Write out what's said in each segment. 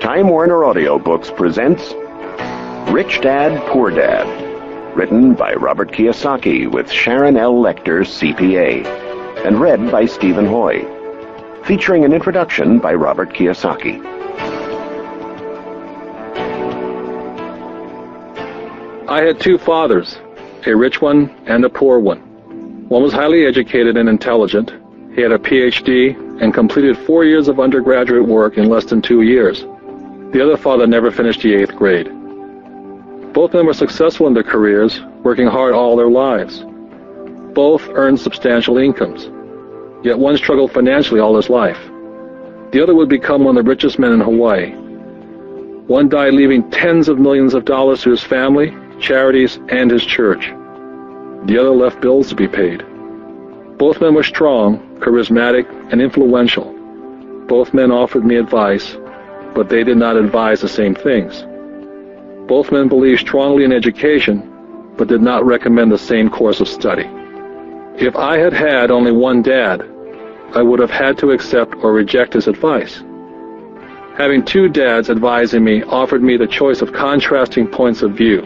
Time Warner Audiobooks presents Rich Dad, Poor Dad, written by Robert Kiyosaki with Sharon L. Lecter, CPA, and read by Stephen Hoy, featuring an introduction by Robert Kiyosaki. I had two fathers, a rich one and a poor one. One was highly educated and intelligent. He had a PhD and completed 4 years of undergraduate work in less than 2 years. The other father never finished the 8th grade. Both men were successful in their careers, working hard all their lives. Both earned substantial incomes, yet one struggled financially all his life. The other would become one of the richest men in Hawaii. One died leaving tens of millions of dollars to his family, charities, and his church. The other left bills to be paid. Both men were strong, charismatic, and influential. Both men offered me advice, but they did not advise the same things. Both men believed strongly in education, but did not recommend the same course of study. If I had had only one dad, I would have had to accept or reject his advice. Having two dads advising me offered me the choice of contrasting points of view,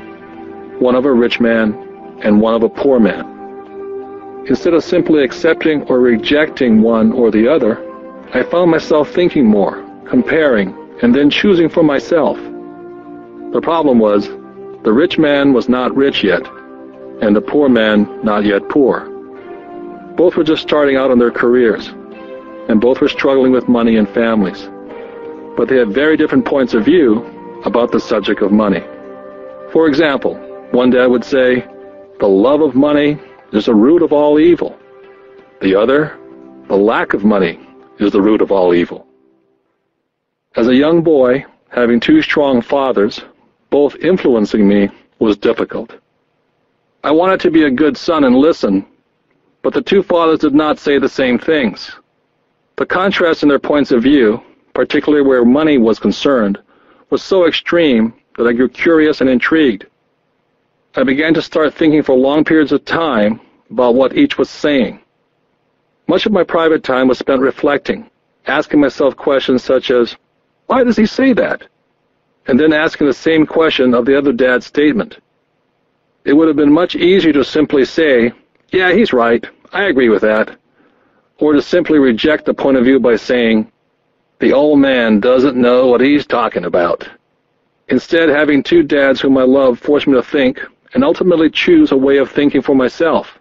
one of a rich man and one of a poor man. Instead of simply accepting or rejecting one or the other, I found myself thinking more, comparing, and then choosing for myself. The problem was, the rich man was not rich yet, and the poor man not yet poor. Both were just starting out in their careers, and both were struggling with money and families. But they had very different points of view about the subject of money. For example, one dad would say, "The love of money is the root of all evil." The other, "The lack of money is the root of all evil." As a young boy, having two strong fathers, both influencing me, was difficult. I wanted to be a good son and listen, but the two fathers did not say the same things. The contrast in their points of view, particularly where money was concerned, was so extreme that I grew curious and intrigued. I began to start thinking for long periods of time about what each was saying. Much of my private time was spent reflecting, asking myself questions such as, "Why does he say that?" And then asking the same question of the other dad's statement. It would have been much easier to simply say, "Yeah, he's right, I agree with that," or to simply reject the point of view by saying, "The old man doesn't know what he's talking about." Instead, having two dads whom I love forced me to think and ultimately choose a way of thinking for myself.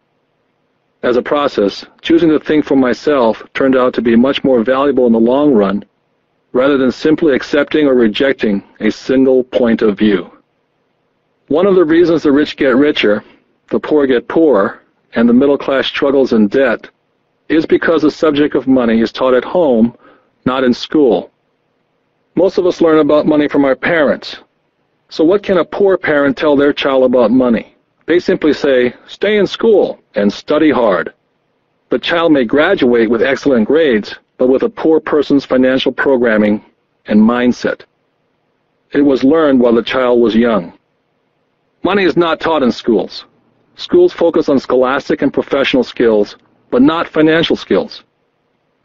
As a process, choosing to think for myself turned out to be much more valuable in the long run, rather than simply accepting or rejecting a single point of view. One of the reasons the rich get richer, the poor get poorer, and the middle class struggles in debt is because the subject of money is taught at home, not in school. Most of us learn about money from our parents. So what can a poor parent tell their child about money? They simply say, "Stay in school and study hard." The child may graduate with excellent grades, but with a poor person's financial programming and mindset. It was learned while the child was young. Money is not taught in schools. Schools focus on scholastic and professional skills, but not financial skills.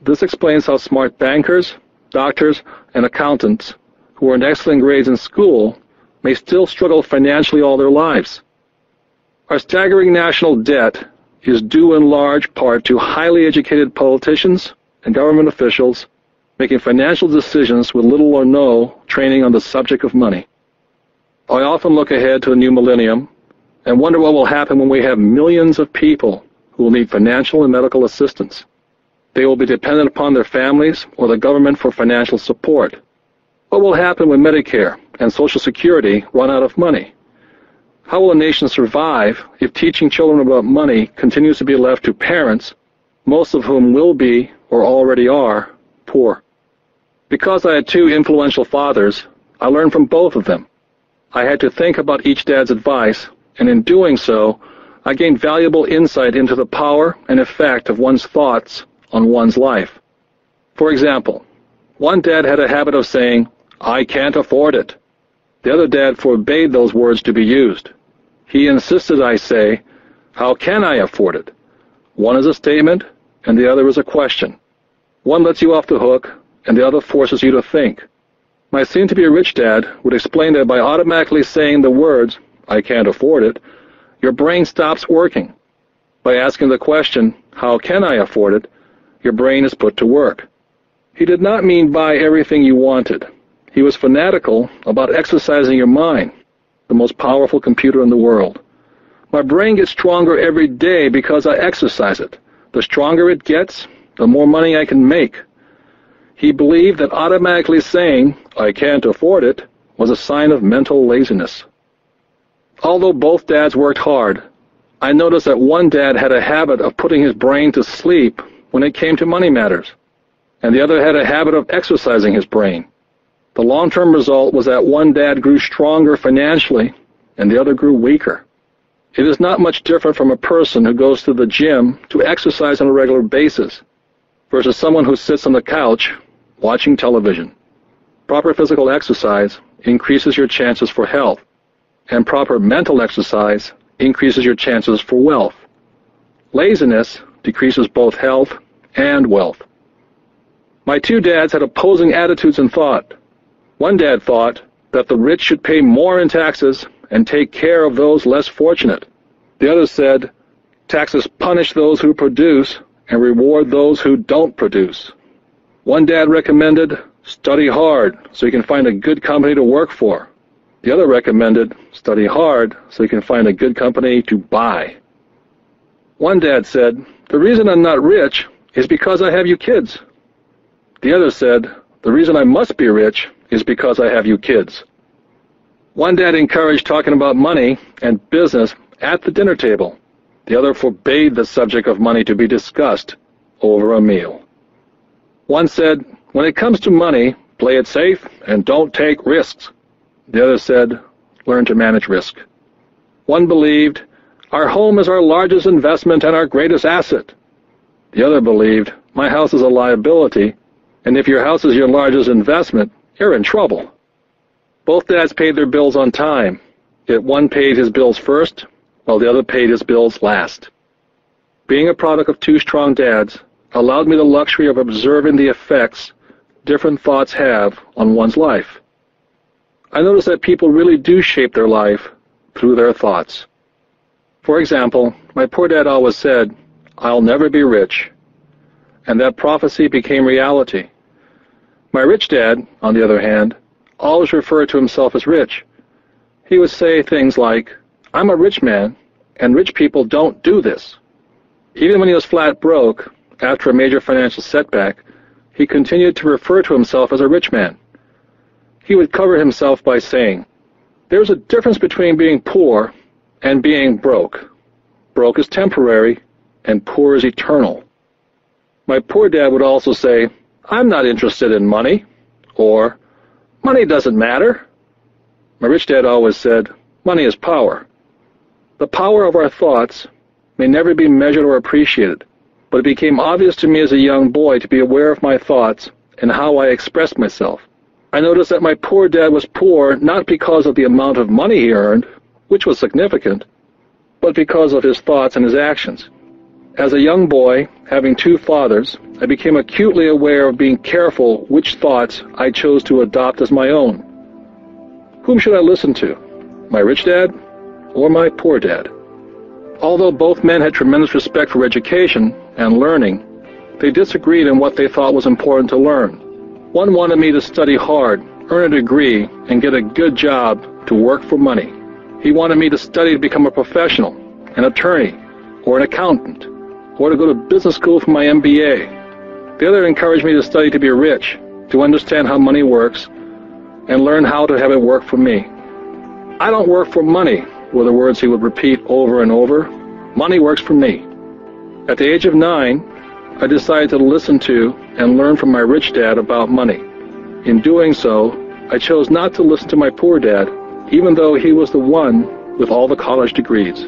This explains how smart bankers, doctors, and accountants who earned excellent grades in school may still struggle financially all their lives. Our staggering national debt is due in large part to highly educated politicians and government officials making financial decisions with little or no training on the subject of money. I often look ahead to the new millennium and wonder what will happen when we have millions of people who will need financial and medical assistance. They will be dependent upon their families or the government for financial support. What will happen when Medicare and Social Security run out of money? How will a nation survive if teaching children about money continues to be left to parents, most of whom will be, or already are, poor? Because I had two influential fathers, I learned from both of them. I had to think about each dad's advice, and in doing so, I gained valuable insight into the power and effect of one's thoughts on one's life. For example, one dad had a habit of saying, "I can't afford it." The other dad forbade those words to be used. He insisted I say, "How can I afford it?" One is a statement, and the other is a question. One lets you off the hook, and the other forces you to think. My soon-to-be-rich dad would explain that by automatically saying the words, "I can't afford it," your brain stops working. By asking the question, "How can I afford it?" your brain is put to work. He did not mean buy everything you wanted. He was fanatical about exercising your mind, the most powerful computer in the world. My brain gets stronger every day because I exercise it. The stronger it gets, the more money I can make. He believed that automatically saying, "I can't afford it," was a sign of mental laziness. Although both dads worked hard, I noticed that one dad had a habit of putting his brain to sleep when it came to money matters, and the other had a habit of exercising his brain. The long-term result was that one dad grew stronger financially and the other grew weaker. It is not much different from a person who goes to the gym to exercise on a regular basis versus someone who sits on the couch watching television. Proper physical exercise increases your chances for health, and proper mental exercise increases your chances for wealth. Laziness decreases both health and wealth. My two dads had opposing attitudes in thought. One dad thought that the rich should pay more in taxes and take care of those less fortunate. The other said, taxes punish those who produce and reward those who don't produce. One dad recommended, study hard so you can find a good company to work for. The other recommended, study hard so you can find a good company to buy. One dad said, the reason I'm not rich is because I have you kids. The other said, the reason I must be rich is because I have you kids. One dad encouraged talking about money and business at the dinner table. The other forbade the subject of money to be discussed over a meal. One said, when it comes to money, play it safe and don't take risks. The other said, learn to manage risk. One believed, our home is our largest investment and our greatest asset. The other believed, my house is a liability, and if your house is your largest investment, you're in trouble. Both dads paid their bills on time, yet one paid his bills first, while the other paid his bills last. Being a product of two strong dads allowed me the luxury of observing the effects different thoughts have on one's life. I noticed that people really do shape their life through their thoughts. For example, my poor dad always said, I'll never be rich, and that prophecy became reality. My rich dad, on the other hand, always referred to himself as rich. He would say things like, I'm a rich man, and rich people don't do this. Even when he was flat broke, after a major financial setback, he continued to refer to himself as a rich man. He would cover himself by saying, there's a difference between being poor and being broke. Broke is temporary, and poor is eternal. My poor dad would also say, I'm not interested in money, or money doesn't matter. My rich dad always said, money is power. The power of our thoughts may never be measured or appreciated, but it became obvious to me as a young boy to be aware of my thoughts and how I expressed myself. I noticed that my poor dad was poor not because of the amount of money he earned, which was significant, but because of his thoughts and his actions. As a young boy, having two fathers, I became acutely aware of being careful which thoughts I chose to adopt as my own. Whom should I listen to, my rich dad or my poor dad? Although both men had tremendous respect for education and learning, they disagreed in what they thought was important to learn. One wanted me to study hard, earn a degree, and get a good job to work for money. He wanted me to study to become a professional, an attorney, or an accountant, or to go to business school for my MBA. The other encouraged me to study to be rich, to understand how money works, and learn how to have it work for me. I don't work for money, were the words he would repeat over and over. Money works for me. At the age of 9, I decided to listen to and learn from my rich dad about money. In doing so, I chose not to listen to my poor dad, even though he was the one with all the college degrees.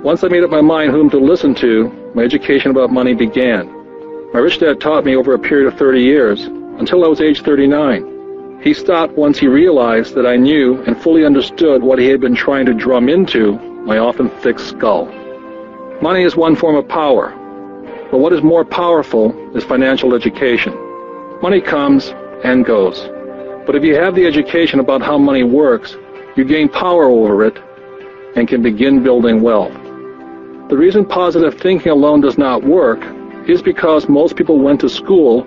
Once I made up my mind whom to listen to, my education about money began. My rich dad taught me over a period of 30 years, until I was age 39. He stopped once he realized that I knew and fully understood what he had been trying to drum into my often thick skull. Money is one form of power, but what is more powerful is financial education. Money comes and goes, but But if you have the education about how money works, you gain power over it and can begin building wealth. The reason positive thinking alone does not work is because most people went to school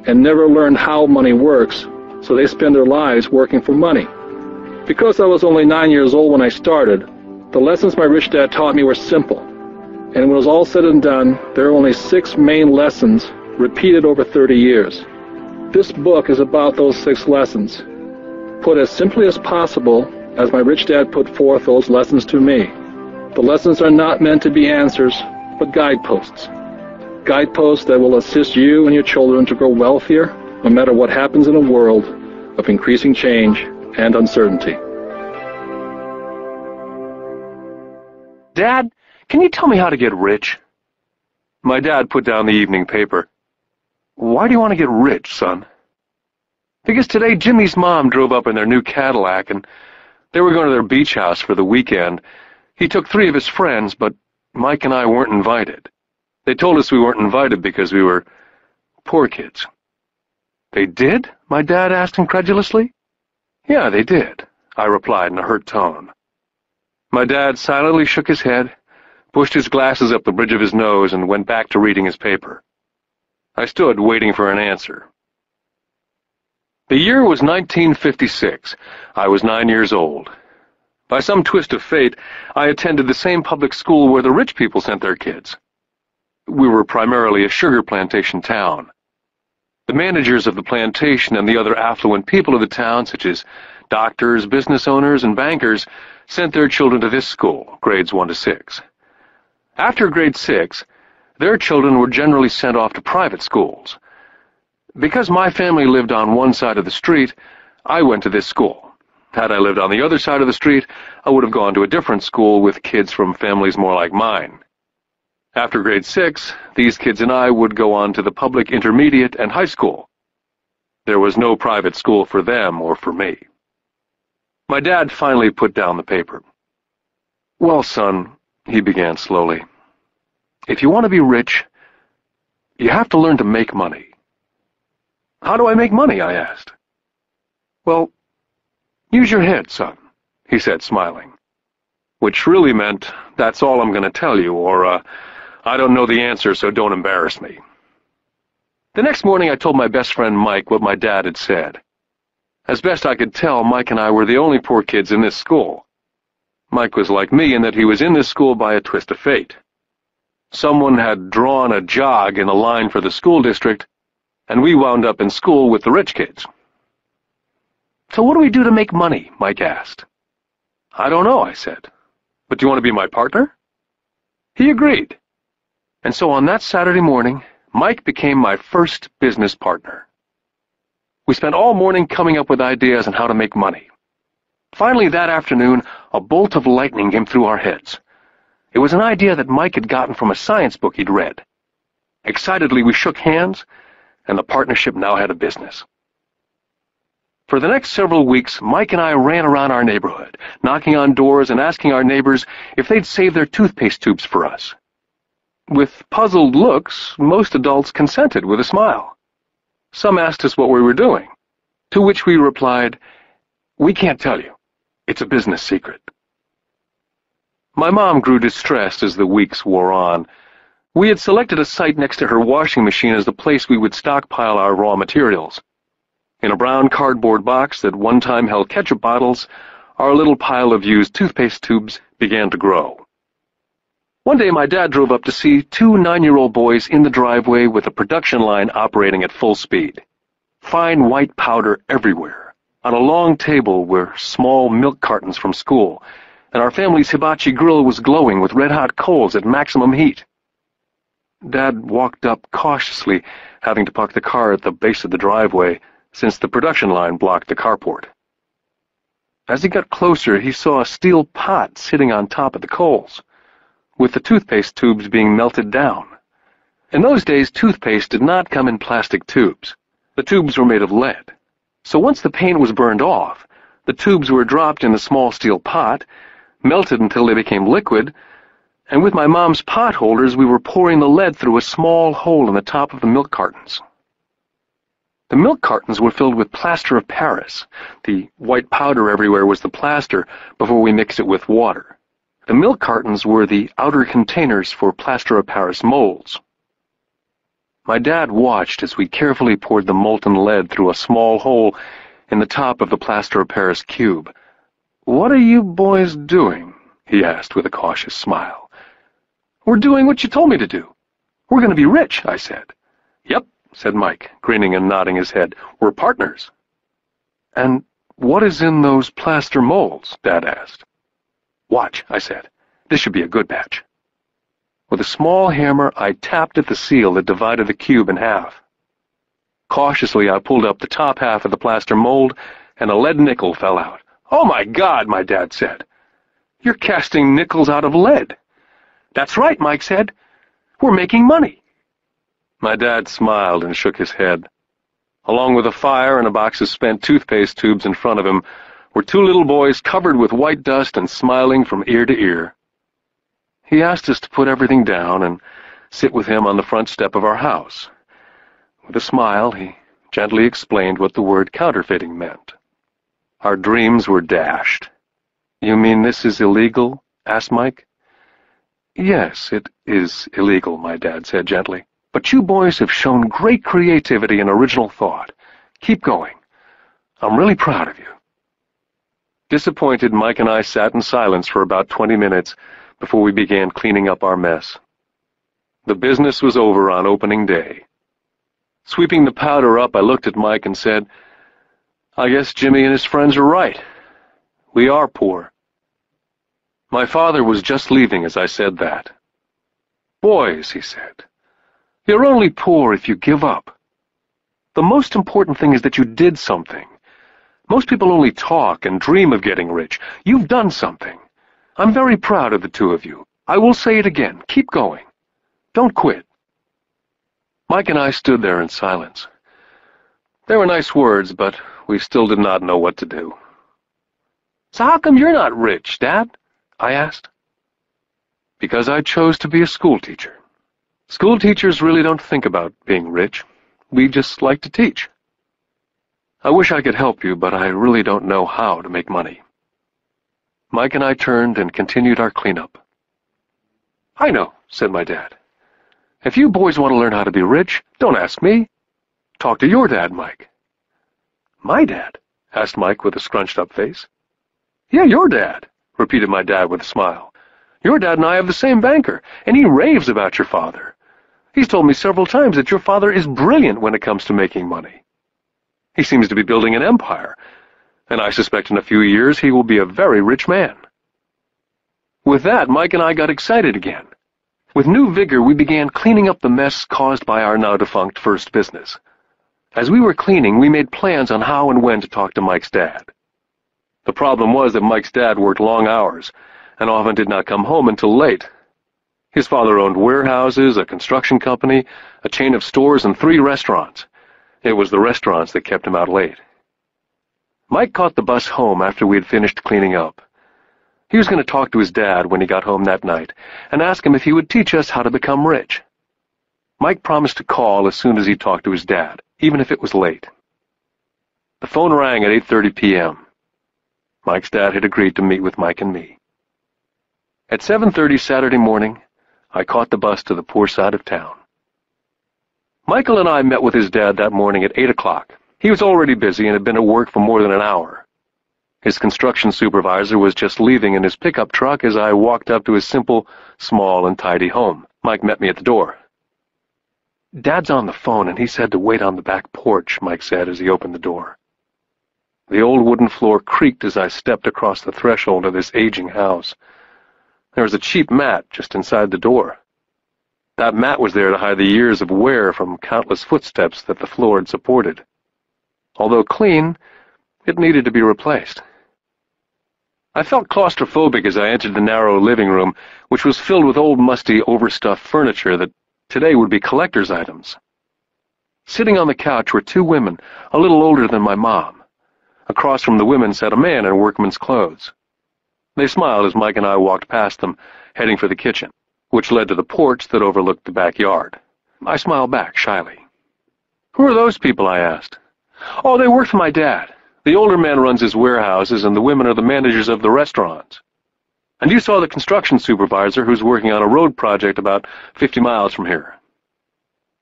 and never learned how money works, so they spend their lives working for money. Because I was only 9 years old when I started, the lessons my rich dad taught me were simple. And when it was all said and done, there are only 6 main lessons repeated over 30 years. This book is about those 6 lessons, put as simply as possible as my rich dad put forth those lessons to me. The lessons are not meant to be answers, but guideposts. Guideposts that will assist you and your children to grow wealthier, no matter what happens in a world of increasing change and uncertainty. Dad, can you tell me how to get rich? My dad put down the evening paper. Why do you want to get rich, son? Because today Jimmy's mom drove up in their new Cadillac and they were going to their beach house for the weekend. He took 3 of his friends, but Mike and I weren't invited. They told us we weren't invited because we were poor kids. They did? My dad asked incredulously. Yeah, they did, I replied in a hurt tone. My dad silently shook his head, pushed his glasses up the bridge of his nose, and went back to reading his paper. I stood waiting for an answer. The year was 1956. I was 9 years old. By some twist of fate, I attended the same public school where the rich people sent their kids. We were primarily a sugar plantation town. The managers of the plantation and the other affluent people of the town, such as doctors, business owners, and bankers, sent their children to this school, grades 1 to 6. After grade 6, their children were generally sent off to private schools. Because my family lived on one side of the street, I went to this school. Had I lived on the other side of the street, I would have gone to a different school with kids from families more like mine. After grade 6, these kids and I would go on to the public intermediate and high school. There was no private school for them or for me. My dad finally put down the paper. Well, son, he began slowly, if you want to be rich, you have to learn to make money. How do I make money? I asked. Well, use your head, son, he said, smiling. Which really meant, that's all I'm going to tell you, or, I don't know the answer, so don't embarrass me. The next morning I told my best friend Mike what my dad had said. As best I could tell, Mike and I were the only poor kids in this school. Mike was like me in that he was in this school by a twist of fate. Someone had drawn a jog in the line for the school district, and we wound up in school with the rich kids. So what do we do to make money? Mike asked. I don't know, I said. But do you want to be my partner? He agreed. And so on that Saturday morning, Mike became my first business partner. We spent all morning coming up with ideas on how to make money. Finally, that afternoon, a bolt of lightning came through our heads. It was an idea that Mike had gotten from a science book he'd read. Excitedly, we shook hands, and the partnership now had a business. For the next several weeks, Mike and I ran around our neighborhood, knocking on doors and asking our neighbors if they'd save their toothpaste tubes for us. With puzzled looks, most adults consented with a smile. Some asked us what we were doing, to which we replied, "We can't tell you. It's a business secret." My mom grew distressed as the weeks wore on. We had selected a site next to her washing machine as the place we would stockpile our raw materials. In a brown cardboard box that one time held ketchup bottles, our little pile of used toothpaste tubes began to grow. One day my dad drove up to see 2 9-year-old boys in the driveway with a production line operating at full speed. Fine white powder everywhere. On a long table were small milk cartons from school, and our family's hibachi grill was glowing with red-hot coals at maximum heat. Dad walked up cautiously, having to park the car at the base of the driveway, since the production line blocked the carport. As he got closer, he saw a steel pot sitting on top of the coals, with the toothpaste tubes being melted down. In those days, toothpaste did not come in plastic tubes. The tubes were made of lead. So once the paint was burned off, the tubes were dropped in the small steel pot, melted until they became liquid, and with my mom's pot holders we were pouring the lead through a small hole in the top of the milk cartons. The milk cartons were filled with plaster of Paris. The white powder everywhere was the plaster before we mixed it with water. The milk cartons were the outer containers for plaster of Paris molds. My dad watched as we carefully poured the molten lead through a small hole in the top of the plaster of Paris cube. "What are you boys doing?" he asked with a cautious smile. "We're doing what you told me to do. We're going to be rich," I said. "Yep," said Mike, grinning and nodding his head. "We're partners." "And what is in those plaster molds?" Dad asked. "Watch," I said. "This should be a good batch." With a small hammer, I tapped at the seal that divided the cube in half. Cautiously, I pulled up the top half of the plaster mold, and a lead nickel fell out. "Oh, my God," my dad said. "You're casting nickels out of lead." "That's right," Mike said. "We're making money." My dad smiled and shook his head. Along with a fire and a box of spent toothpaste tubes in front of him were two little boys covered with white dust and smiling from ear to ear. He asked us to put everything down and sit with him on the front step of our house. With a smile, he gently explained what the word counterfeiting meant. Our dreams were dashed. "You mean this is illegal?" asked Mike. "Yes, it is illegal," my dad said gently. "But you boys have shown great creativity and original thought. Keep going. I'm really proud of you." Disappointed, Mike and I sat in silence for about 20 minutes before we began cleaning up our mess. The business was over on opening day. Sweeping the powder up, I looked at Mike and said, "I guess Jimmy and his friends are right. We are poor." My father was just leaving as I said that. "Boys," he said, "you're only poor if you give up. The most important thing is that you did something. Most people only talk and dream of getting rich. You've done something. I'm very proud of the two of you. I will say it again. Keep going. Don't quit." Mike and I stood there in silence. They were nice words, but we still did not know what to do. "So how come you're not rich, Dad?" I asked. "Because I chose to be a schoolteacher. School teachers really don't think about being rich. We just like to teach. I wish I could help you, but I really don't know how to make money." Mike and I turned and continued our cleanup. "I know," said my dad. "If you boys want to learn how to be rich, don't ask me. Talk to your dad, Mike." "My dad?" asked Mike with a scrunched-up face. "Yeah, your dad," repeated my dad with a smile. "Your dad and I have the same banker, and he raves about your father. He's told me several times that your father is brilliant when it comes to making money. He seems to be building an empire, and I suspect in a few years he will be a very rich man." With that, Mike and I got excited again. With new vigor, we began cleaning up the mess caused by our now-defunct first business. As we were cleaning, we made plans on how and when to talk to Mike's dad. The problem was that Mike's dad worked long hours and often did not come home until late. His father owned warehouses, a construction company, a chain of stores, and 3 restaurants. It was the restaurants that kept him out late. Mike caught the bus home after we had finished cleaning up. He was going to talk to his dad when he got home that night and ask him if he would teach us how to become rich. Mike promised to call as soon as he talked to his dad, even if it was late. The phone rang at 8:30 p.m. Mike's dad had agreed to meet with Mike and me. At 7:30 Saturday morning, I caught the bus to the poor side of town. Michael and I met with his dad that morning at 8 o'clock. He was already busy and had been at work for more than an hour. His construction supervisor was just leaving in his pickup truck as I walked up to his simple, small, and tidy home. Mike met me at the door. "Dad's on the phone, and he said to wait on the back porch," Mike said as he opened the door. The old wooden floor creaked as I stepped across the threshold of this aging house. There was a cheap mat just inside the door. That mat was there to hide the years of wear from countless footsteps that the floor had supported. Although clean, it needed to be replaced. I felt claustrophobic as I entered the narrow living room, which was filled with old, musty, overstuffed furniture that today would be collector's items. Sitting on the couch were 2 women, a little older than my mom. Across from the women sat a man in workman's clothes. They smiled as Mike and I walked past them, heading for the kitchen, which led to the porch that overlooked the backyard. I smiled back shyly. Who are those people? I asked. Oh, they work for my dad. The older man runs his warehouses, and the women are the managers of the restaurants. And you saw the construction supervisor who's working on a road project about 50 miles from here.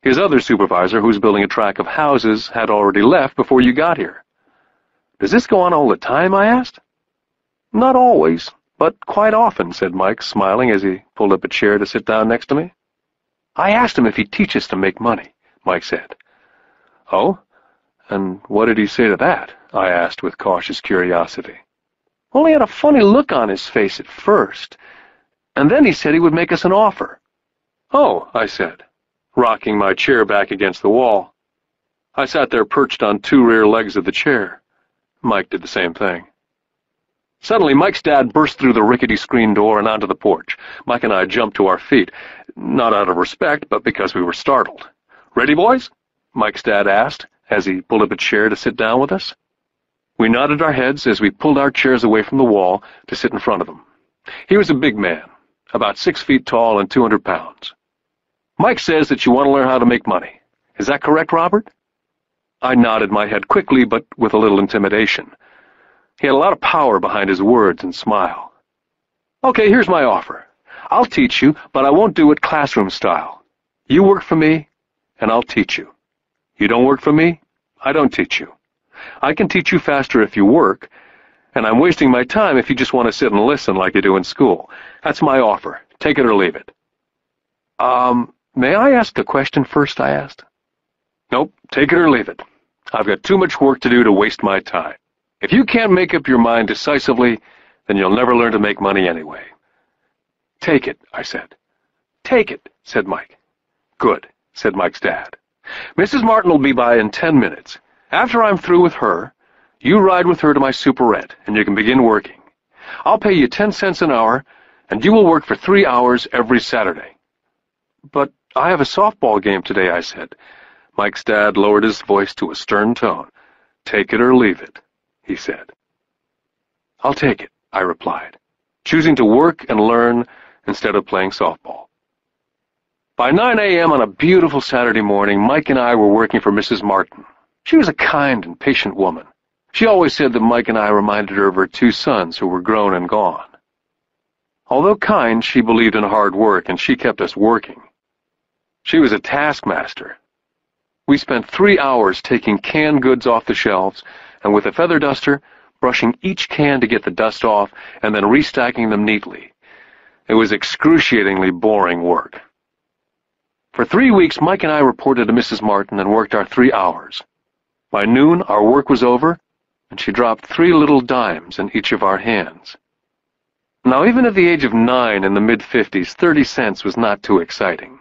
His other supervisor, who's building a tract of houses, had already left before you got here. Does this go on all the time? I asked. Not always, but quite often, said Mike, smiling as he pulled up a chair to sit down next to me. I asked him if he'd teach us to make money, Mike said. Oh? And what did he say to that? I asked with cautious curiosity. Well, he had a funny look on his face at first, and then he said he would make us an offer. Oh, I said, rocking my chair back against the wall. I sat there perched on two rear legs of the chair. Mike did the same thing. Suddenly, Mike's dad burst through the rickety screen door and onto the porch. Mike and I jumped to our feet, not out of respect, but because we were startled. Ready, boys? Mike's dad asked, as he pulled up a chair to sit down with us. We nodded our heads as we pulled our chairs away from the wall to sit in front of him. He was a big man, about 6 feet tall and 200 pounds. Mike says that you want to learn how to make money. Is that correct, Robert? I nodded my head quickly, but with a little intimidation. He had a lot of power behind his words and smile. Okay, here's my offer. I'll teach you, but I won't do it classroom style. You work for me, and I'll teach you. You don't work for me, I don't teach you. I can teach you faster if you work, and I'm wasting my time if you just want to sit and listen like you do in school. That's my offer. Take it or leave it. May I ask a question first? I asked. Nope, take it or leave it. I've got too much work to do to waste my time. If you can't make up your mind decisively, then you'll never learn to make money anyway. Take it, I said. Take it, said Mike. Good, said Mike's dad. Mrs. Martin will be by in 10 minutes. After I'm through with her, you ride with her to my superette, and you can begin working. I'll pay you 10 cents an hour, and you will work for 3 hours every Saturday. But I have a softball game today, I said. Mike's dad lowered his voice to a stern tone. Take it or leave it, he said. I'll take it, I replied, choosing to work and learn instead of playing softball. By 9 a.m. on a beautiful Saturday morning, Mike and I were working for Mrs. Martin. She was a kind and patient woman. She always said that Mike and I reminded her of her 2 sons who were grown and gone. Although kind, she believed in hard work, and she kept us working. She was a taskmaster. We spent 3 hours taking canned goods off the shelves, and with a feather duster, brushing each can to get the dust off, and then restacking them neatly. It was excruciatingly boring work. For 3 weeks, Mike and I reported to Mrs. Martin and worked our 3 hours. By noon, our work was over, and she dropped 3 little dimes in each of our hands. Now, even at the age of 9 in the mid-50s, 30 cents was not too exciting.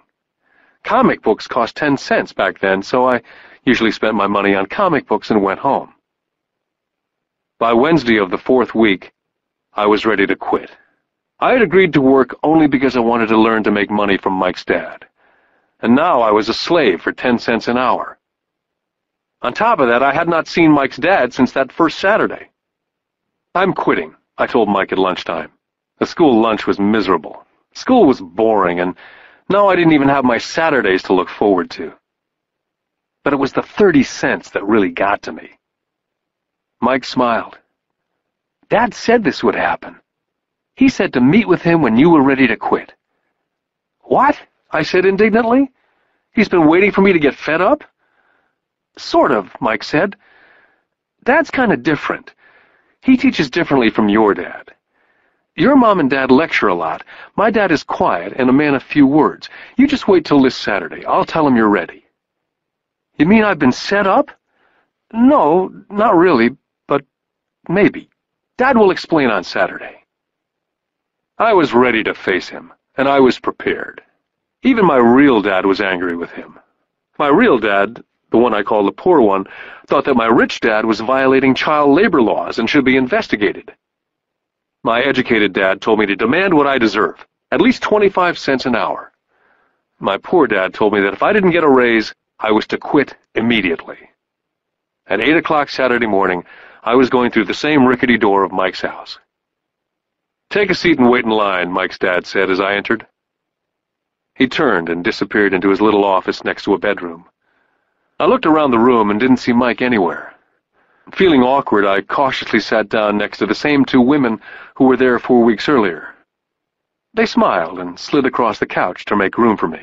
Comic books cost 10 cents back then, so I usually spent my money on comic books and went home. By Wednesday of the 4th week, I was ready to quit. I had agreed to work only because I wanted to learn to make money from Mike's dad. And now I was a slave for 10 cents an hour. On top of that, I had not seen Mike's dad since that first Saturday. I'm quitting, I told Mike at lunchtime. The school lunch was miserable. School was boring, and now I didn't even have my Saturdays to look forward to. But it was the 30 cents that really got to me. Mike smiled. Dad said this would happen. He said to meet with him when you were ready to quit. What? I said indignantly. He's been waiting for me to get fed up? Sort of, Mike said. Dad's kind of different. He teaches differently from your dad. Your mom and dad lecture a lot. My dad is quiet and a man of few words. You just wait till this Saturday. I'll tell him you're ready. You mean I've been set up? No, not really, but maybe. Dad will explain on Saturday. I was ready to face him, and I was prepared. Even my real dad was angry with him. My real dad, the one I call the poor one, thought that my rich dad was violating child labor laws and should be investigated. My educated dad told me to demand what I deserve, at least 25 cents an hour. My poor dad told me that if I didn't get a raise, I was to quit immediately. At 8 o'clock Saturday morning, I was going through the same rickety door of Mike's house. Take a seat and wait in line, Mike's dad said as I entered. He turned and disappeared into his little office next to a bedroom. I looked around the room and didn't see Mike anywhere. Feeling awkward, I cautiously sat down next to the same two women who were there 4 weeks earlier. They smiled and slid across the couch to make room for me.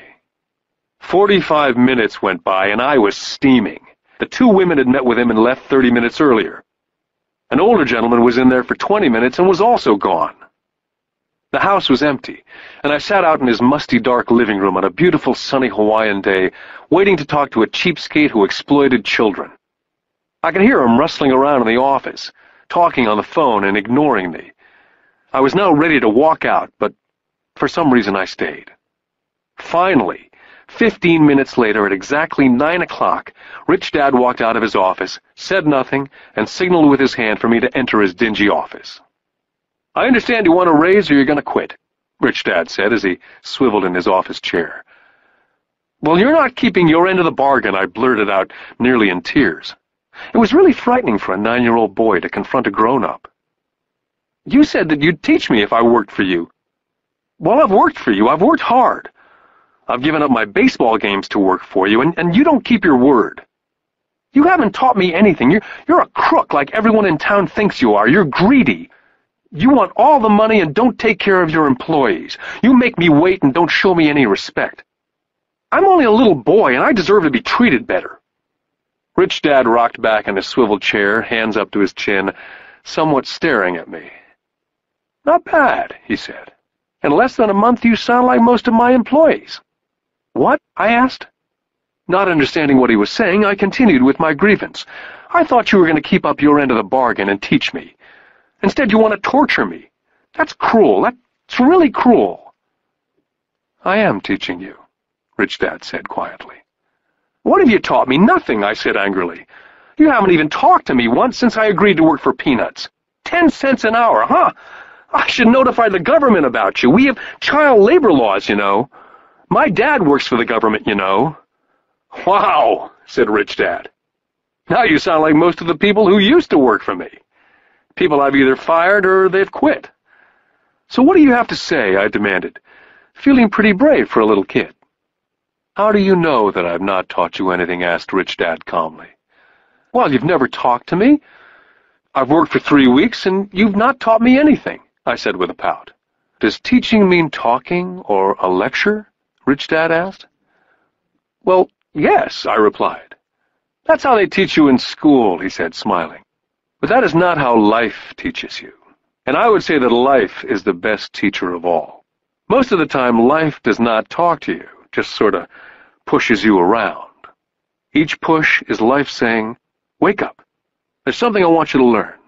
45 minutes went by, and I was steaming. The two women had met with him and left 30 minutes earlier. An older gentleman was in there for 20 minutes and was also gone. The house was empty, and I sat out in his musty, dark living room on a beautiful, sunny Hawaiian day, waiting to talk to a cheapskate who exploited children. I could hear him rustling around in the office, talking on the phone and ignoring me. I was now ready to walk out, but for some reason I stayed. Finally, 15 minutes later, at exactly 9 o'clock, Rich Dad walked out of his office, said nothing, and signaled with his hand for me to enter his dingy office. "I understand you want a raise or you're going to quit," Rich Dad said as he swiveled in his office chair. "Well, you're not keeping your end of the bargain," I blurted out, nearly in tears. It was really frightening for a 9-year-old boy to confront a grown-up. "You said that you'd teach me if I worked for you." "Well, I've worked for you. I've worked hard. I've given up my baseball games to work for you, and you don't keep your word. You haven't taught me anything. You're a crook like everyone in town thinks you are. You're greedy. You want all the money and don't take care of your employees. You make me wait and don't show me any respect. I'm only a little boy, and I deserve to be treated better." Rich Dad rocked back in his swivel chair, hands up to his chin, somewhat staring at me. "Not bad," he said. "In less than a month you sound like most of my employees." "What?" I asked. Not understanding what he was saying, I continued with my grievance. "I thought you were going to keep up your end of the bargain and teach me. Instead, you want to torture me. That's cruel. That's really cruel." "I am teaching you," Rich Dad said quietly. "What have you taught me?" "Nothing," I said angrily. "You haven't even talked to me once since I agreed to work for peanuts. 10 cents an hour, huh? I should notify the government about you. We have child labor laws, you know. My dad works for the government, you know." "Wow," said Rich Dad. "Now you sound like most of the people who used to work for me. People I've either fired or they've quit." "So what do you have to say?" I demanded, feeling pretty brave for a little kid. "How do you know that I've not taught you anything?" asked Rich Dad calmly. "Well, you've never talked to me. I've worked for 3 weeks, and you've not taught me anything," I said with a pout. "Does teaching mean talking or a lecture?" Rich Dad asked. "Well, yes," I replied. "That's how they teach you in school," he said, smiling. "But that is not how life teaches you. And I would say that life is the best teacher of all. Most of the time, life does not talk to you, just sort of pushes you around. Each push is life saying, 'Wake up. There's something I want you to learn.'"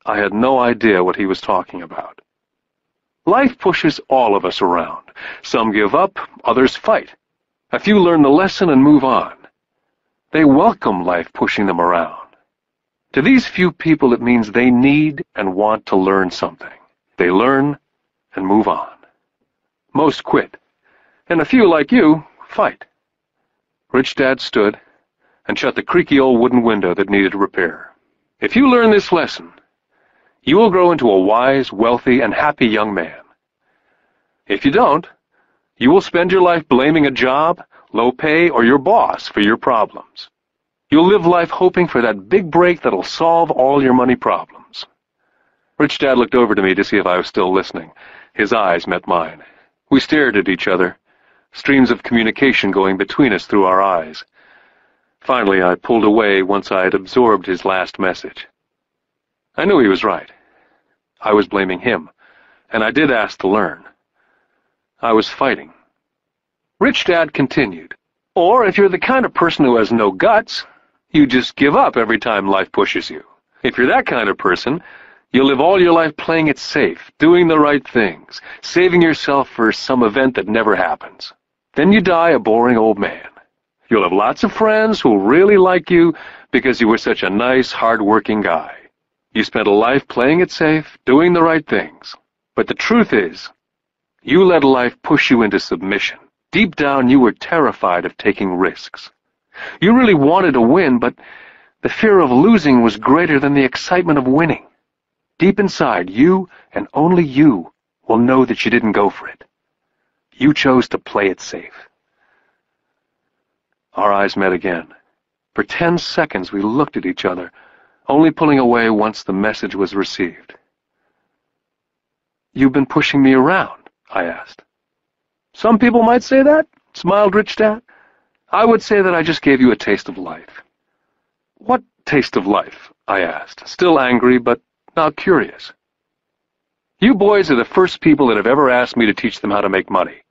I had no idea what he was talking about. Life pushes all of us around. Some give up, others fight. A few learn the lesson and move on. They welcome life pushing them around. To these few people, it means they need and want to learn something. They learn and move on. Most quit, and a few, like you, fight. Rich Dad stood and shut the creaky old wooden window that needed repair. "If you learn this lesson, you will grow into a wise, wealthy, and happy young man. If you don't, you will spend your life blaming a job, low pay, or your boss for your problems. You'll live life hoping for that big break that'll solve all your money problems." Rich Dad looked over to me to see if I was still listening. His eyes met mine. We stared at each other, streams of communication going between us through our eyes. Finally, I pulled away once I had absorbed his last message. I knew he was right. I was blaming him, and I did ask to learn. I was fighting. Rich Dad continued, "Or if you're the kind of person who has no guts, you just give up every time life pushes you. If you're that kind of person, you'll live all your life playing it safe, doing the right things, saving yourself for some event that never happens. Then you die a boring old man. You'll have lots of friends who'll really like you because you were such a nice, hard-working guy. You spent a life playing it safe, doing the right things. But the truth is, you let life push you into submission. Deep down, you were terrified of taking risks. You really wanted to win, but the fear of losing was greater than the excitement of winning. Deep inside, you, and only you, will know that you didn't go for it. You chose to play it safe." Our eyes met again. For 10 seconds we looked at each other, only pulling away once the message was received. "You've been pushing me around?" I asked. "Some people might say that," smiled Rich Dad. "I would say that I just gave you a taste of life." "What taste of life?" I asked, still angry but now curious. "You boys are the first people that have ever asked me to teach them how to make money.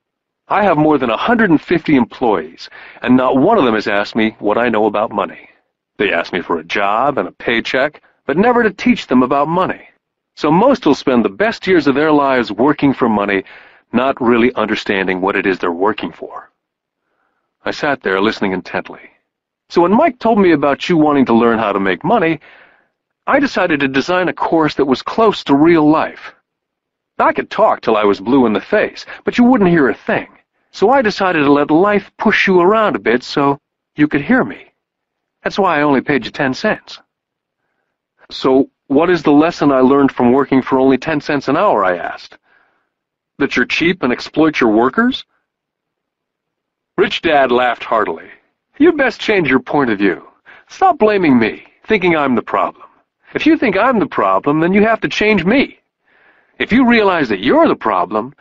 I have more than 150 employees, and not one of them has asked me what I know about money. They ask me for a job and a paycheck, but never to teach them about money. So most will spend the best years of their lives working for money, not really understanding what it is they're working for." I sat there listening intently. "So when Mike told me about you wanting to learn how to make money, I decided to design a course that was close to real life. I could talk till I was blue in the face, but you wouldn't hear a thing. So I decided to let life push you around a bit so you could hear me. That's why I only paid you 10 cents. "So what is the lesson I learned from working for only 10 cents an hour?" I asked. "That you're cheap and exploit your workers?" Rich Dad laughed heartily. "You'd best change your point of view. Stop blaming me, thinking I'm the problem. If you think I'm the problem, then you have to change me. If you realize that you're the problem,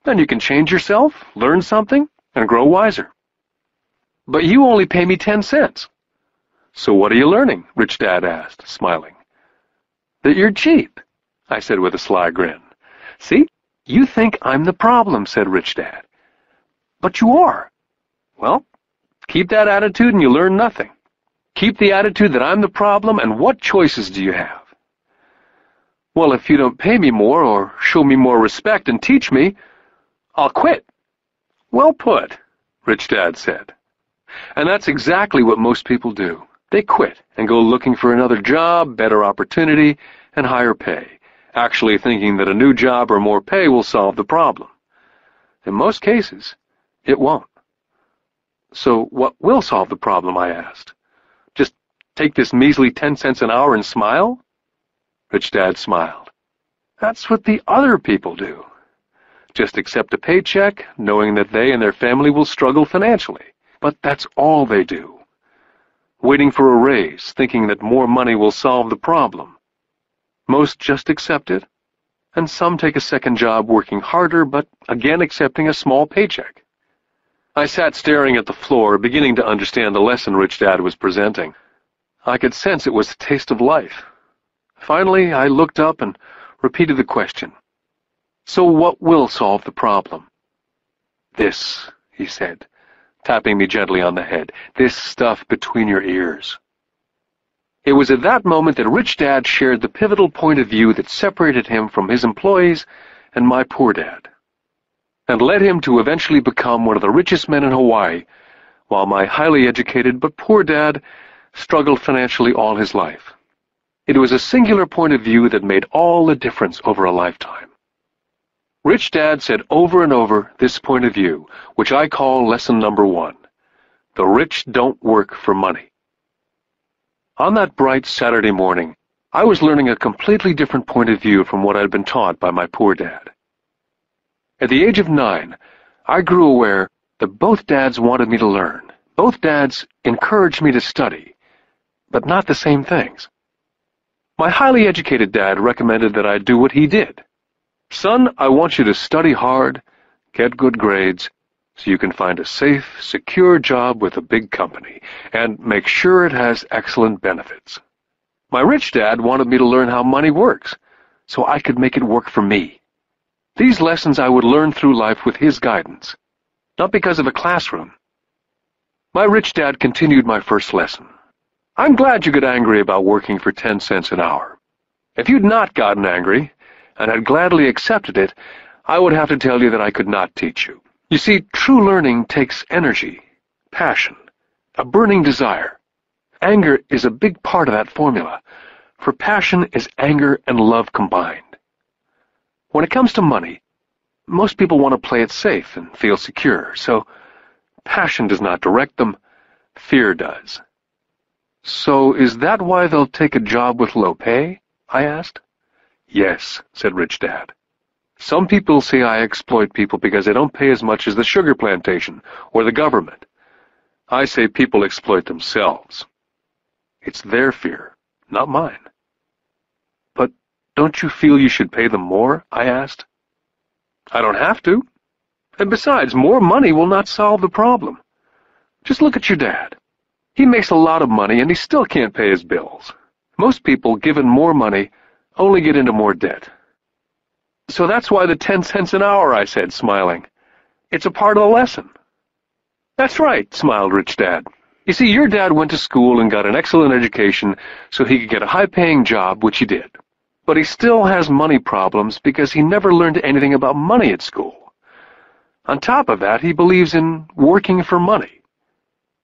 then you can change yourself, learn something, and grow wiser." "But you only pay me 10 cents. "So what are you learning?" Rich Dad asked, smiling. "That you're cheap," I said with a sly grin. "See, you think I'm the problem," said Rich Dad. "But you are." "Well, keep that attitude and you learn nothing. Keep the attitude that I'm the problem, and what choices do you have?" "Well, if you don't pay me more or show me more respect and teach me, I'll quit." "Well put," Rich Dad said. And that's exactly what most people do. They quit and go looking for another job, better opportunity, and higher pay, actually thinking that a new job or more pay will solve the problem. In most cases, it won't. "So what will solve the problem?" I asked. "Just take this measly 10 cents an hour and smile?" Rich Dad smiled. "That's what the other people do. Just accept a paycheck, knowing that they and their family will struggle financially. But that's all they do. Waiting for a raise, thinking that more money will solve the problem. Most just accept it, and some take a second job working harder, but again accepting a small paycheck." I sat staring at the floor, beginning to understand the lesson Rich Dad was presenting. I could sense it was the taste of life. Finally, I looked up and repeated the question. "So what will solve the problem?" "This," he said, tapping me gently on the head. "This stuff between your ears." It was at that moment that Rich Dad shared the pivotal point of view that separated him from his employees and my poor dad, and led him to eventually become one of the richest men in Hawaii, while my highly educated but poor dad struggled financially all his life. It was a singular point of view that made all the difference over a lifetime. Rich Dad said over and over this point of view, which I call lesson number 1. The rich don't work for money. On that bright Saturday morning, I was learning a completely different point of view from what I'd been taught by my poor dad. At the age of 9, I grew aware that both dads wanted me to learn. Both dads encouraged me to study, but not the same things. My highly educated dad recommended that I do what he did. "Son, I want you to study hard, get good grades, so you can find a safe, secure job with a big company, and make sure it has excellent benefits." My rich dad wanted me to learn how money works, so I could make it work for me. These lessons I would learn through life with his guidance, not because of a classroom. My rich dad continued my first lesson. "I'm glad you get angry about working for 10 cents an hour. If you'd not gotten angry, and had gladly accepted it, I would have to tell you that I could not teach you. You see, true learning takes energy, passion, a burning desire. Anger is a big part of that formula, for passion is anger and love combined. When it comes to money, most people want to play it safe and feel secure, so passion does not direct them, fear does." "So is that why they'll take a job with low pay?" I asked. "Yes," said Rich Dad. "Some people say I exploit people because they don't pay as much as the sugar plantation or the government. I say people exploit themselves. It's their fear, not mine. But don't you feel you should pay them more? I asked. I don't have to. And besides, more money will not solve the problem. Just look at your dad. He makes a lot of money and he still can't pay his bills. Most people, given more money, only get into more debt. So that's why the 10 cents an hour, I said, smiling. It's a part of the lesson. That's right, smiled Rich Dad. You see, your dad went to school and got an excellent education so he could get a high-paying job, which he did. But he still has money problems because he never learned anything about money at school. On top of that, he believes in working for money.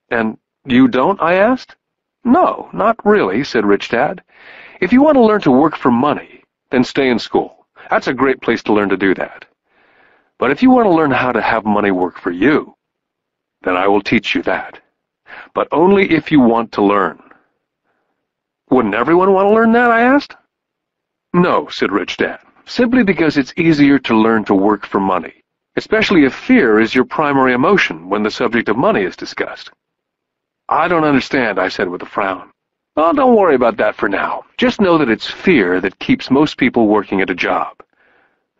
And you don't? I asked. No, not really, said Rich Dad. If you want to learn to work for money, then stay in school. That's a great place to learn to do that. But if you want to learn how to have money work for you, then I will teach you that. But only if you want to learn. Wouldn't everyone want to learn that? I asked. No, said Rich Dad, simply because it's easier to learn to work for money, especially if fear is your primary emotion when the subject of money is discussed. I don't understand, I said with a frown. Oh, don't worry about that for now. Just know that it's fear that keeps most people working at a job.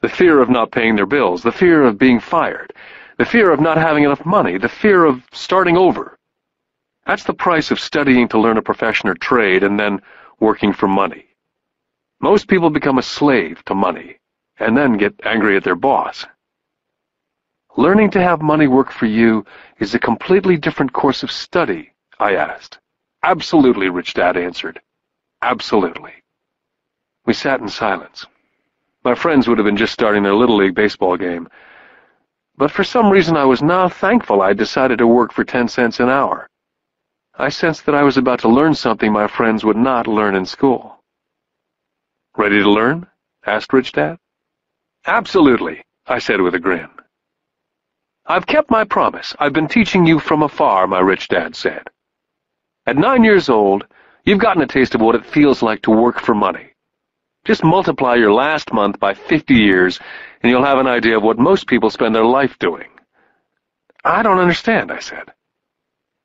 The fear of not paying their bills, the fear of being fired, the fear of not having enough money, the fear of starting over. That's the price of studying to learn a profession or trade and then working for money. Most people become a slave to money and then get angry at their boss. Learning to have money work for you is a completely different course of study, I asked. Absolutely, Rich Dad answered. Absolutely. We sat in silence. My friends would have been just starting their Little League baseball game. But for some reason I was now thankful I decided to work for 10 cents an hour. I sensed that I was about to learn something my friends would not learn in school. Ready to learn? Asked Rich Dad. Absolutely, I said with a grin. I've kept my promise. I've been teaching you from afar, my Rich Dad said. At 9 years old, you've gotten a taste of what it feels like to work for money. Just multiply your last month by 50 years, and you'll have an idea of what most people spend their life doing. I don't understand, I said.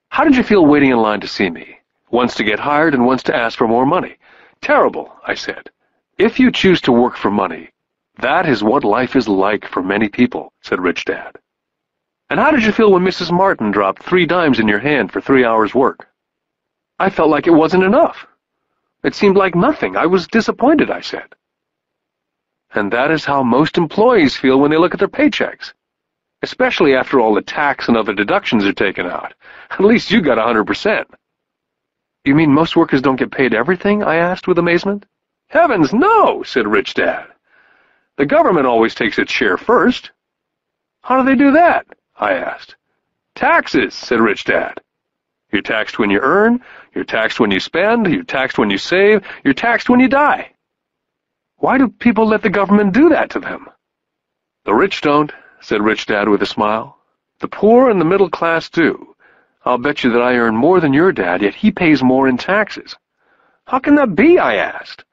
How did you feel waiting in line to see me? Once to get hired and once to ask for more money. Terrible, I said. If you choose to work for money, that is what life is like for many people, said Rich Dad. And how did you feel when Mrs. Martin dropped 3 dimes in your hand for 3 hours' work? I felt like it wasn't enough. It seemed like nothing. I was disappointed, I said. And that is how most employees feel when they look at their paychecks, especially after all the tax and other deductions are taken out. At least you got 100%. You mean most workers don't get paid everything? I asked with amazement. Heavens, no, said Rich Dad. The government always takes its share first. How do they do that? I asked. Taxes, said Rich Dad. You're taxed when you earn, you're taxed when you spend, you're taxed when you save, you're taxed when you die. Why do people let the government do that to them? The rich don't, said Rich Dad with a smile. The poor and the middle class do. I'll bet you that I earn more than your dad, yet he pays more in taxes. How can that be? I asked.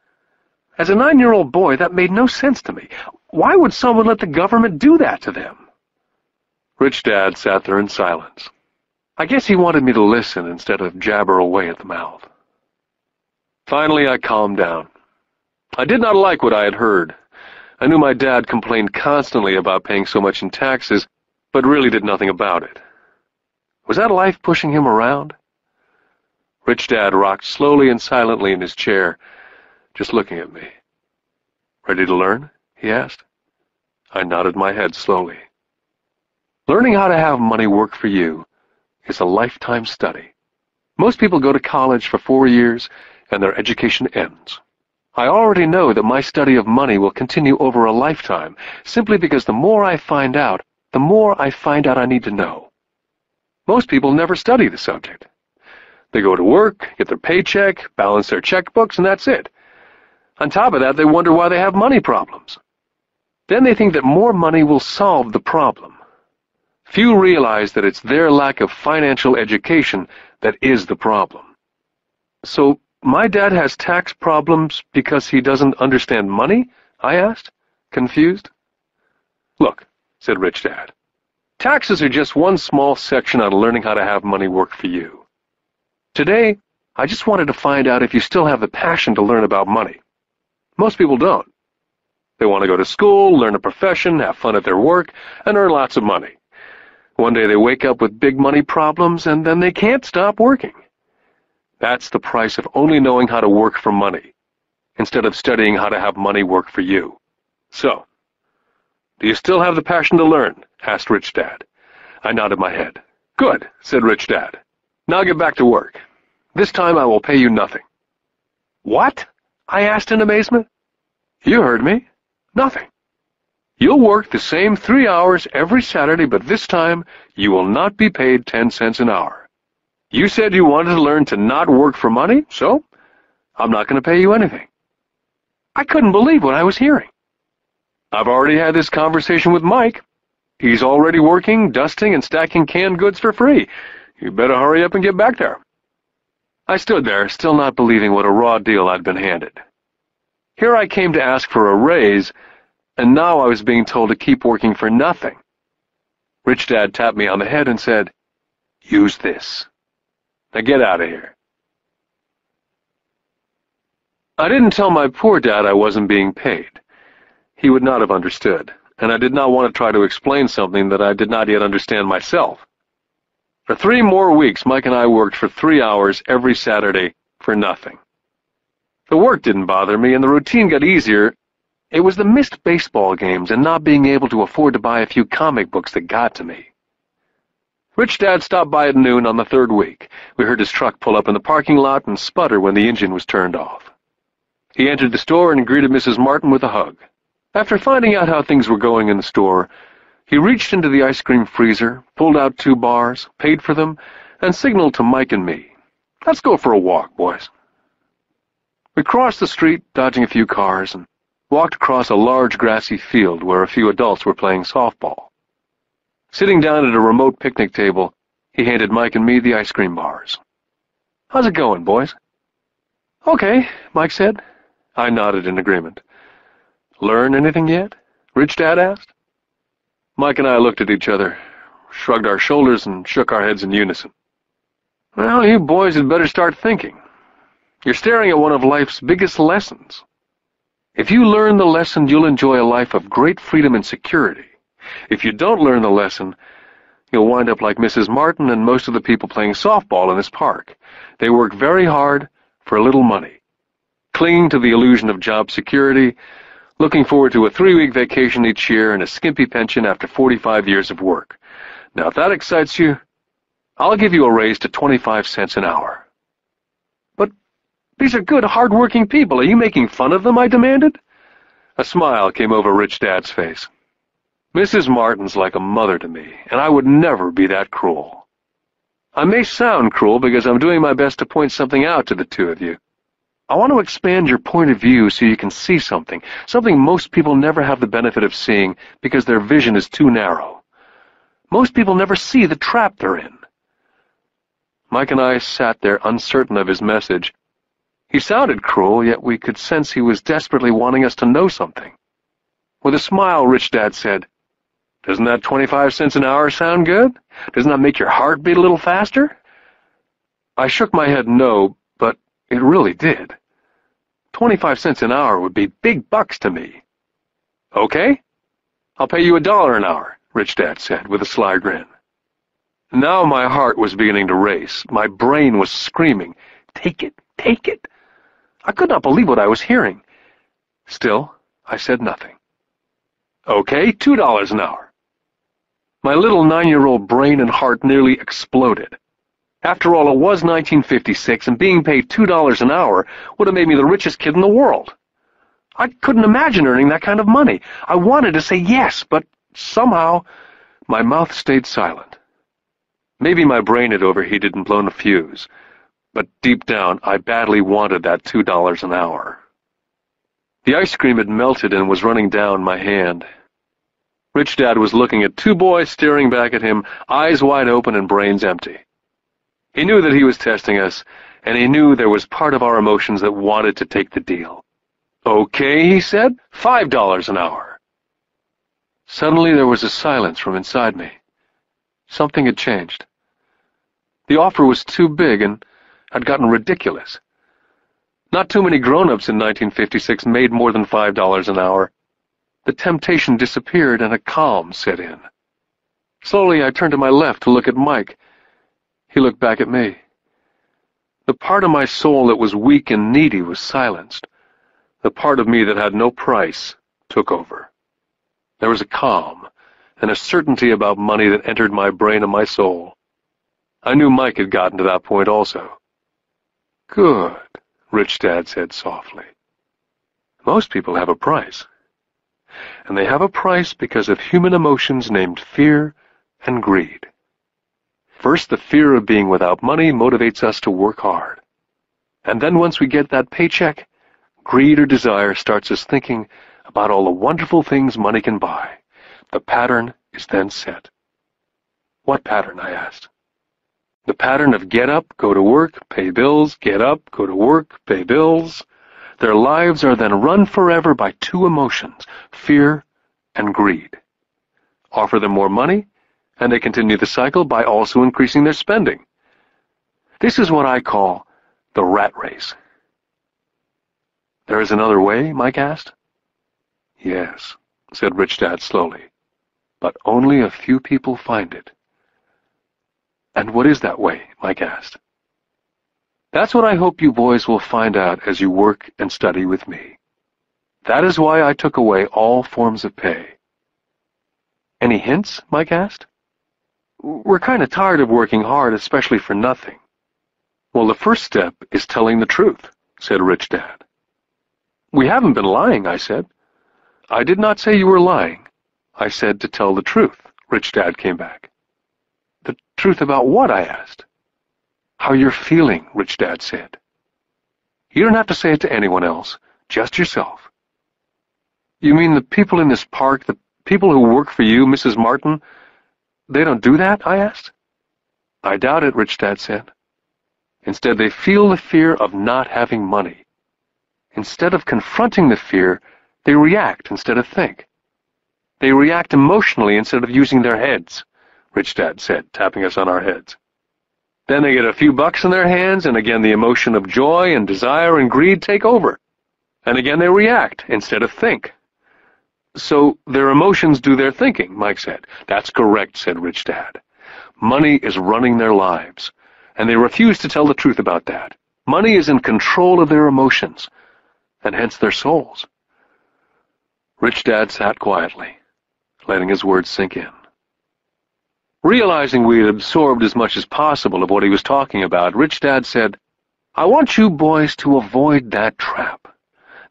As a 9-year-old boy, that made no sense to me. Why would someone let the government do that to them? Rich Dad sat there in silence. I guess he wanted me to listen instead of jabber away at the mouth. Finally, I calmed down. I did not like what I had heard. I knew my dad complained constantly about paying so much in taxes, but really did nothing about it. Was that life pushing him around? Rich Dad rocked slowly and silently in his chair, just looking at me. Ready to learn? He asked. I nodded my head slowly. Learning how to have money work for you is a lifetime study. Most people go to college for 4 years and their education ends. I already know that my study of money will continue over a lifetime, simply because the more I find out, the more I find out I need to know. Most people never study the subject. They go to work, get their paycheck, balance their checkbooks, and that's it. On top of that, they wonder why they have money problems. Then they think that more money will solve the problem. Few realize that it's their lack of financial education that is the problem. So, my dad has tax problems because he doesn't understand money? I asked, confused. Look, said Rich Dad, Taxes are just one small section on learning how to have money work for you. Today, I just wanted to find out if you still have the passion to learn about money. Most people don't. They want to go to school, learn a profession, have fun at their work, and earn lots of money. One day they wake up with big money problems, and then they can't stop working. That's the price of only knowing how to work for money, instead of studying how to have money work for you. So, do you still have the passion to learn? Asked Rich Dad. I nodded my head. Good, said Rich Dad. Now get back to work. This time I will pay you nothing. What? I asked in amazement. You heard me. Nothing. You'll work the same 3 hours every Saturday, but this time you will not be paid 10 cents an hour. You said you wanted to learn to not work for money, so I'm not going to pay you anything. I couldn't believe what I was hearing. I've already had this conversation with Mike. He's already working, dusting, and stacking canned goods for free. You better hurry up and get back there. I stood there, still not believing what a raw deal I'd been handed. Here I came to ask for a raise, and now I was being told to keep working for nothing. Rich Dad tapped me on the head and said, "Use this. Now get out of here." I didn't tell my poor dad I wasn't being paid. He would not have understood, and I did not want to try to explain something that I did not yet understand myself. For 3 more weeks, Mike and I worked for 3 hours every Saturday for nothing. The work didn't bother me, and the routine got easier. It was the missed baseball games and not being able to afford to buy a few comic books that got to me. Rich Dad stopped by at noon on the 3rd week. We heard his truck pull up in the parking lot and sputter when the engine was turned off. He entered the store and greeted Mrs. Martin with a hug. After finding out how things were going in the store, he reached into the ice cream freezer, pulled out 2 bars, paid for them, and signaled to Mike and me. "Let's go for a walk, boys." We crossed the street, dodging a few cars, and walked across a large grassy field where a few adults were playing softball. Sitting down at a remote picnic table, he handed Mike and me the ice cream bars. "How's it going, boys?" "Okay," Mike said. I nodded in agreement. "Learn anything yet?" Rich Dad asked. Mike and I looked at each other, shrugged our shoulders, and shook our heads in unison. "Well, you boys had better start thinking. You're staring at one of life's biggest lessons. If you learn the lesson, you'll enjoy a life of great freedom and security. If you don't learn the lesson, you'll wind up like Mrs. Martin and most of the people playing softball in this park. They work very hard for a little money, clinging to the illusion of job security, looking forward to a 3-week vacation each year and a skimpy pension after 45 years of work. Now, if that excites you, I'll give you a raise to 25 cents an hour." "But these are good, hard-working people. Are you making fun of them?" I demanded. A smile came over Rich Dad's face. "Mrs. Martin's like a mother to me, and I would never be that cruel. I may sound cruel because I'm doing my best to point something out to the 2 of you. I want to expand your point of view so you can see something most people never have the benefit of seeing because their vision is too narrow. Most people never see the trap they're in." Mike and I sat there uncertain of his message. He sounded cruel, yet we could sense he was desperately wanting us to know something. With a smile, Rich Dad said, "Doesn't that 25 cents an hour sound good? Doesn't that make your heart beat a little faster?" I shook my head no, but it really did. 25 cents an hour would be big bucks to me. "Okay, I'll pay you $1 an hour," Rich Dad said with a sly grin. Now my heart was beginning to race. My brain was screaming, "Take it, take it." I could not believe what I was hearing. Still, I said nothing. "Okay, $2 an hour." My little 9-year-old brain and heart nearly exploded. After all, it was 1956, and being paid $2 an hour would have made me the richest kid in the world. I couldn't imagine earning that kind of money. I wanted to say yes, but somehow my mouth stayed silent. Maybe my brain had overheated and blown a fuse, but deep down I badly wanted that $2 an hour. The ice cream had melted and was running down my hand. Rich Dad was looking at 2 boys staring back at him, eyes wide open and brains empty. He knew that he was testing us, and he knew there was part of our emotions that wanted to take the deal. "Okay," he said, $5 an hour. Suddenly there was a silence from inside me. Something had changed. The offer was too big and had gotten ridiculous. Not too many grown-ups in 1956 made more than $5 an hour. The temptation disappeared and a calm set in. Slowly, I turned to my left to look at Mike. He looked back at me. The part of my soul that was weak and needy was silenced. The part of me that had no price took over. There was a calm and a certainty about money that entered my brain and my soul. I knew Mike had gotten to that point also. "Good," Rich Dad said softly. "Most people have a price. And they have a price because of human emotions named fear and greed. First, the fear of being without money motivates us to work hard. And then once we get that paycheck, greed or desire starts us thinking about all the wonderful things money can buy. The pattern is then set." "What pattern?" I asked. "The pattern of get up, go to work, pay bills, get up, go to work, pay bills." Their lives are then run forever by two emotions, fear and greed. Offer them more money, and they continue the cycle by also increasing their spending. This is what I call the rat race. "There is another way?" Mike asked. "Yes," said Rich Dad slowly, "but only a few people find it." "And what is that way?" Mike asked. "That's what I hope you boys will find out as you work and study with me. That is why I took away all forms of pay." "Any hints?" Mike asked. "We're kind of tired of working hard, especially for nothing." "Well, the first step is telling the truth," said Rich Dad. "We haven't been lying," I said. "I did not say you were lying. I said to tell the truth," Rich Dad came back. "The truth about what?" I asked. "How you're feeling," Rich Dad said. "You don't have to say it to anyone else, just yourself." "You mean the people in this park, the people who work for you, Mrs. Martin, they don't do that?" I asked. "I doubt it," Rich Dad said. "Instead, they feel the fear of not having money. Instead of confronting the fear, they react instead of think. They react emotionally instead of using their heads," Rich Dad said, tapping us on our heads. "Then they get a few bucks in their hands, and again the emotion of joy and desire and greed take over. And again they react instead of think." "So their emotions do their thinking," Mike said. "That's correct," said Rich Dad. "Money is running their lives, and they refuse to tell the truth about that. Money is in control of their emotions, and hence their souls." Rich Dad sat quietly, letting his words sink in. Realizing we had absorbed as much as possible of what he was talking about, Rich Dad said, "I want you boys to avoid that trap.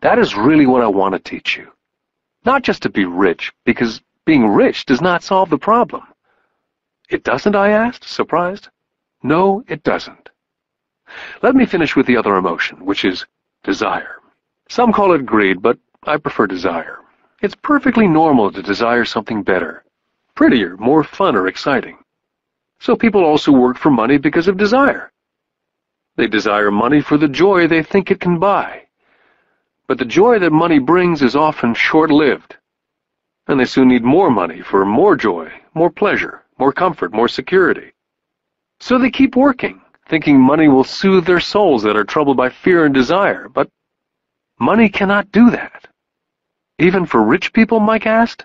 That is really what I want to teach you. Not just to be rich, because being rich does not solve the problem." "It doesn't?" I asked, surprised. "No, it doesn't. Let me finish with the other emotion, which is desire. Some call it greed, but I prefer desire. It's perfectly normal to desire something better, prettier, more fun or exciting. So people also work for money because of desire. They desire money for the joy they think it can buy. But the joy that money brings is often short-lived, and they soon need more money for more joy, more pleasure, more comfort, more security. So they keep working, thinking money will soothe their souls that are troubled by fear and desire, but money cannot do that." "Even for rich people?" Mike asked.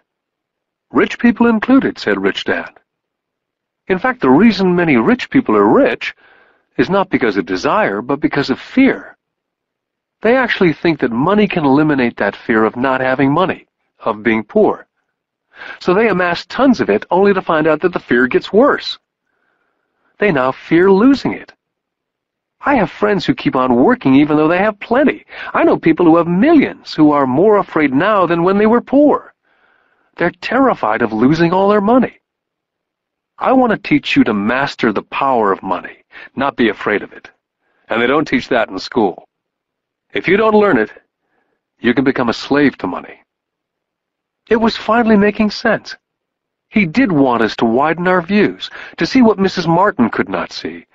"Rich people included," said Rich Dad. "In fact, the reason many rich people are rich is not because of desire, but because of fear. They actually think that money can eliminate that fear of not having money, of being poor. So they amass tons of it only to find out that the fear gets worse. They now fear losing it. I have friends who keep on working even though they have plenty. I know people who have millions who are more afraid now than when they were poor. They're terrified of losing all their money. I want to teach you to master the power of money, not be afraid of it. And they don't teach that in school. If you don't learn it, you can become a slave to money." It was finally making sense. He did want us to widen our views, to see what Mrs. Martin could not see,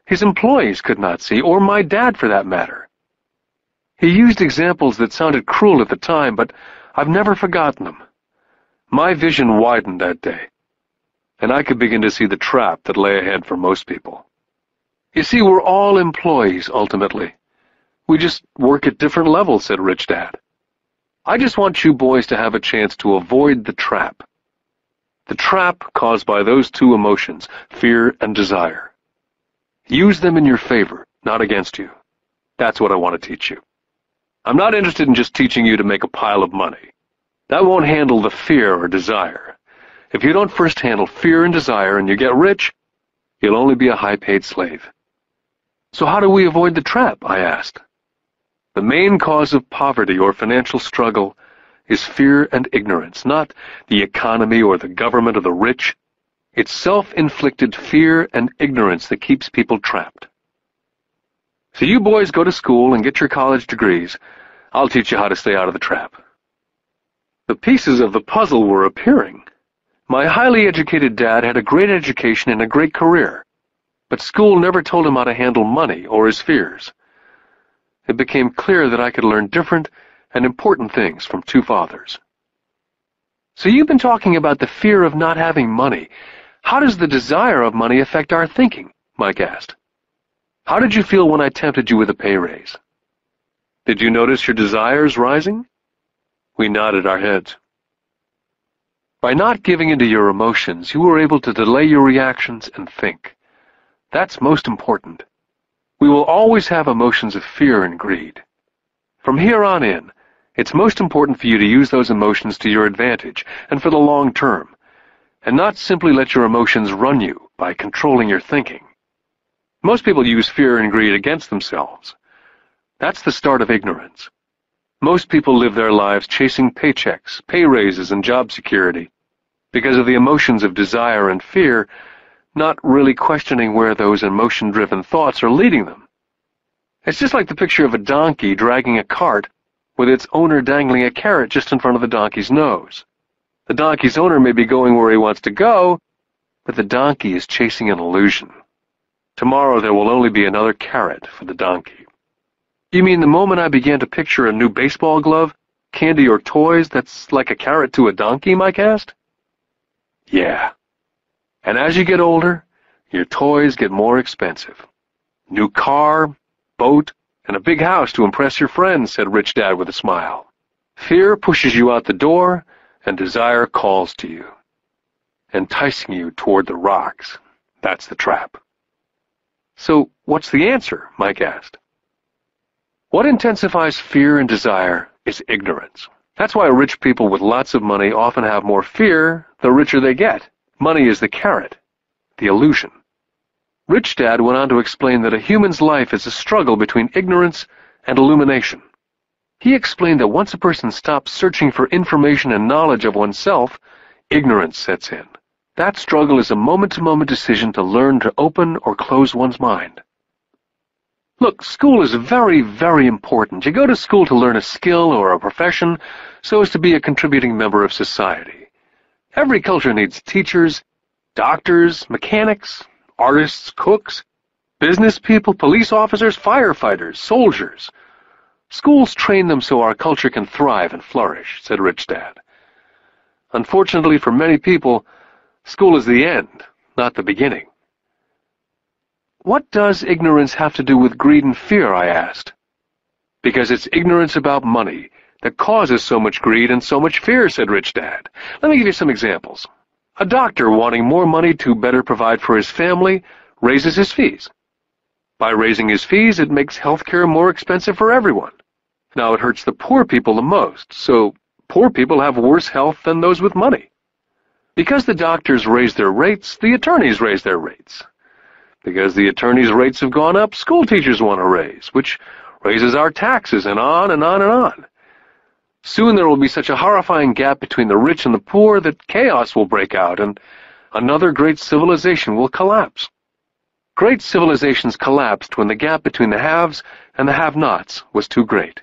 his employees could not see, or my dad for that matter. He used examples that sounded cruel at the time, but I've never forgotten them. My vision widened that day. and I could begin to see the trap that lay ahead for most people. You see, we're all employees, ultimately. We just work at different levels, said Rich Dad. I just want you boys to have a chance to avoid the trap. The trap caused by those two emotions, fear and desire. Use them in your favor, not against you. That's what I want to teach you. I'm not interested in just teaching you to make a pile of money. That won't handle the fear or desire. If you don't first handle fear and desire and you get rich, you'll only be a high-paid slave. So how do we avoid the trap? I asked. The main cause of poverty or financial struggle is fear and ignorance, not the economy or the government or the rich. It's self-inflicted fear and ignorance that keeps people trapped. So you boys go to school and get your college degrees. I'll teach you how to stay out of the trap. The pieces of the puzzle were appearing. My highly educated dad had a great education and a great career, but school never told him how to handle money or his fears. It became clear that I could learn different and important things from two fathers. So you've been talking about the fear of not having money. How does the desire of money affect our thinking? Mike asked. How did you feel when I tempted you with a pay raise? Did you notice your desires rising? We nodded our heads. By not giving into your emotions, you were able to delay your reactions and think. That's most important. We will always have emotions of fear and greed. From here on in, it's most important for you to use those emotions to your advantage and for the long term, and not simply let your emotions run you by controlling your thinking. Most people use fear and greed against themselves. That's the start of ignorance. Most people live their lives chasing paychecks, pay raises, and job security because of the emotions of desire and fear, not really questioning where those emotion-driven thoughts are leading them. It's just like the picture of a donkey dragging a cart with its owner dangling a carrot just in front of the donkey's nose. The donkey's owner may be going where he wants to go, but the donkey is chasing an illusion. Tomorrow there will only be another carrot for the donkey. You mean the moment I began to picture a new baseball glove, candy or toys that's like a carrot to a donkey, Mike asked? Yeah. And as you get older, your toys get more expensive. New car, boat, and a big house to impress your friends, said Rich Dad with a smile. Fear pushes you out the door, and desire calls to you, enticing you toward the rocks. That's the trap. So, what's the answer? Mike asked. What intensifies fear and desire is ignorance. That's why rich people with lots of money often have more fear the richer they get. Money is the carrot, the illusion. Rich Dad went on to explain that a human's life is a struggle between ignorance and illumination. He explained that once a person stops searching for information and knowledge of oneself, ignorance sets in. That struggle is a moment-to-moment decision to learn to open or close one's mind. Look, school is very, very important. You go to school to learn a skill or a profession so as to be a contributing member of society. Every culture needs teachers, doctors, mechanics, artists, cooks, business people, police officers, firefighters, soldiers. Schools train them so our culture can thrive and flourish, said Rich Dad. Unfortunately for many people, school is the end, not the beginning. What does ignorance have to do with greed and fear, I asked. Because it's ignorance about money that causes so much greed and so much fear, said Rich Dad. Let me give you some examples. A doctor wanting more money to better provide for his family raises his fees. By raising his fees, it makes healthcare more expensive for everyone. Now it hurts the poor people the most, so poor people have worse health than those with money. Because the doctors raise their rates, the attorneys raise their rates. Because the attorneys' rates have gone up, school teachers want a raise, which raises our taxes, and on and on and on. Soon there will be such a horrifying gap between the rich and the poor that chaos will break out, and another great civilization will collapse. Great civilizations collapsed when the gap between the haves and the have-nots was too great.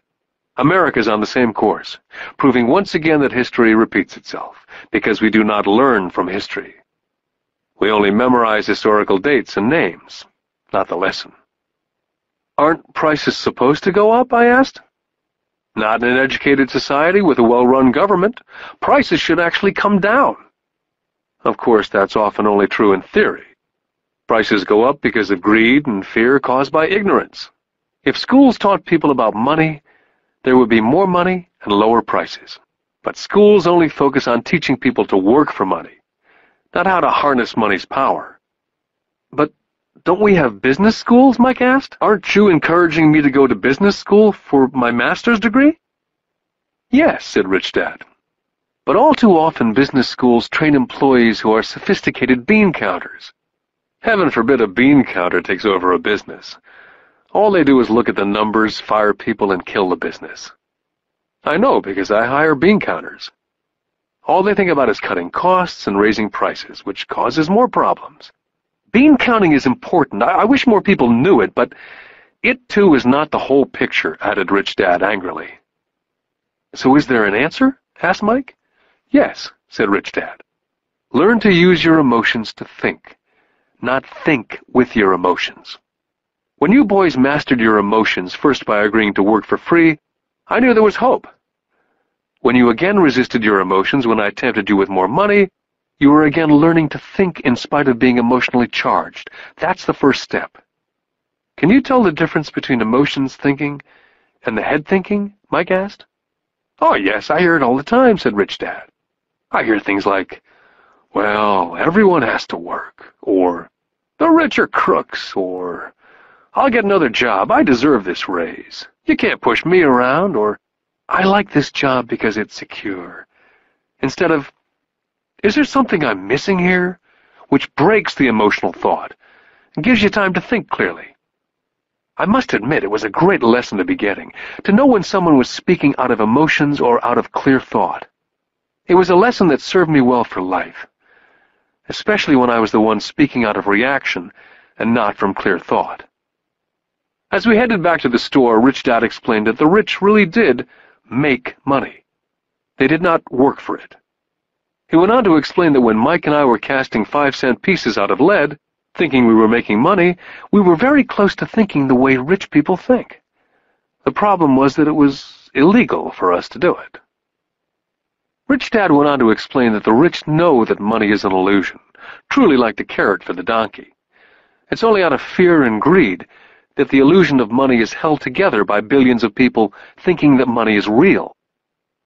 America's on the same course, proving once again that history repeats itself, because we do not learn from history. We only memorize historical dates and names, not the lesson. Aren't prices supposed to go up, I asked. Not in an educated society with a well-run government. Prices should actually come down. Of course, that's often only true in theory. Prices go up because of greed and fear caused by ignorance. If schools taught people about money, there would be more money and lower prices. But schools only focus on teaching people to work for money, not how to harness money's power. But don't we have business schools, Mike asked? Aren't you encouraging me to go to business school for my master's degree? Yes, said Rich Dad. But all too often business schools train employees who are sophisticated bean counters. Heaven forbid a bean counter takes over a business. All they do is look at the numbers, fire people, and kill the business. I know because I hire bean counters. All they think about is cutting costs and raising prices, which causes more problems. Bean counting is important. I wish more people knew it, but it too is not the whole picture, added Rich Dad angrily. So is there an answer? Asked Mike. Yes, said Rich Dad. Learn to use your emotions to think, not think with your emotions. When you boys mastered your emotions, first by agreeing to work for free, I knew there was hope. When you again resisted your emotions when I tempted you with more money, you were again learning to think in spite of being emotionally charged. That's the first step. Can you tell the difference between emotions thinking and the head thinking? Mike asked. Oh, yes, I hear it all the time, said Rich Dad. I hear things like, well, everyone has to work, or the rich are crooks, or I'll get another job, I deserve this raise. You can't push me around, or I like this job because it's secure. Instead of, is there something I'm missing here? Which breaks the emotional thought and gives you time to think clearly. I must admit it was a great lesson to be getting, to know when someone was speaking out of emotions or out of clear thought. It was a lesson that served me well for life, especially when I was the one speaking out of reaction and not from clear thought. As we headed back to the store, Rich Dad explained that the rich really did make money. They did not work for it. He went on to explain that when Mike and I were casting 5-cent pieces out of lead, thinking we were making money, we were very close to thinking the way rich people think. The problem was that it was illegal for us to do it. Rich Dad went on to explain that the rich know that money is an illusion, truly like the carrot for the donkey. It's only out of fear and greed that the illusion of money is held together by billions of people thinking that money is real.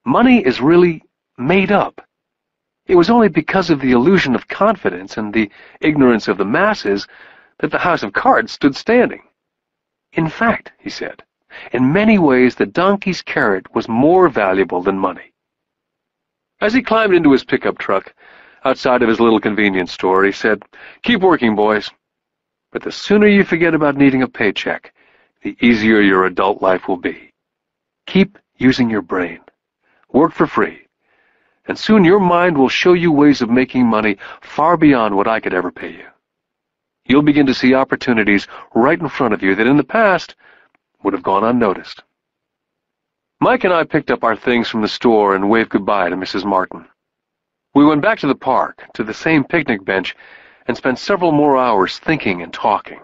Money is really made up. It was only because of the illusion of confidence and the ignorance of the masses that the house of cards stood standing. In fact, he said, in many ways the donkey's carrot was more valuable than money. As he climbed into his pickup truck outside of his little convenience store, he said, "Keep working, boys. But the sooner you forget about needing a paycheck, the easier your adult life will be. Keep using your brain. Work for free. And soon your mind will show you ways of making money far beyond what I could ever pay you. You'll begin to see opportunities right in front of you that in the past would have gone unnoticed." Mike and I picked up our things from the store and waved goodbye to Mrs. Martin. We went back to the park, to the same picnic bench, and spent several more hours thinking and talking.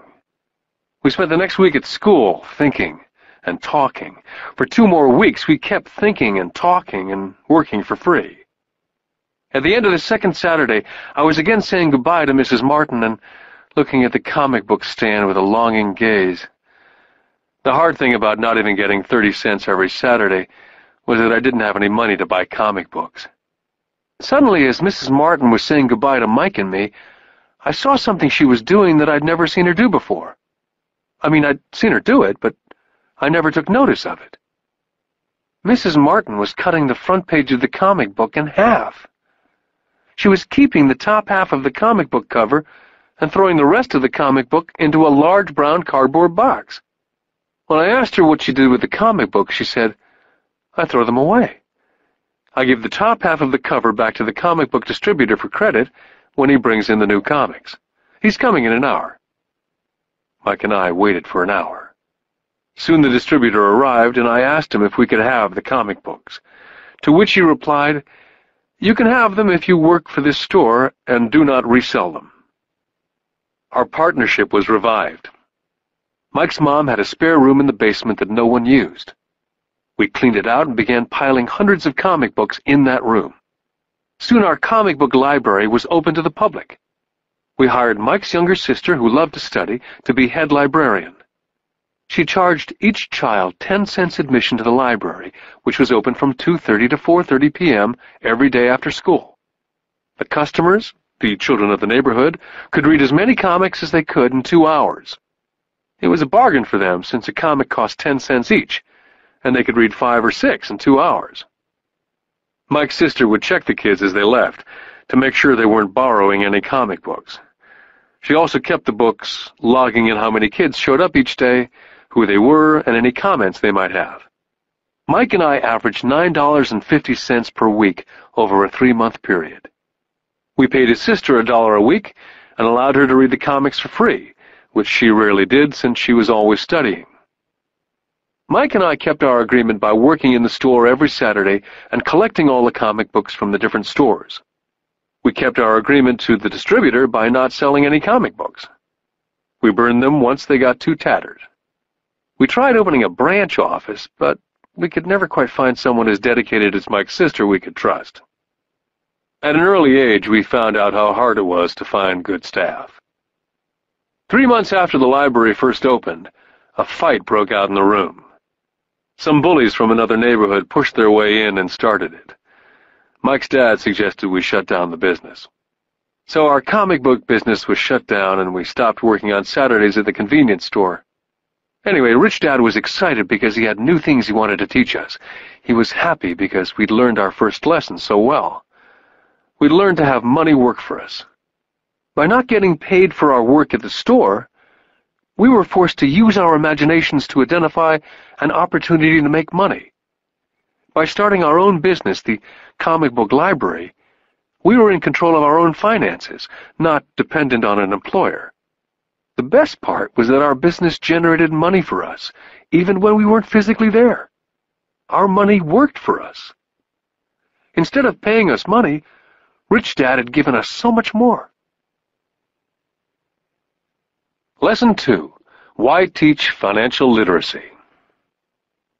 We spent the next week at school thinking and talking. For 2 more weeks, we kept thinking and talking and working for free. At the end of the second Saturday, I was again saying goodbye to Mrs. Martin and looking at the comic book stand with a longing gaze. The hard thing about not even getting 30 cents every Saturday was that I didn't have any money to buy comic books. Suddenly, as Mrs. Martin was saying goodbye to Mike and me, I saw something she was doing that I'd never seen her do before. I mean, I'd seen her do it, but I never took notice of it. Mrs. Martin was cutting the front page of the comic book in half. She was keeping the top half of the comic book cover and throwing the rest of the comic book into a large brown cardboard box. When I asked her what she did with the comic books, she said, "I throw them away. I give the top half of the cover back to the comic book distributor for credit when he brings in the new comics. He's coming in an hour." Mike and I waited for an hour. Soon the distributor arrived, and I asked him if we could have the comic books, to which he replied, "You can have them if you work for this store and do not resell them." Our partnership was revived. Mike's mom had a spare room in the basement that no one used. We cleaned it out and began piling hundreds of comic books in that room. Soon our comic book library was open to the public. We hired Mike's younger sister, who loved to study, to be head librarian. She charged each child 10 cents admission to the library, which was open from 2:30 to 4:30 p.m. every day after school. The customers, the children of the neighborhood, could read as many comics as they could in 2 hours. It was a bargain for them, since a comic cost 10 cents each, and they could read 5 or 6 in 2 hours. Mike's sister would check the kids as they left to make sure they weren't borrowing any comic books. She also kept the books, logging in how many kids showed up each day, who they were, and any comments they might have. Mike and I averaged $9.50 per week over a 3-month period. We paid his sister $1 a week and allowed her to read the comics for free, which she rarely did since she was always studying. Mike and I kept our agreement by working in the store every Saturday and collecting all the comic books from the different stores. We kept our agreement to the distributor by not selling any comic books. We burned them once they got too tattered. We tried opening a branch office, but we could never quite find someone as dedicated as Mike's sister we could trust. At an early age, we found out how hard it was to find good staff. 3 months after the library first opened, a fight broke out in the room. Some bullies from another neighborhood pushed their way in and started it. Mike's dad suggested we shut down the business. So our comic book business was shut down, and we stopped working on Saturdays at the convenience store. Anyway, Rich Dad was excited because he had new things he wanted to teach us. He was happy because we'd learned our first lesson so well. We'd learned to have money work for us. By not getting paid for our work at the store, we were forced to use our imaginations to identify an opportunity to make money. By starting our own business, the comic book library, we were in control of our own finances, not dependent on an employer. The best part was that our business generated money for us, even when we weren't physically there. Our money worked for us. Instead of paying us money, Rich Dad had given us so much more. Lesson 2. Why Teach Financial Literacy?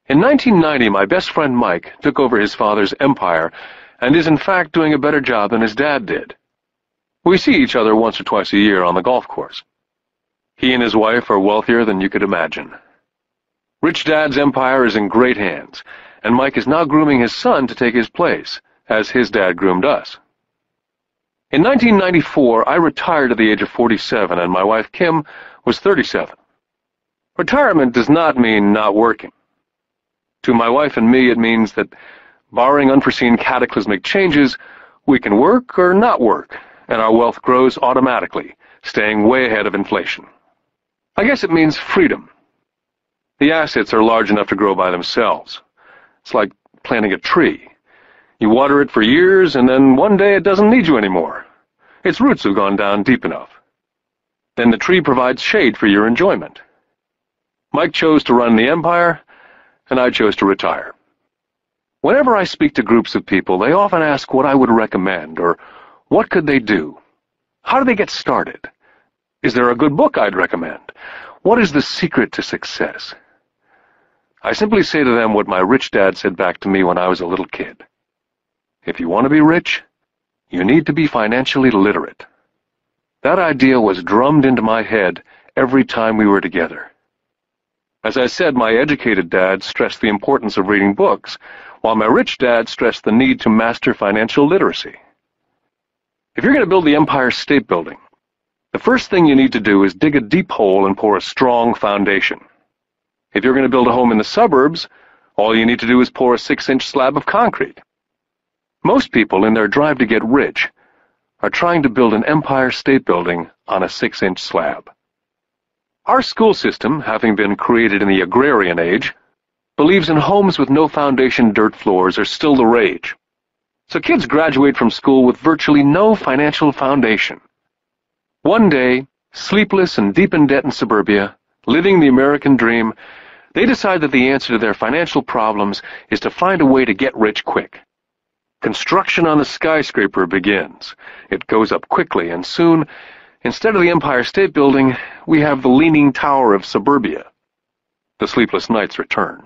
In 1990, my best friend Mike took over his father's empire and is in fact doing a better job than his dad did. We see each other once or twice a year on the golf course. He and his wife are wealthier than you could imagine. Rich Dad's empire is in great hands, and Mike is now grooming his son to take his place, as his dad groomed us. In 1994, I retired at the age of 47, and my wife Kim was 37. Retirement does not mean not working. To my wife and me, it means that, barring unforeseen cataclysmic changes, we can work or not work, and our wealth grows automatically, staying way ahead of inflation. I guess it means freedom. The assets are large enough to grow by themselves. It's like planting a tree. You water it for years, and then one day it doesn't need you anymore. Its roots have gone down deep enough. Then the tree provides shade for your enjoyment. Mike chose to run the empire, and I chose to retire. Whenever I speak to groups of people, they often ask what I would recommend, or what could they do? How do they get started? Is there a good book I'd recommend? What is the secret to success? I simply say to them what my rich dad said back to me when I was a little kid. If you want to be rich, you need to be financially literate. That idea was drummed into my head every time we were together. As I said, my educated dad stressed the importance of reading books, while my rich dad stressed the need to master financial literacy. If you're going to build the Empire State Building, the first thing you need to do is dig a deep hole and pour a strong foundation. If you're going to build a home in the suburbs, all you need to do is pour a 6-inch slab of concrete. Most people, in their drive to get rich, are trying to build an Empire State Building on a 6-inch slab. Our school system, having been created in the agrarian age, believes in homes with no foundation dirt floors are still the rage. So kids graduate from school with virtually no financial foundation. One day, sleepless and deep in debt in suburbia, living the American dream, they decide that the answer to their financial problems is to find a way to get rich quick. Construction on the skyscraper begins. It goes up quickly, and soon, instead of the Empire State Building, we have the Leaning Tower of suburbia. The sleepless nights return.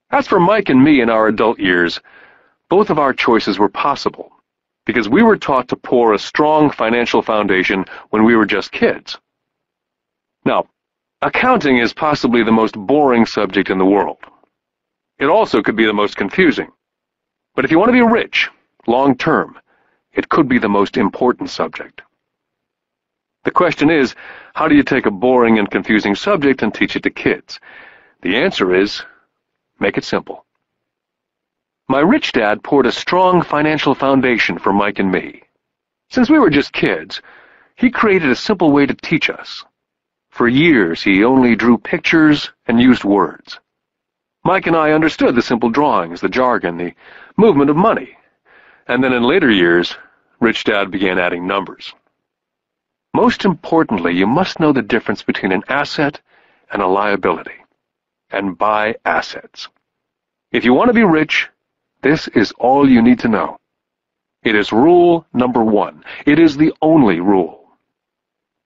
As for Mike and me in our adult years, both of our choices were possible, because we were taught to pour a strong financial foundation when we were just kids. Now, accounting is possibly the most boring subject in the world. It also could be the most confusing. But if you want to be rich, long-term, it could be the most important subject. The question is, how do you take a boring and confusing subject and teach it to kids? The answer is, make it simple. My rich dad poured a strong financial foundation for Mike and me. Since we were just kids, he created a simple way to teach us. For years, he only drew pictures and used words. Mike and I understood the simple drawings, the jargon, the movement of money. And then in later years, Rich Dad began adding numbers. Most importantly, you must know the difference between an asset and a liability. And buy assets. If you want to be rich, this is all you need to know. It is rule number 1. It is the only rule.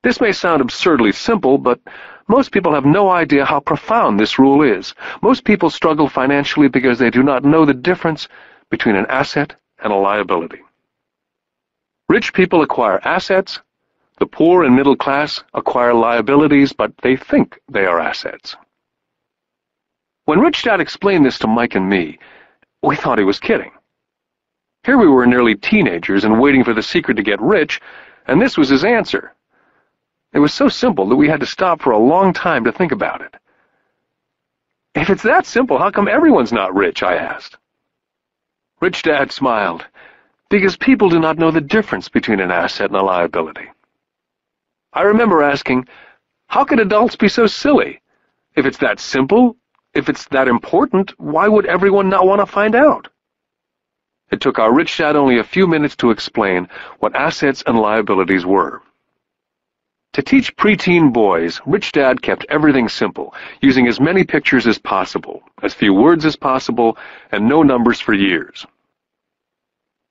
This may sound absurdly simple, but most people have no idea how profound this rule is. Most people struggle financially because they do not know the difference between an asset and a liability. Rich people acquire assets. The poor and middle class acquire liabilities, but they think they are assets. When Rich Dad explained this to Mike and me, we thought he was kidding. Here we were nearly teenagers and waiting for the secret to get rich, and this was his answer. It was so simple that we had to stop for a long time to think about it. If it's that simple, how come everyone's not rich? I asked. Rich Dad smiled, because people do not know the difference between an asset and a liability. I remember asking, how could adults be so silly? If it's that simple, if it's that important, why would everyone not want to find out? It took our Rich Dad only a few minutes to explain what assets and liabilities were. To teach preteen boys, Rich Dad kept everything simple, using as many pictures as possible, as few words as possible, and no numbers for years.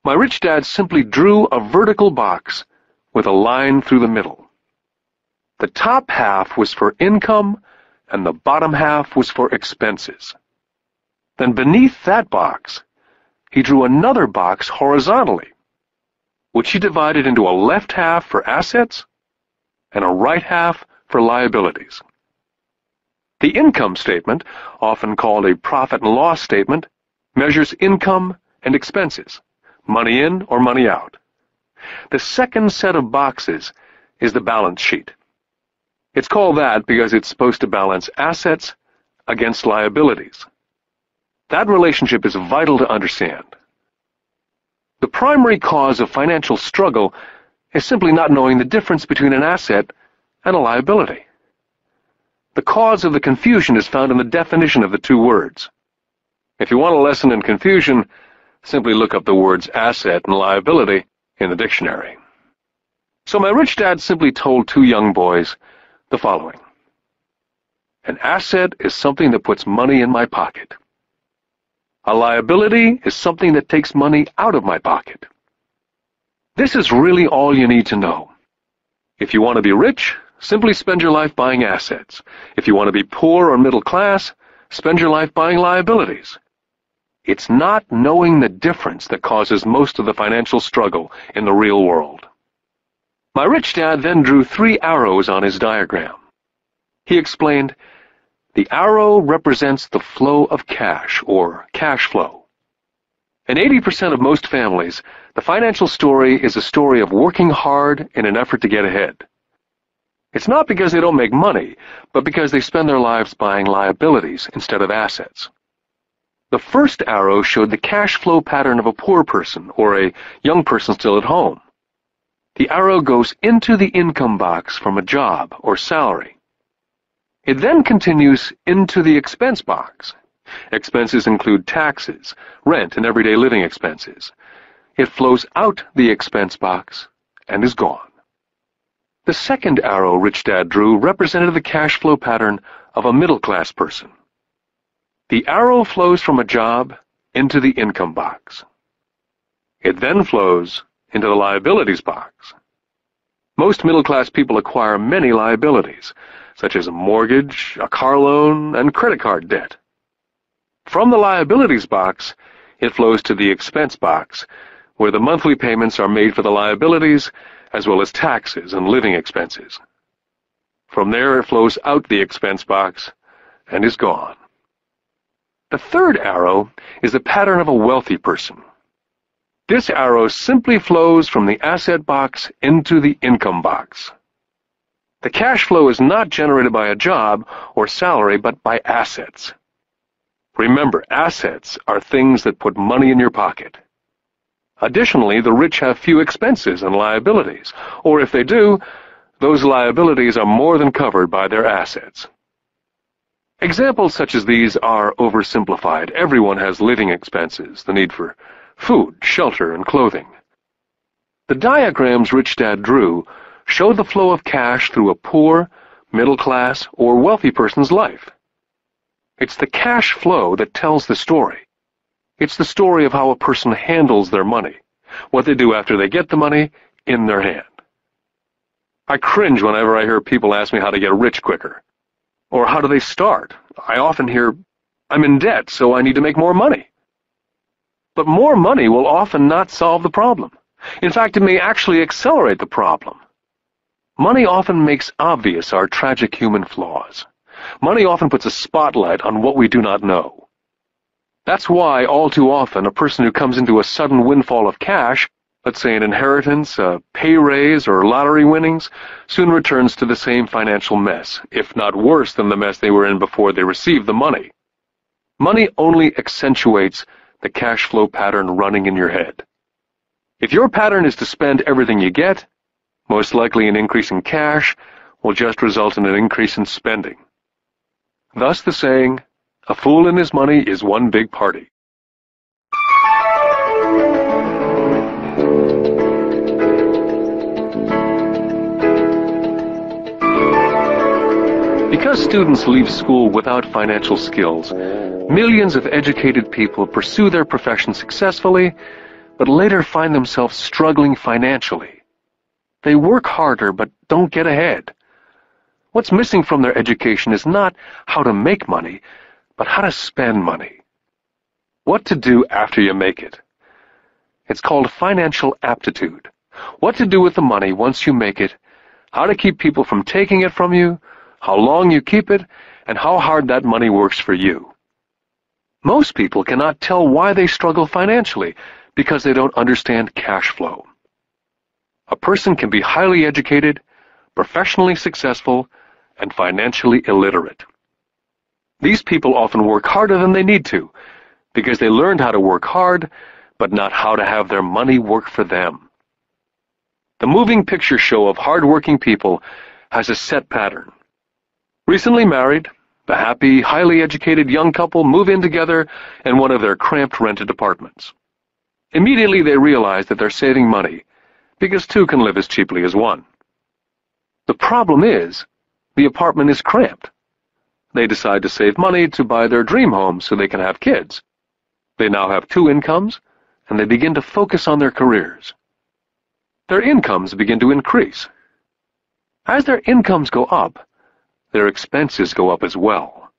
My Rich Dad simply drew a vertical box with a line through the middle. The top half was for income, and the bottom half was for expenses. Then beneath that box, he drew another box horizontally, which he divided into a left half for assets and a right half for liabilities. The income statement, often called a profit and loss statement, measures income and expenses, money in or money out. The second set of boxes is the balance sheet. It's called that because it's supposed to balance assets against liabilities. That relationship is vital to understand. The primary cause of financial struggle is simply not knowing the difference between an asset and a liability. The cause of the confusion is found in the definition of the two words. If you want a lesson in confusion, simply look up the words asset and liability in the dictionary. So my Rich Dad simply told two young boys the following. An asset is something that puts money in my pocket. A liability is something that takes money out of my pocket. This is really all you need to know. If you want to be rich, simply spend your life buying assets. If you want to be poor or middle class, spend your life buying liabilities. It's not knowing the difference that causes most of the financial struggle in the real world. My Rich Dad then drew 3 arrows on his diagram. He explained, the arrow represents the flow of cash, or cash flow. In 80% of most families, the financial story is a story of working hard in an effort to get ahead. It's not because they don't make money, but because they spend their lives buying liabilities instead of assets. The first arrow showed the cash flow pattern of a poor person, or a young person still at home. The arrow goes into the income box from a job or salary. It then continues into the expense box. Expenses include taxes, rent, and everyday living expenses. It flows out the expense box and is gone. The second arrow Rich Dad drew represented the cash flow pattern of a middle-class person. The arrow flows from a job into the income box. It then flows into the liabilities box. Most middle-class people acquire many liabilities, such as a mortgage, a car loan, and credit card debt. From the liabilities box, it flows to the expense box, where the monthly payments are made for the liabilities as well as taxes and living expenses. From there it flows out the expense box and is gone. The third arrow is the pattern of a wealthy person. This arrow simply flows from the asset box into the income box. The cash flow is not generated by a job or salary, but by assets. Remember, assets are things that put money in your pocket. Additionally, the rich have few expenses and liabilities, or if they do, those liabilities are more than covered by their assets. Examples such as these are oversimplified. Everyone has living expenses, the need for food, shelter, and clothing. The diagrams Rich Dad drew show the flow of cash through a poor, middle class, or wealthy person's life. It's the cash flow that tells the story. It's the story of how a person handles their money, what they do after they get the money in their hand. I cringe whenever I hear people ask me how to get rich quicker. Or how do they start? I often hear, I'm in debt, so I need to make more money. But more money will often not solve the problem. In fact, it may actually accelerate the problem. Money often makes obvious our tragic human flaws. Money often puts a spotlight on what we do not know. That's why, all too often, a person who comes into a sudden windfall of cash, let's say an inheritance, a pay raise, or lottery winnings, soon returns to the same financial mess, if not worse than the mess they were in before they received the money. Money only accentuates the cash flow pattern running in your head. If your pattern is to spend everything you get, most likely an increase in cash will just result in an increase in spending. Thus the saying, a fool and his money is one big party. Because students leave school without financial skills, millions of educated people pursue their profession successfully, but later find themselves struggling financially. They work harder but don't get ahead. What's missing from their education is not how to make money, but how to spend money. What to do after you make it. It's called financial aptitude. What to do with the money once you make it, how to keep people from taking it from you, how long you keep it, and how hard that money works for you. Most people cannot tell why they struggle financially because they don't understand cash flow. A person can be highly educated, professionally successful, and financially illiterate. These people often work harder than they need to because they learned how to work hard, but not how to have their money work for them. The moving picture show of hard-working people has a set pattern. Recently married, the happy, highly educated young couple move in together in one of their cramped rented apartments. Immediately they realize that they're saving money, because two can live as cheaply as one. The problem is, the apartment is cramped. They decide to save money to buy their dream home so they can have kids. They now have two incomes, and they begin to focus on their careers. Their incomes begin to increase. As their incomes go up, their expenses go up as well,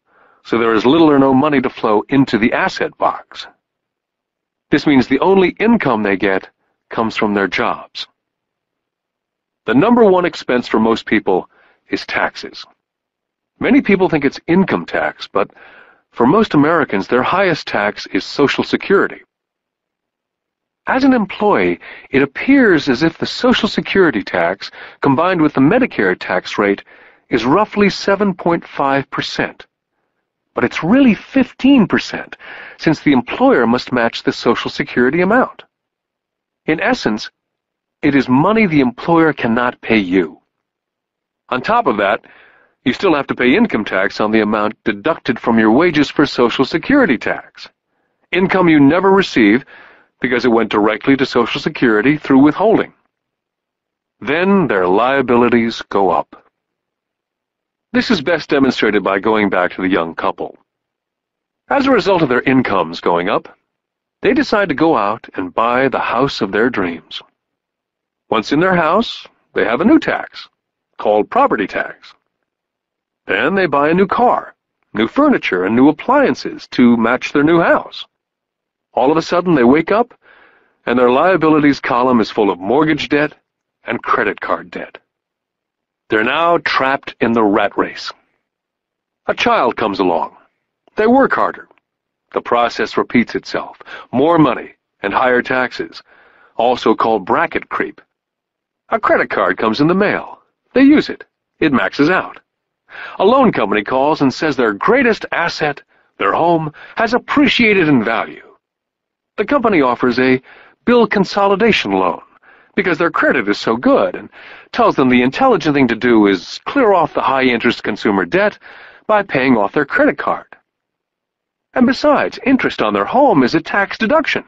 so there is little or no money to flow into the asset box. This means the only income they get comes from their jobs. The number one expense for most people is taxes. Many people think it's income tax, but for most Americans, their highest tax is Social Security. As an employee, it appears as if the Social Security tax, combined with the Medicare tax rate, is roughly 7.5%. But it's really 15%, since the employer must match the Social Security amount. In essence, it is money the employer cannot pay you. On top of that, you still have to pay income tax on the amount deducted from your wages for Social Security tax. Income you never receive because it went directly to Social Security through withholding. Then their liabilities go up. This is best demonstrated by going back to the young couple. As a result of their incomes going up, they decide to go out and buy the house of their dreams. Once in their house, they have a new tax, called property tax. Then they buy a new car, new furniture, and new appliances to match their new house. All of a sudden they wake up and their liabilities column is full of mortgage debt and credit card debt. They're now trapped in the rat race. A child comes along. They work harder. The process repeats itself. More money and higher taxes, also called bracket creep. A credit card comes in the mail. They use it. It maxes out. A loan company calls and says their greatest asset, their home, has appreciated in value. The company offers a bill consolidation loan because their credit is so good and tells them the intelligent thing to do is clear off the high-interest consumer debt by paying off their credit card. And besides, interest on their home is a tax deduction.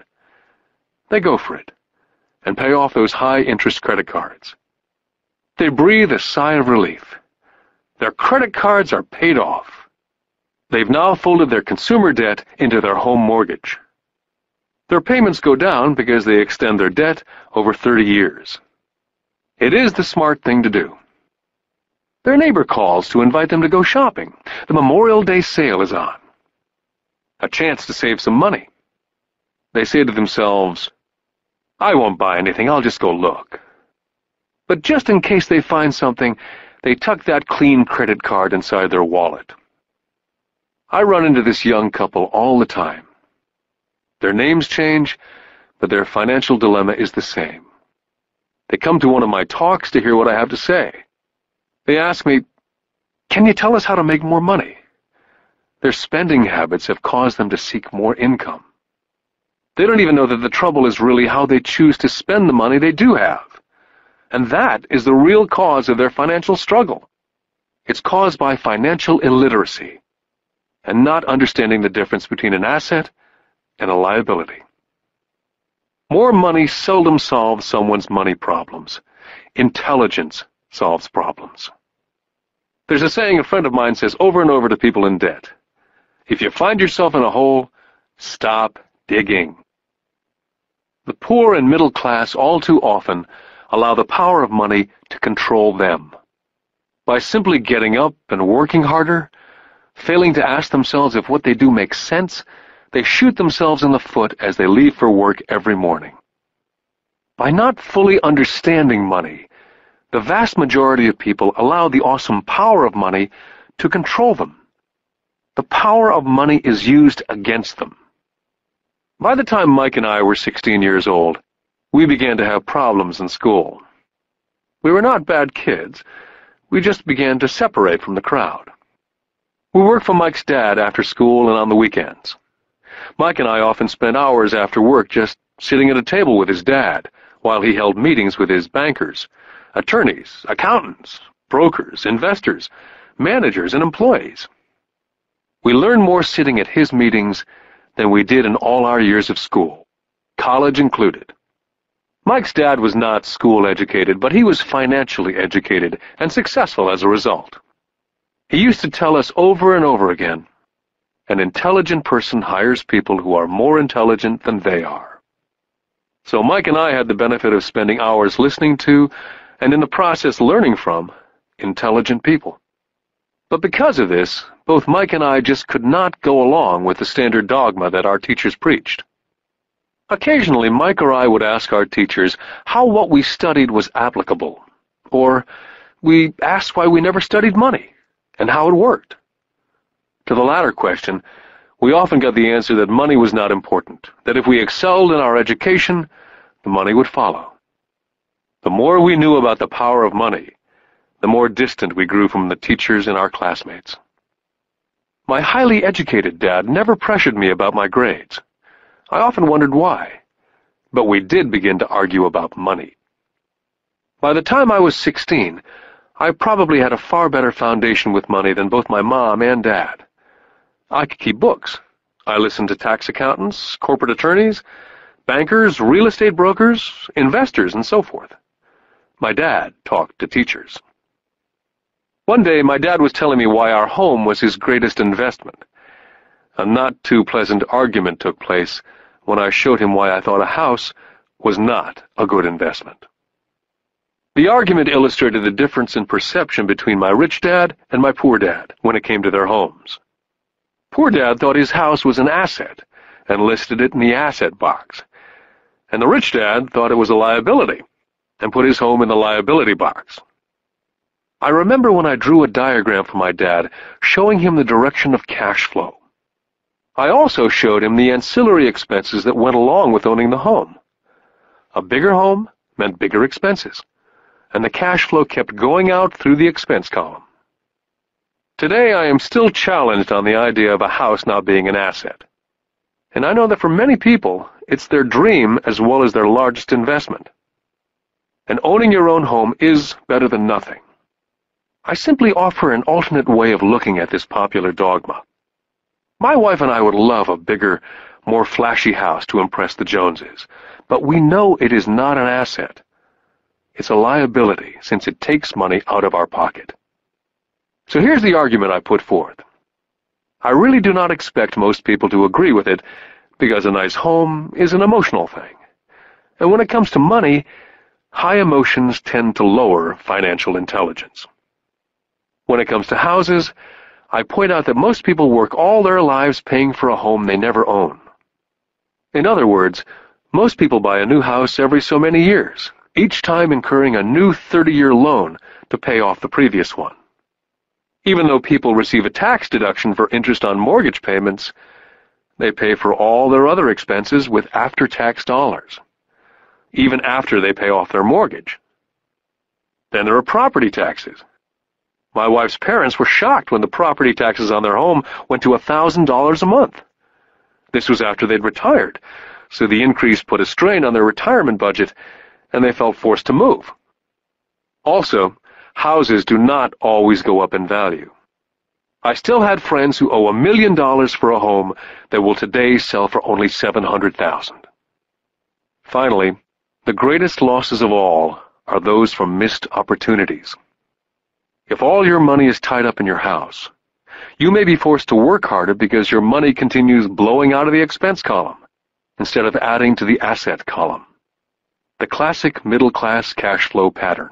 They go for it and pay off those high-interest credit cards. They breathe a sigh of relief. Their credit cards are paid off. They've now folded their consumer debt into their home mortgage. Their payments go down because they extend their debt over 30 years. It is the smart thing to do. Their neighbor calls to invite them to go shopping. The Memorial Day sale is on. A chance to save some money. They say to themselves, "I won't buy anything, I'll just go look." But just in case they find something, they tuck that clean credit card inside their wallet. I run into this young couple all the time. Their names change, but their financial dilemma is the same. They come to one of my talks to hear what I have to say. They ask me, "Can you tell us how to make more money?" Their spending habits have caused them to seek more income. They don't even know that the trouble is really how they choose to spend the money they do have. And that is the real cause of their financial struggle. It's caused by financial illiteracy and not understanding the difference between an asset and a liability. More money seldom solves someone's money problems. Intelligence solves problems. There's a saying a friend of mine says over and over to people in debt: if you find yourself in a hole, stop digging. The poor and middle class all too often allow the power of money to control them. By simply getting up and working harder, failing to ask themselves if what they do makes sense, they shoot themselves in the foot as they leave for work every morning. By not fully understanding money, the vast majority of people allow the awesome power of money to control them. The power of money is used against them. By the time Mike and I were 16 years old, we began to have problems in school. We were not bad kids. We just began to separate from the crowd. We worked for Mike's dad after school and on the weekends. Mike and I often spent hours after work just sitting at a table with his dad while he held meetings with his bankers, attorneys, accountants, brokers, investors, managers, and employees. We learned more sitting at his meetings than we did in all our years of school, college included. Mike's dad was not school educated, but he was financially educated and successful as a result. He used to tell us over and over again, an intelligent person hires people who are more intelligent than they are. So Mike and I had the benefit of spending hours listening to, and in the process learning from, intelligent people. But because of this, both Mike and I just could not go along with the standard dogma that our teachers preached. Occasionally, Mike or I would ask our teachers how what we studied was applicable, or we asked why we never studied money and how it worked. To the latter question, we often got the answer that money was not important, that if we excelled in our education, the money would follow. The more we knew about the power of money, the more distant we grew from the teachers and our classmates. My highly educated dad never pressured me about my grades. I often wondered why, but we did begin to argue about money. By the time I was 16, I probably had a far better foundation with money than both my mom and dad. I could keep books. I listened to tax accountants, corporate attorneys, bankers, real estate brokers, investors, and so forth. My dad talked to teachers. One day, my dad was telling me why our home was his greatest investment. A not too pleasant argument took place when I showed him why I thought a house was not a good investment. The argument illustrated the difference in perception between my rich dad and my poor dad when it came to their homes. Poor dad thought his house was an asset and listed it in the asset box. and the rich dad thought it was a liability and put his home in the liability box. I remember when I drew a diagram for my dad showing him the direction of cash flow. I also showed him the ancillary expenses that went along with owning the home. A bigger home meant bigger expenses, and the cash flow kept going out through the expense column. Today I am still challenged on the idea of a house not being an asset. And I know that for many people, it's their dream as well as their largest investment. And owning your own home is better than nothing. I simply offer an alternate way of looking at this popular dogma. My wife and I would love a bigger, more flashy house to impress the Joneses, but we know it is not an asset. It's a liability since it takes money out of our pocket. So here's the argument I put forth. I really do not expect most people to agree with it because a nice home is an emotional thing. And when it comes to money, high emotions tend to lower financial intelligence. When it comes to houses, I point out that most people work all their lives paying for a home they never own. In other words, most people buy a new house every so many years, each time incurring a new 30-year loan to pay off the previous one. Even though people receive a tax deduction for interest on mortgage payments, they pay for all their other expenses with after-tax dollars, even after they pay off their mortgage. Then there are property taxes. My wife's parents were shocked when the property taxes on their home went to $1,000 a month. This was after they'd retired, so the increase put a strain on their retirement budget, and they felt forced to move. Also, houses do not always go up in value. I still had friends who owe $1 million for a home that will today sell for only $700,000. Finally, the greatest losses of all are those from missed opportunities. If all your money is tied up in your house, you may be forced to work harder because your money continues blowing out of the expense column instead of adding to the asset column. The classic middle-class cash flow pattern.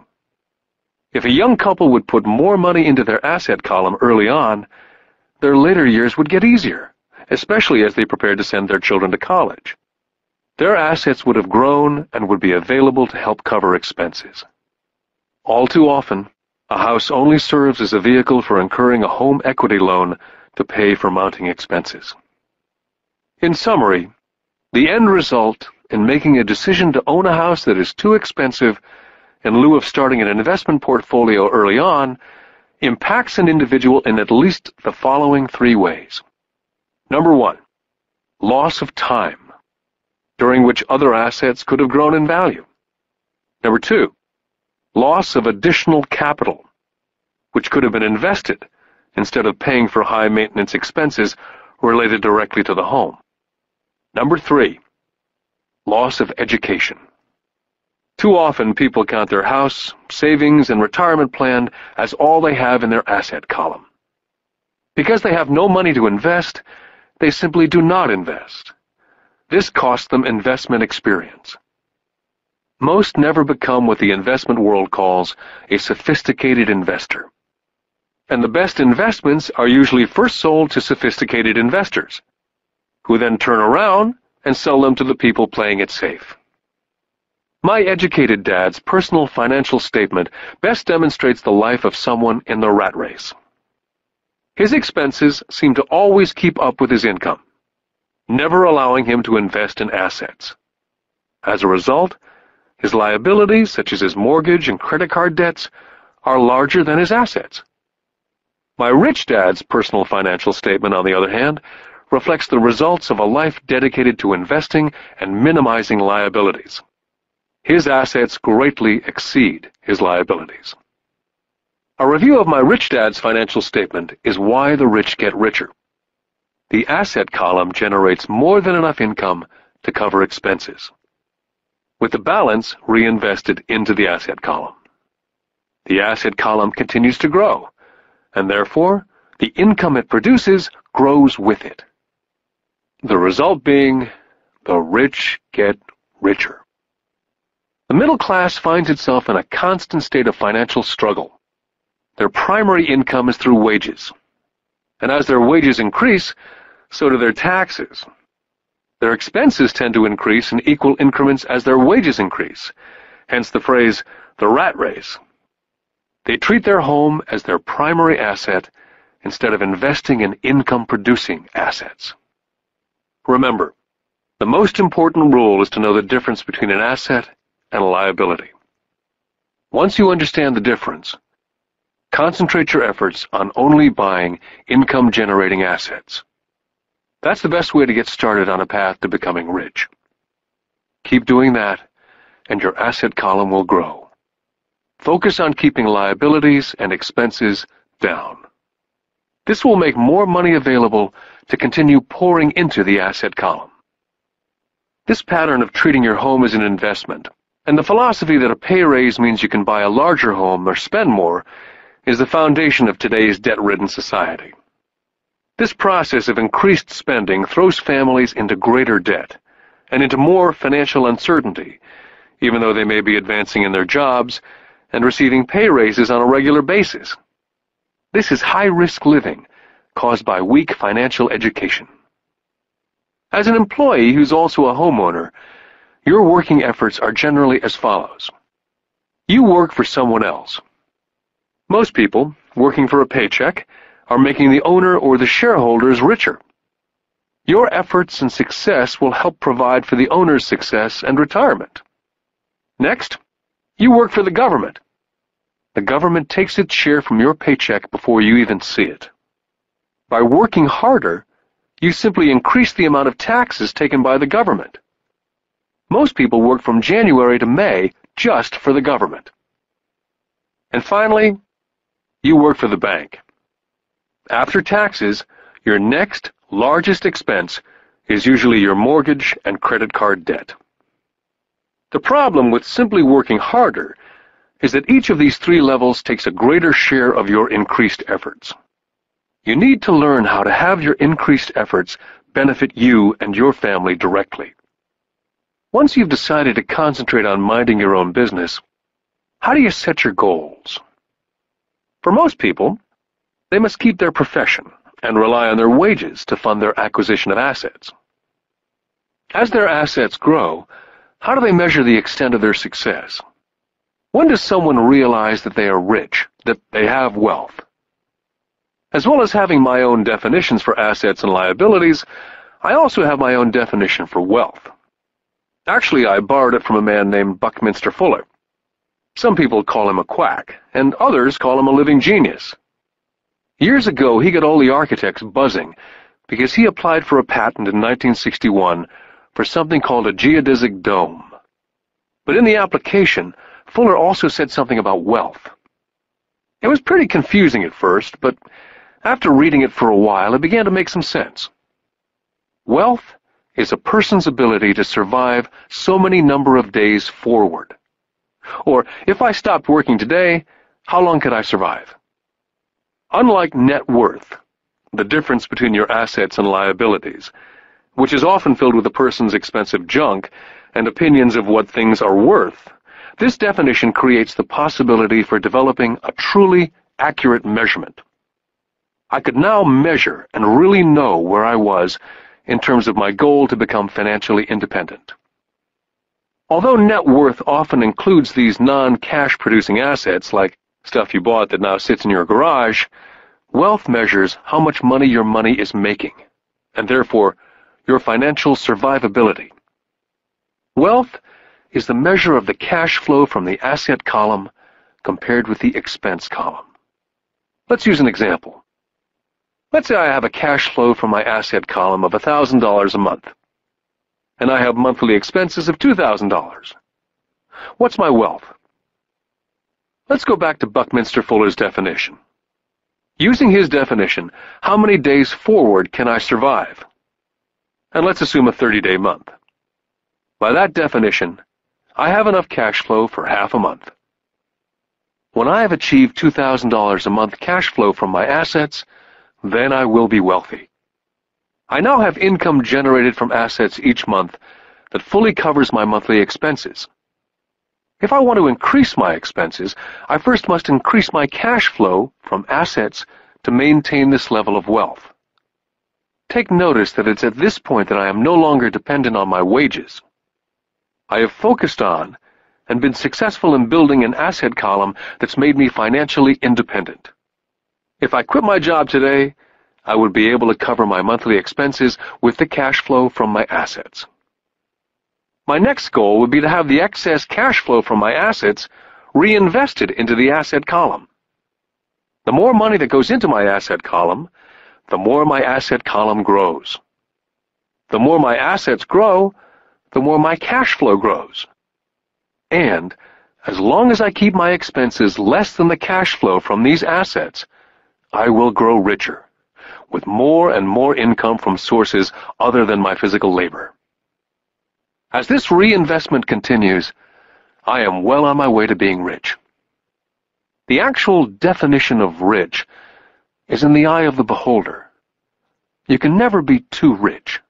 If a young couple would put more money into their asset column early on, their later years would get easier, especially as they prepared to send their children to college. Their assets would have grown and would be available to help cover expenses. All too often, a house only serves as a vehicle for incurring a home equity loan to pay for mounting expenses. In summary, the end result in making a decision to own a house that is too expensive in lieu of starting an investment portfolio early on impacts an individual in at least the following 3 ways. Number 1, loss of time, during which other assets could have grown in value. Number 2, loss of additional capital, which could have been invested instead of paying for high-maintenance expenses related directly to the home. Number 3, loss of education. Too often people count their house, savings, and retirement plan as all they have in their asset column. Because they have no money to invest, they simply do not invest. This costs them investment experience. Most never become what the investment world calls a sophisticated investor. And the best investments are usually first sold to sophisticated investors, who then turn around and sell them to the people playing it safe. My educated dad's personal financial statement best demonstrates the life of someone in the rat race. His expenses seem to always keep up with his income, never allowing him to invest in assets. As a result, his liabilities, such as his mortgage and credit card debts, are larger than his assets. My rich dad's personal financial statement, on the other hand, reflects the results of a life dedicated to investing and minimizing liabilities. His assets greatly exceed his liabilities. A review of my rich dad's financial statement is why the rich get richer. The asset column generates more than enough income to cover expenses, with the balance reinvested into the asset column. The asset column continues to grow, and therefore, the income it produces grows with it. The result being, the rich get richer. The middle class finds itself in a constant state of financial struggle. Their primary income is through wages, and as their wages increase, so do their taxes. Their expenses tend to increase in equal increments as their wages increase, hence the phrase, the rat race. They treat their home as their primary asset instead of investing in income-producing assets. Remember, the most important rule is to know the difference between an asset and a liability. Once you understand the difference, concentrate your efforts on only buying income-generating assets. That's the best way to get started on a path to becoming rich. Keep doing that, and your asset column will grow. Focus on keeping liabilities and expenses down. This will make more money available to continue pouring into the asset column. This pattern of treating your home as an investment, and the philosophy that a pay raise means you can buy a larger home or spend more, is the foundation of today's debt-ridden society. This process of increased spending throws families into greater debt and into more financial uncertainty, even though they may be advancing in their jobs and receiving pay raises on a regular basis. This is high-risk living caused by weak financial education. As an employee who's also a homeowner, your working efforts are generally as follows. You work for someone else. Most people, working for a paycheck, are making the owner or the shareholders richer. Your efforts and success will help provide for the owner's success and retirement. Next, you work for the government. The government takes its share from your paycheck before you even see it. By working harder, you simply increase the amount of taxes taken by the government. Most people work from January to May just for the government. And finally, you work for the bank. After taxes, your next largest expense is usually your mortgage and credit card debt. The problem with simply working harder is that each of these three levels takes a greater share of your increased efforts. You need to learn how to have your increased efforts benefit you and your family directly. Once you've decided to concentrate on minding your own business, how do you set your goals? For most people, they must keep their profession and rely on their wages to fund their acquisition of assets. As their assets grow, how do they measure the extent of their success? When does someone realize that they are rich, that they have wealth? As well as having my own definitions for assets and liabilities, I also have my own definition for wealth. Actually, I borrowed it from a man named Buckminster Fuller. Some people call him a quack, and others call him a living genius. Years ago, he got all the architects buzzing because he applied for a patent in 1961 for something called a geodesic dome. But in the application, Fuller also said something about wealth. It was pretty confusing at first, but after reading it for a while, it began to make some sense. Wealth is a person's ability to survive so many number of days forward. Or, if I stopped working today, how long could I survive? Unlike net worth, the difference between your assets and liabilities, which is often filled with a person's expensive junk and opinions of what things are worth, this definition creates the possibility for developing a truly accurate measurement. I could now measure and really know where I was in terms of my goal to become financially independent. Although net worth often includes these non-cash producing assets like stuff you bought that now sits in your garage, wealth measures how much money your money is making, and therefore your financial survivability. Wealth is the measure of the cash flow from the asset column compared with the expense column. Let's use an example. Let's say I have a cash flow from my asset column of $1,000 a month, and I have monthly expenses of $2,000. What's my wealth? Let's go back to Buckminster Fuller's definition. Using his definition, how many days forward can I survive? And let's assume a 30-day month. By that definition, I have enough cash flow for half a month. When I have achieved $2,000 a month cash flow from my assets, then I will be wealthy. I now have income generated from assets each month that fully covers my monthly expenses. If I want to increase my expenses, I first must increase my cash flow from assets to maintain this level of wealth. take notice that it's at this point that I am no longer dependent on my wages. I have focused on and been successful in building an asset column that's made me financially independent. If I quit my job today, I would be able to cover my monthly expenses with the cash flow from my assets. My next goal would be to have the excess cash flow from my assets reinvested into the asset column. The more money that goes into my asset column, the more my asset column grows. The more my assets grow, the more my cash flow grows. And as long as I keep my expenses less than the cash flow from these assets, I will grow richer, with more and more income from sources other than my physical labor. As this reinvestment continues, I am well on my way to being rich. The actual definition of rich is in the eye of the beholder. You can never be too rich.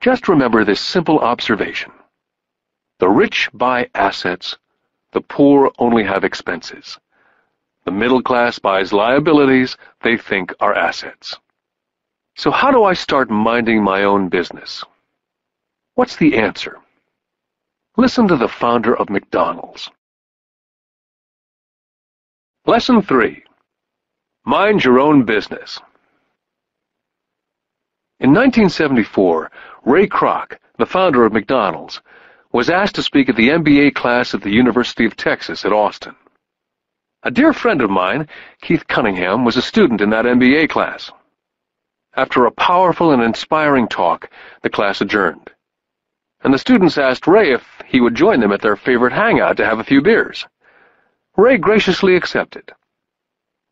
Just remember this simple observation. The rich buy assets, the poor only have expenses. The middle class buys liabilities they think are assets. So how do I start minding my own business? What's the answer? Listen to the founder of McDonald's. Lesson 3. Mind your own business. In 1974, Ray Kroc, the founder of McDonald's, was asked to speak at the MBA class at the University of Texas at Austin. A dear friend of mine, Keith Cunningham, was a student in that MBA class. After a powerful and inspiring talk, the class adjourned, and the students asked Ray if he would join them at their favorite hangout to have a few beers. Ray graciously accepted.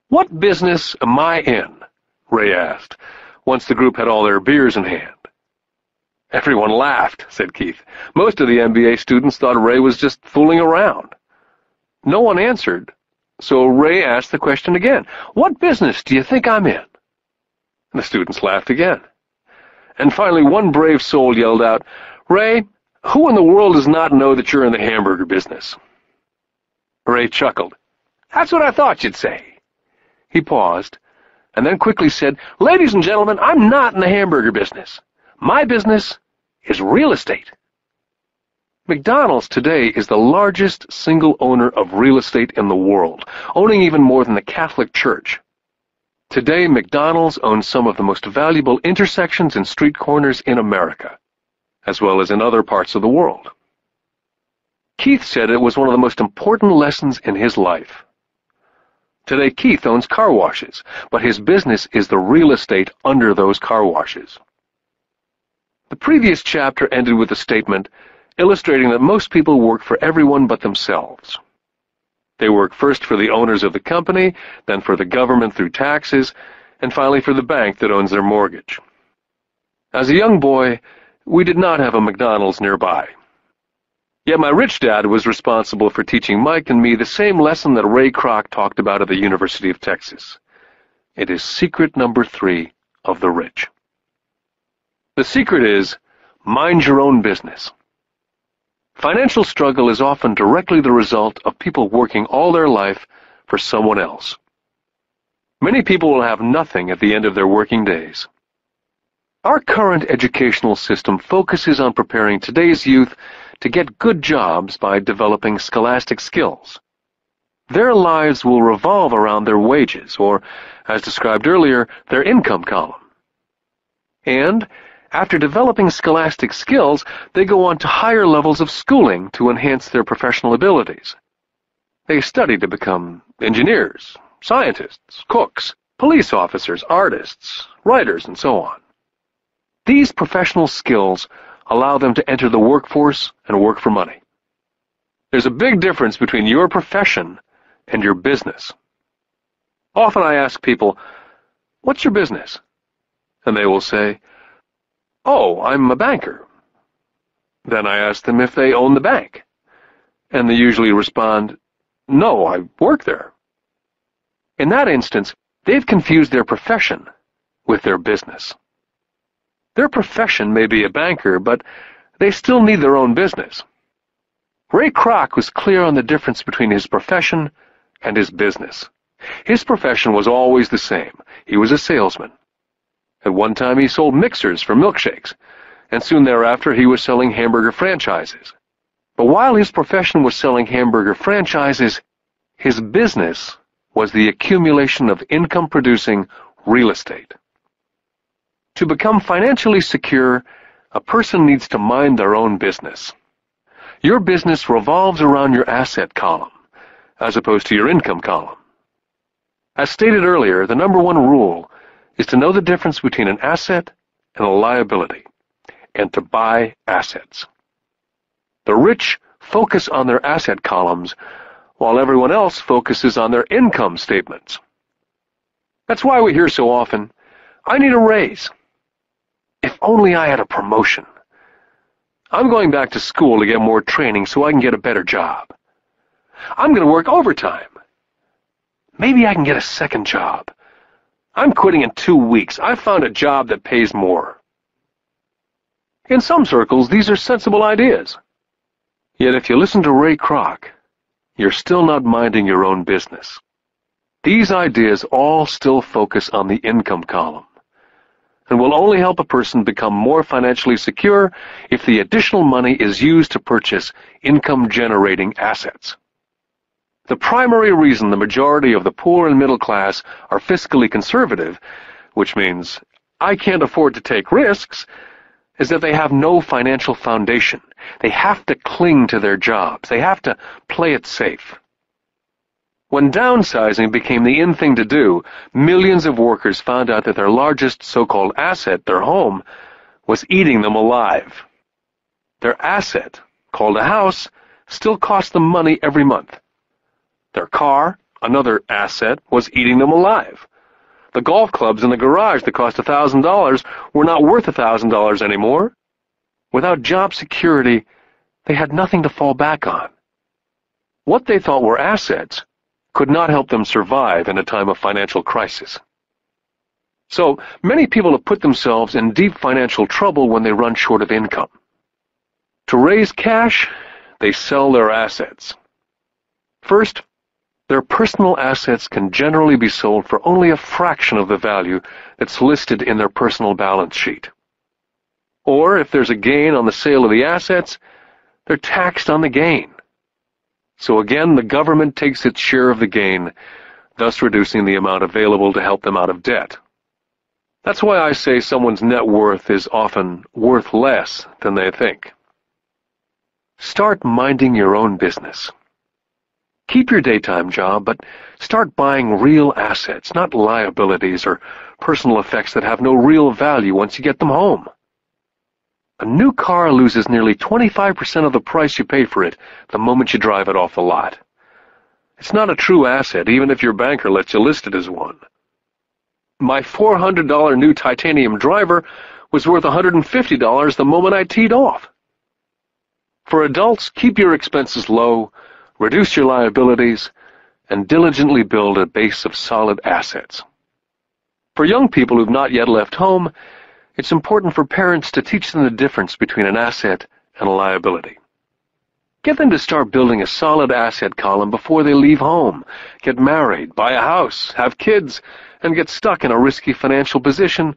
"What business am I in?" Ray asked, once the group had all their beers in hand. Everyone laughed, said Keith. Most of the MBA students thought Ray was just fooling around. No one answered, so Ray asked the question again. "What business do you think I'm in?" The students laughed again. And finally one brave soul yelled out, "Ray, who in the world does not know that you're in the hamburger business?" Ray chuckled. "That's what I thought you'd say." He paused, and then quickly said, "Ladies and gentlemen, I'm not in the hamburger business. My business is real estate." McDonald's today is the largest single owner of real estate in the world, owning even more than the Catholic Church. Today, McDonald's owns some of the most valuable intersections and street corners in America, as well as in other parts of the world. Keith said it was one of the most important lessons in his life. Today, Keith owns car washes, but his business is the real estate under those car washes. The previous chapter ended with a statement illustrating that most people work for everyone but themselves. They work first for the owners of the company, then for the government through taxes, and finally for the bank that owns their mortgage. As a young boy, we did not have a McDonald's nearby. Yet my rich dad was responsible for teaching Mike and me the same lesson that Ray Kroc talked about at the University of Texas. It is secret number 3 of the rich. The secret is, mind your own business. Financial struggle is often directly the result of people working all their life for someone else. Many people will have nothing at the end of their working days. Our current educational system focuses on preparing today's youth to get good jobs by developing scholastic skills. Their lives will revolve around their wages, or, as described earlier, their income column. And, after developing scholastic skills, they go on to higher levels of schooling to enhance their professional abilities. They study to become engineers, scientists, cooks, police officers, artists, writers, and so on. These professional skills allow them to enter the workforce and work for money. There's a big difference between your profession and your business. Often I ask people, "What's your business?" And they will say, "Oh, I'm a banker." Then I ask them if they own the bank. And they usually respond, "No, I work there." In that instance, they've confused their profession with their business. Their profession may be a banker, but they still need their own business. Ray Kroc was clear on the difference between his profession and his business. His profession was always the same. He was a salesman. At one time he sold mixers for milkshakes, and soon thereafter he was selling hamburger franchises. But while his profession was selling hamburger franchises, his business was the accumulation of income-producing real estate. To become financially secure, a person needs to mind their own business. Your business revolves around your asset column, as opposed to your income column. As stated earlier, the number one rule is to know the difference between an asset and a liability, and to buy assets. The rich focus on their asset columns, while everyone else focuses on their income statements. That's why we hear so often, "I need a raise. If only I had a promotion. I'm going back to school to get more training so I can get a better job. I'm going to work overtime. Maybe I can get a second job. I'm quitting in 2 weeks. I found a job that pays more." In some circles, these are sensible ideas. Yet if you listen to Ray Kroc, you're still not minding your own business. These ideas all still focus on the income column, and will only help a person become more financially secure if the additional money is used to purchase income-generating assets. The primary reason the majority of the poor and middle class are fiscally conservative, which means I can't afford to take risks, is that they have no financial foundation. They have to cling to their jobs. They have to play it safe. When downsizing became the in thing to do, millions of workers found out that their largest so-called asset, their home, was eating them alive. Their asset, called a house, still cost them money every month. Their car, another asset, was eating them alive. The golf clubs in the garage that cost $1,000 were not worth $1,000 anymore. Without job security, they had nothing to fall back on. What they thought were assets could not help them survive in a time of financial crisis. So, many people have put themselves in deep financial trouble when they run short of income. To raise cash, they sell their assets. First, their personal assets can generally be sold for only a fraction of the value that's listed in their personal balance sheet. Or, if there's a gain on the sale of the assets, they're taxed on the gain. So again, the government takes its share of the gain, thus reducing the amount available to help them out of debt. That's why I say someone's net worth is often worth less than they think. Start minding your own business. Keep your daytime job, but start buying real assets, not liabilities or personal effects that have no real value once you get them home. A new car loses nearly 25% of the price you pay for it the moment you drive it off the lot. It's not a true asset, even if your banker lets you list it as one. My $400 new titanium driver was worth $150 the moment I teed off. For adults, keep your expenses low, reduce your liabilities, and diligently build a base of solid assets. For young people who've not yet left home, it's important for parents to teach them the difference between an asset and a liability. Get them to start building a solid asset column before they leave home, get married, buy a house, have kids, and get stuck in a risky financial position,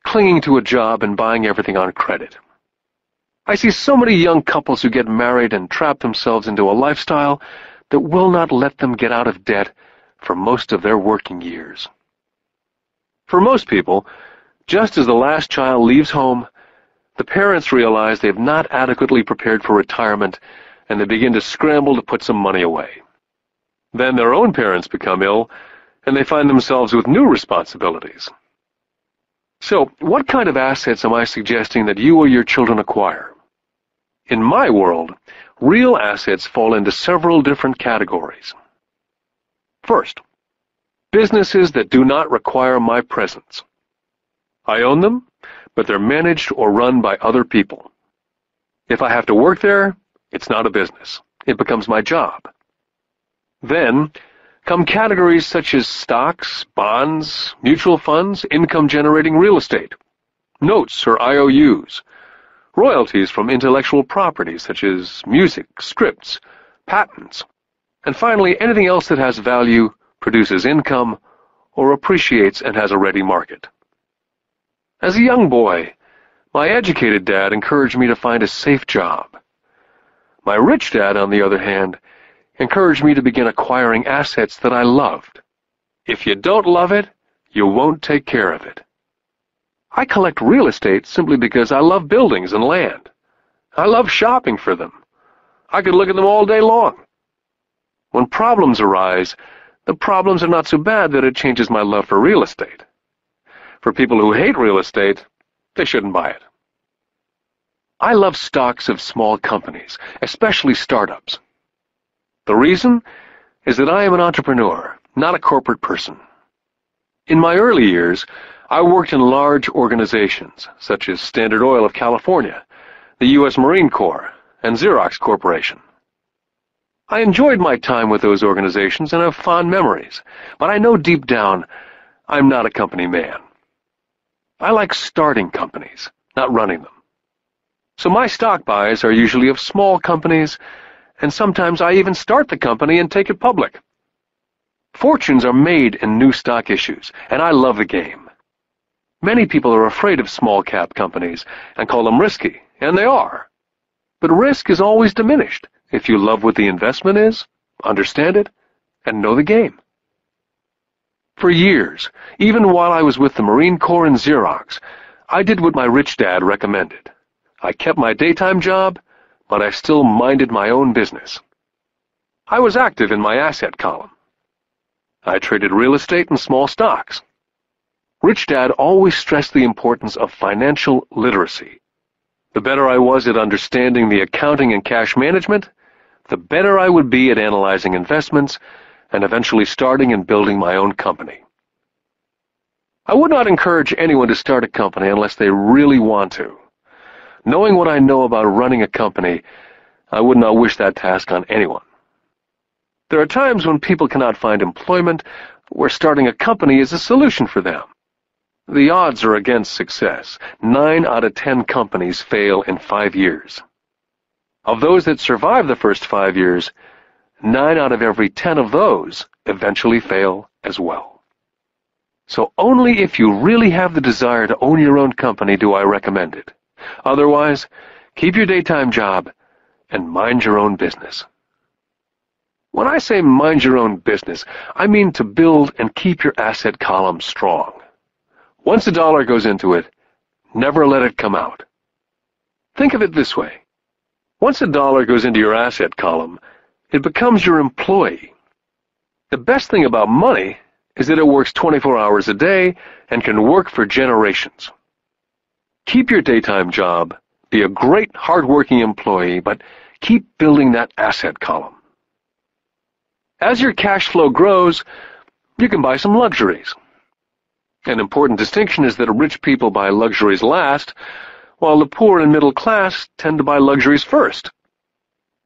clinging to a job and buying everything on credit. I see so many young couples who get married and trap themselves into a lifestyle that will not let them get out of debt for most of their working years. For most people, just as the last child leaves home, the parents realize they have not adequately prepared for retirement, and they begin to scramble to put some money away. Then their own parents become ill, and they find themselves with new responsibilities. So, what kind of assets am I suggesting that you or your children acquire? In my world, real assets fall into several different categories. First, businesses that do not require my presence. I own them, but they're managed or run by other people. If I have to work there, it's not a business. It becomes my job. Then come categories such as stocks, bonds, mutual funds, income-generating real estate, notes or IOUs, royalties from intellectual property such as music, scripts, patents, and finally anything else that has value, produces income, or appreciates and has a ready market. As a young boy, my educated dad encouraged me to find a safe job. My rich dad, on the other hand, encouraged me to begin acquiring assets that I loved. If you don't love it, you won't take care of it. I collect real estate simply because I love buildings and land. I love shopping for them. I could look at them all day long. When problems arise, the problems are not so bad that it changes my love for real estate. For people who hate real estate, they shouldn't buy it. I love stocks of small companies, especially startups. The reason is that I am an entrepreneur, not a corporate person. In my early years, I worked in large organizations, such as Standard Oil of California, the U.S. Marine Corps, and Xerox Corporation. I enjoyed my time with those organizations and have fond memories, but I know deep down I'm not a company man. I like starting companies, not running them. So my stock buys are usually of small companies, and sometimes I even start the company and take it public. Fortunes are made in new stock issues, and I love the game. Many people are afraid of small-cap companies and call them risky, and they are. But risk is always diminished if you love what the investment is, understand it, and know the game. For years, even while I was with the Marine Corps and Xerox, I did what my rich dad recommended. I kept my daytime job, but I still minded my own business. I was active in my asset column. I traded real estate and small stocks. Rich Dad always stressed the importance of financial literacy. The better I was at understanding the accounting and cash management, the better I would be at analyzing investments and eventually starting and building my own company. I would not encourage anyone to start a company unless they really want to. Knowing what I know about running a company, I would not wish that task on anyone. There are times when people cannot find employment where starting a company is a solution for them. The odds are against success. 9 out of 10 companies fail in 5 years. Of those that survive the first 5 years, 9 out of every 10 of those eventually fail as well. So only if you really have the desire to own your own company do I recommend it. Otherwise, keep your daytime job and mind your own business. When I say mind your own business, I mean to build and keep your asset column strong. Once a dollar goes into it, never let it come out. Think of it this way. Once a dollar goes into your asset column, it becomes your employee. The best thing about money is that it works 24 hours a day and can work for generations. Keep your daytime job, be a great, hard-working employee, but keep building that asset column. As your cash flow grows, you can buy some luxuries. An important distinction is that rich people buy luxuries last, while the poor and middle class tend to buy luxuries first.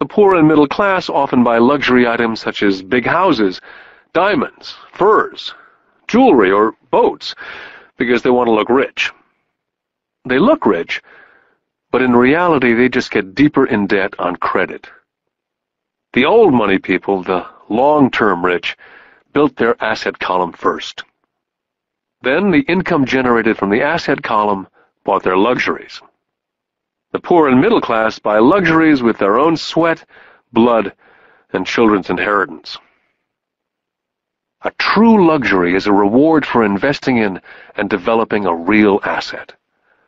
The poor and middle class often buy luxury items such as big houses, diamonds, furs, jewelry, or boats because they want to look rich. They look rich, but in reality they just get deeper in debt on credit. The old money people, the long-term rich, built their asset column first. Then the income generated from the asset column bought their luxuries. The poor and middle class buy luxuries with their own sweat, blood, and children's inheritance. A true luxury is a reward for investing in and developing a real asset.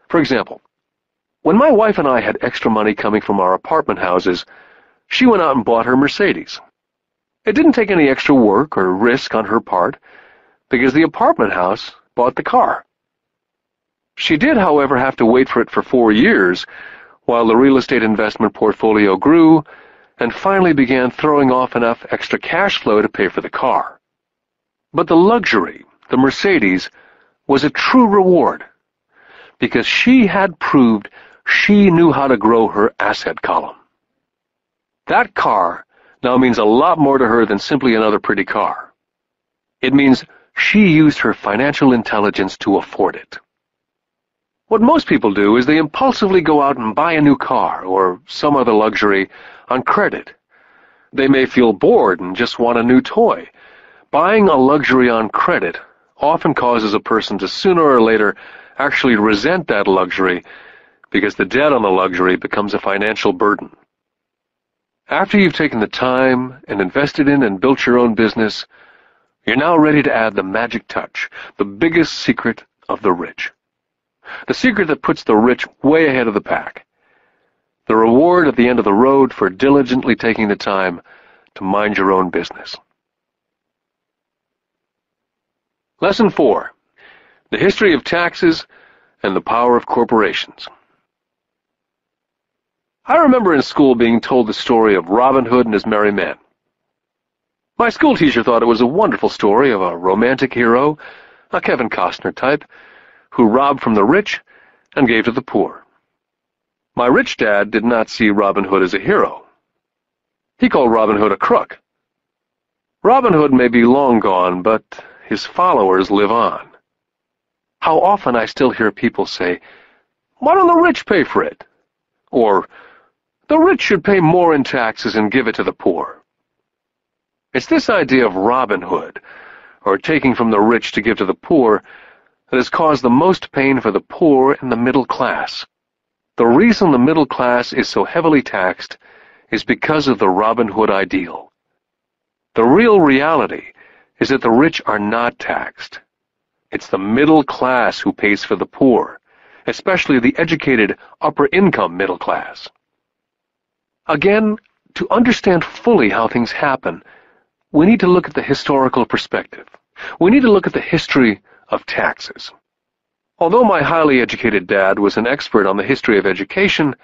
For example, when my wife and I had extra money coming from our apartment houses, she went out and bought her Mercedes. It didn't take any extra work or risk on her part, because the apartment house bought the car. She did, however, have to wait for it for 4 years while the real estate investment portfolio grew and finally began throwing off enough extra cash flow to pay for the car. But the luxury, the Mercedes, was a true reward because she had proved she knew how to grow her asset column. That car now means a lot more to her than simply another pretty car. It means she used her financial intelligence to afford it. What most people do is they impulsively go out and buy a new car or some other luxury on credit. They may feel bored and just want a new toy. Buying a luxury on credit often causes a person to sooner or later actually resent that luxury because the debt on the luxury becomes a financial burden. After you've taken the time and invested in and built your own business, you're now ready to add the magic touch, the biggest secret of the rich. The secret that puts the rich way ahead of the pack. The reward at the end of the road for diligently taking the time to mind your own business. Lesson 4. The history of taxes and the power of corporations. I remember in school being told the story of Robin Hood and his merry men. My school teacher thought it was a wonderful story of a romantic hero, a Kevin Costner type, who robbed from the rich and gave to the poor. My rich dad did not see Robin Hood as a hero. He called Robin Hood a crook. Robin Hood may be long gone, but his followers live on. How often I still hear people say, "Why don't the rich pay for it?" Or, "The rich should pay more in taxes and give it to the poor." It's this idea of Robin Hood, or taking from the rich to give to the poor, that has caused the most pain for the poor and the middle class. The reason the middle class is so heavily taxed is because of the Robin Hood ideal. The real reality is that the rich are not taxed. It's the middle class who pays for the poor, especially the educated upper-income middle class. Again, to understand fully how things happen, we need to look at the historical perspective. We need to look at the history of taxes. Although my highly educated dad was an expert on the history of education,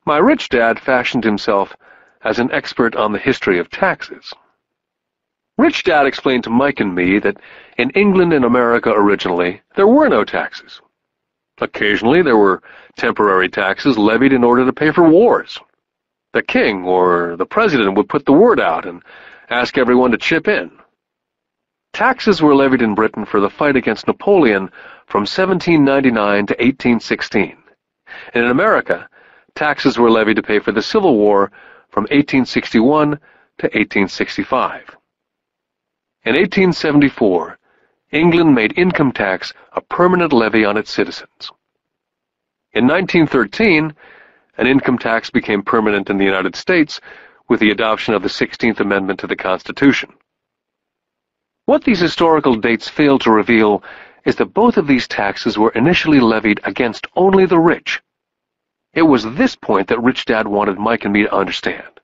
my rich dad fashioned himself as an expert on the history of taxes. Rich Dad explained to Mike and me that in England and America originally, there were no taxes. Occasionally, there were temporary taxes levied in order to pay for wars. The king or the president would put the word out and ask everyone to chip in. Taxes were levied in Britain for the fight against Napoleon from 1799 to 1816. And in America, taxes were levied to pay for the Civil War from 1861 to 1865. In 1874, England made income tax a permanent levy on its citizens. In 1913, an income tax became permanent in the United States with the adoption of the 16th Amendment to the Constitution. What these historical dates fail to reveal is that both of these taxes were initially levied against only the rich. It was this point that Rich Dad wanted Mike and me to understand.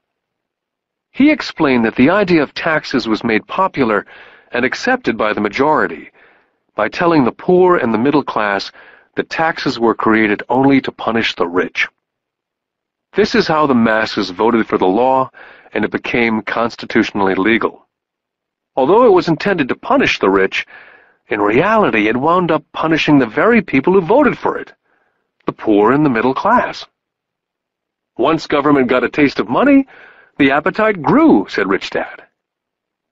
He explained that the idea of taxes was made popular and accepted by the majority by telling the poor and the middle class that taxes were created only to punish the rich. This is how the masses voted for the law, and it became constitutionally legal. Although it was intended to punish the rich, in reality it wound up punishing the very people who voted for it, the poor and the middle class. Once government got a taste of money, the appetite grew, said Rich Dad.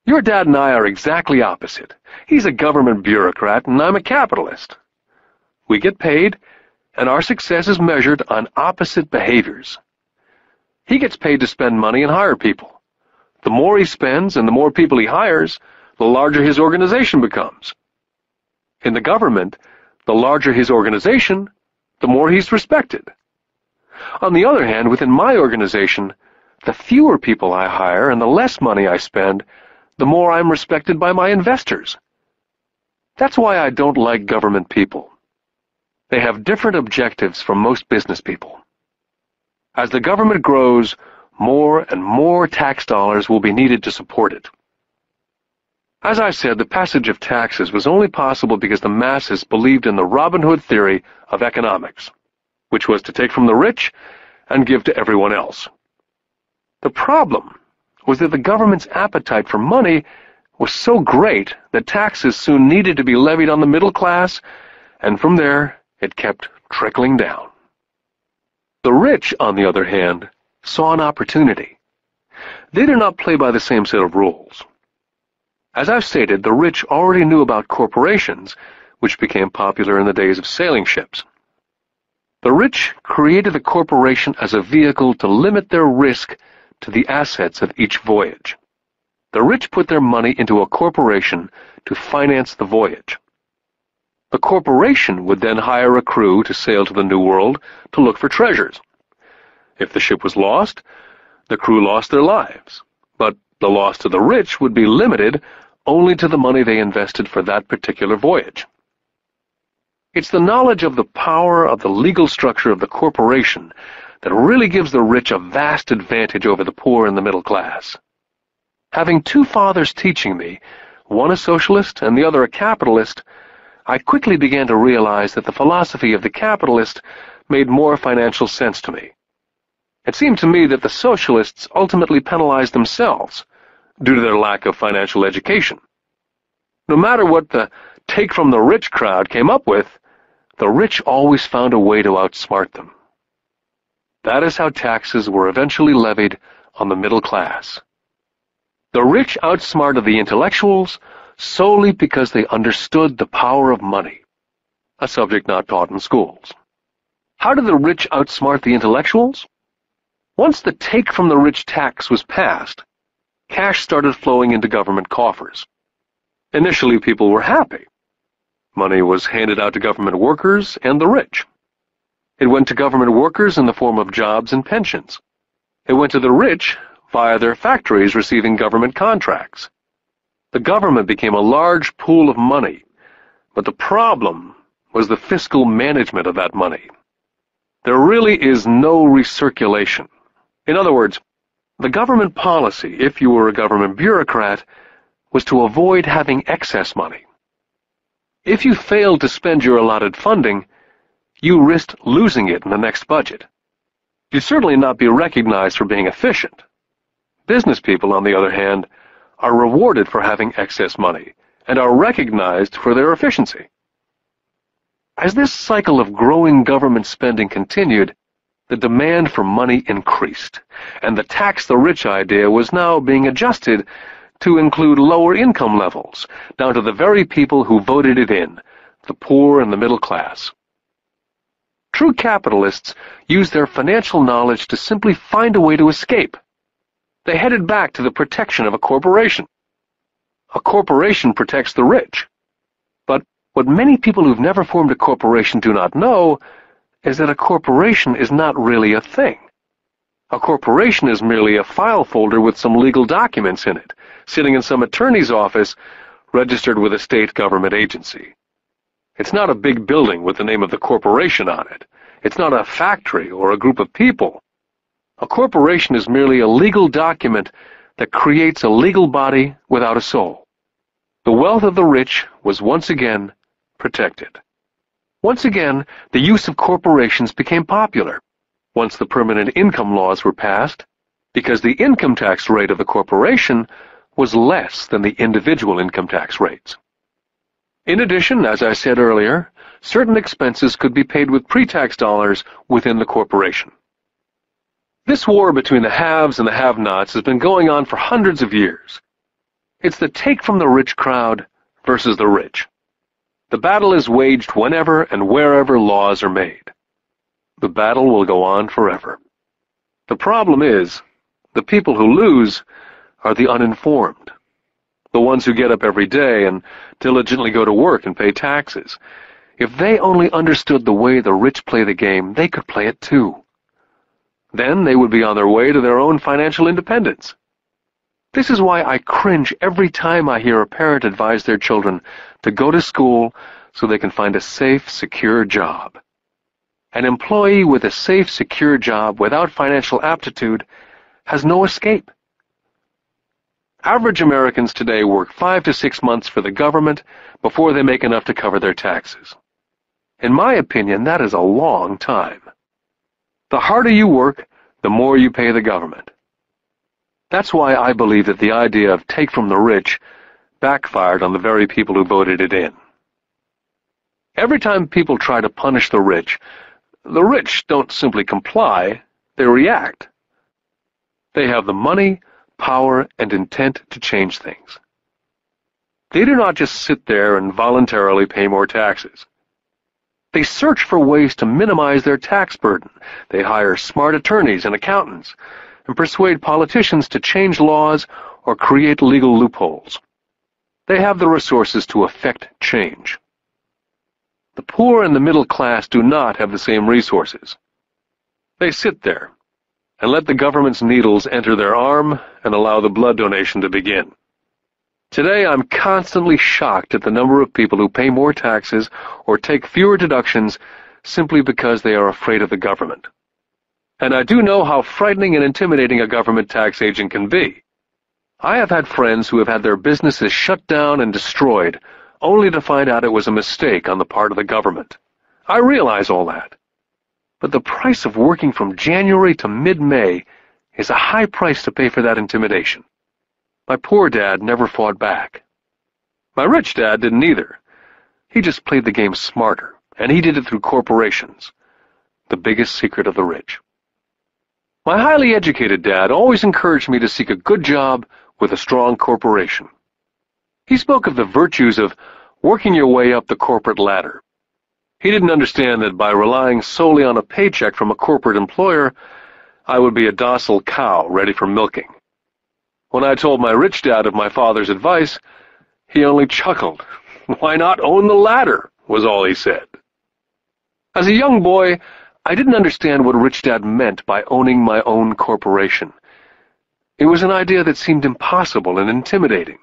Your dad and I are exactly opposite. He's a government bureaucrat, and I'm a capitalist. We get paid, and our success is measured on opposite behaviors. He gets paid to spend money and hire people. The more he spends and the more people he hires, the larger his organization becomes. In the government, the larger his organization, the more he's respected. On the other hand, within my organization, the fewer people I hire and the less money I spend, the more I'm respected by my investors. That's why I don't like government people. They have different objectives from most business people. As the government grows, more and more tax dollars will be needed to support it. As I said, the passage of taxes was only possible because the masses believed in the Robin Hood theory of economics, which was to take from the rich and give to everyone else. The problem was that the government's appetite for money was so great that taxes soon needed to be levied on the middle class, and from there it kept trickling down. The rich, on the other hand, saw an opportunity. They did not play by the same set of rules. As I've stated, the rich already knew about corporations, which became popular in the days of sailing ships. The rich created a corporation as a vehicle to limit their risk to the assets of each voyage. The rich put their money into a corporation to finance the voyage. The corporation would then hire a crew to sail to the New World to look for treasures. If the ship was lost, the crew lost their lives, but the loss to the rich would be limited only to the money they invested for that particular voyage. It's the knowledge of the power of the legal structure of the corporation that really gives the rich a vast advantage over the poor and the middle class. Having two fathers teaching me, one a socialist and the other a capitalist, I quickly began to realize that the philosophy of the capitalist made more financial sense to me. It seemed to me that the socialists ultimately penalized themselves due to their lack of financial education. No matter what the take-from-the-rich crowd came up with, the rich always found a way to outsmart them. That is how taxes were eventually levied on the middle class. The rich outsmarted the intellectuals solely because they understood the power of money, a subject not taught in schools. How did the rich outsmart the intellectuals? Once the take-from-the-rich tax was passed, cash started flowing into government coffers. Initially, people were happy. Money was handed out to government workers and the rich. It went to government workers in the form of jobs and pensions. It went to the rich via their factories receiving government contracts. The government became a large pool of money, but the problem was the fiscal management of that money. There really is no recirculation. In other words, the government policy, if you were a government bureaucrat, was to avoid having excess money. If you failed to spend your allotted funding, you risked losing it in the next budget. You'd certainly not be recognized for being efficient. Business people, on the other hand, are rewarded for having excess money and are recognized for their efficiency. As this cycle of growing government spending continued, the demand for money increased, and the tax-the-rich idea was now being adjusted to include lower income levels, down to the very people who voted it in, the poor and the middle class. True capitalists use their financial knowledge to simply find a way to escape. They headed back to the protection of a corporation. A corporation protects the rich. But what many people who've never formed a corporation do not know is that a corporation is not really a thing. A corporation is merely a file folder with some legal documents in it, sitting in some attorney's office registered with a state government agency. It's not a big building with the name of the corporation on it. It's not a factory or a group of people. A corporation is merely a legal document that creates a legal body without a soul. The wealth of the rich was once again protected. Once again, the use of corporations became popular once the permanent income laws were passed, because the income tax rate of the corporation was less than the individual income tax rates. In addition, as I said earlier, certain expenses could be paid with pre-tax dollars within the corporation. This war between the haves and the have-nots has been going on for hundreds of years. It's the take-from-the-rich crowd versus the rich. The battle is waged whenever and wherever laws are made. The battle will go on forever. The problem is, the people who lose are the uninformed, the ones who get up every day and diligently go to work and pay taxes. If they only understood the way the rich play the game, they could play it too. Then they would be on their way to their own financial independence. This is why I cringe every time I hear a parent advise their children to go to school so they can find a safe, secure job. An employee with a safe, secure job without financial aptitude has no escape. Average Americans today work 5 to 6 months for the government before they make enough to cover their taxes. In my opinion, that is a long time. The harder you work, the more you pay the government. That's why I believe that the idea of take from the rich backfired on the very people who voted it in. Every time people try to punish the rich don't simply comply, they react. They have the money, power, and intent to change things. They do not just sit there and voluntarily pay more taxes. They search for ways to minimize their tax burden. They hire smart attorneys and accountants and persuade politicians to change laws or create legal loopholes. They have the resources to effect change. The poor and the middle class do not have the same resources. They sit there and let the government's needles enter their arm and allow the blood donation to begin. Today, I'm constantly shocked at the number of people who pay more taxes or take fewer deductions simply because they are afraid of the government. And I do know how frightening and intimidating a government tax agent can be. I have had friends who have had their businesses shut down and destroyed, only to find out it was a mistake on the part of the government. I realize all that. But the price of working from January to mid-May is a high price to pay for that intimidation. My poor dad never fought back. My rich dad didn't either. He just played the game smarter, and he did it through corporations, the biggest secret of the rich. My highly educated dad always encouraged me to seek a good job with a strong corporation. He spoke of the virtues of working your way up the corporate ladder. He didn't understand that by relying solely on a paycheck from a corporate employer, I would be a docile cow ready for milking. When I told my rich dad of my father's advice, he only chuckled. "Why not own the ladder?" was all he said. As a young boy, I didn't understand what Rich Dad meant by owning my own corporation. It was an idea that seemed impossible and intimidating.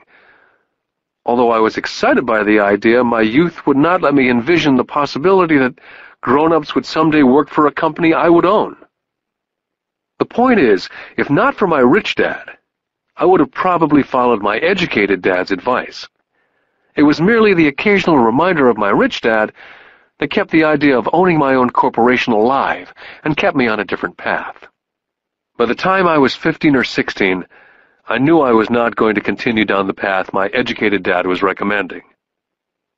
Although I was excited by the idea, my youth would not let me envision the possibility that grown-ups would someday work for a company I would own. The point is, if not for my rich dad, I would have probably followed my educated dad's advice. It was merely the occasional reminder of my rich dad that kept the idea of owning my own corporation alive and kept me on a different path. By the time I was 15 or 16, I knew I was not going to continue down the path my educated dad was recommending.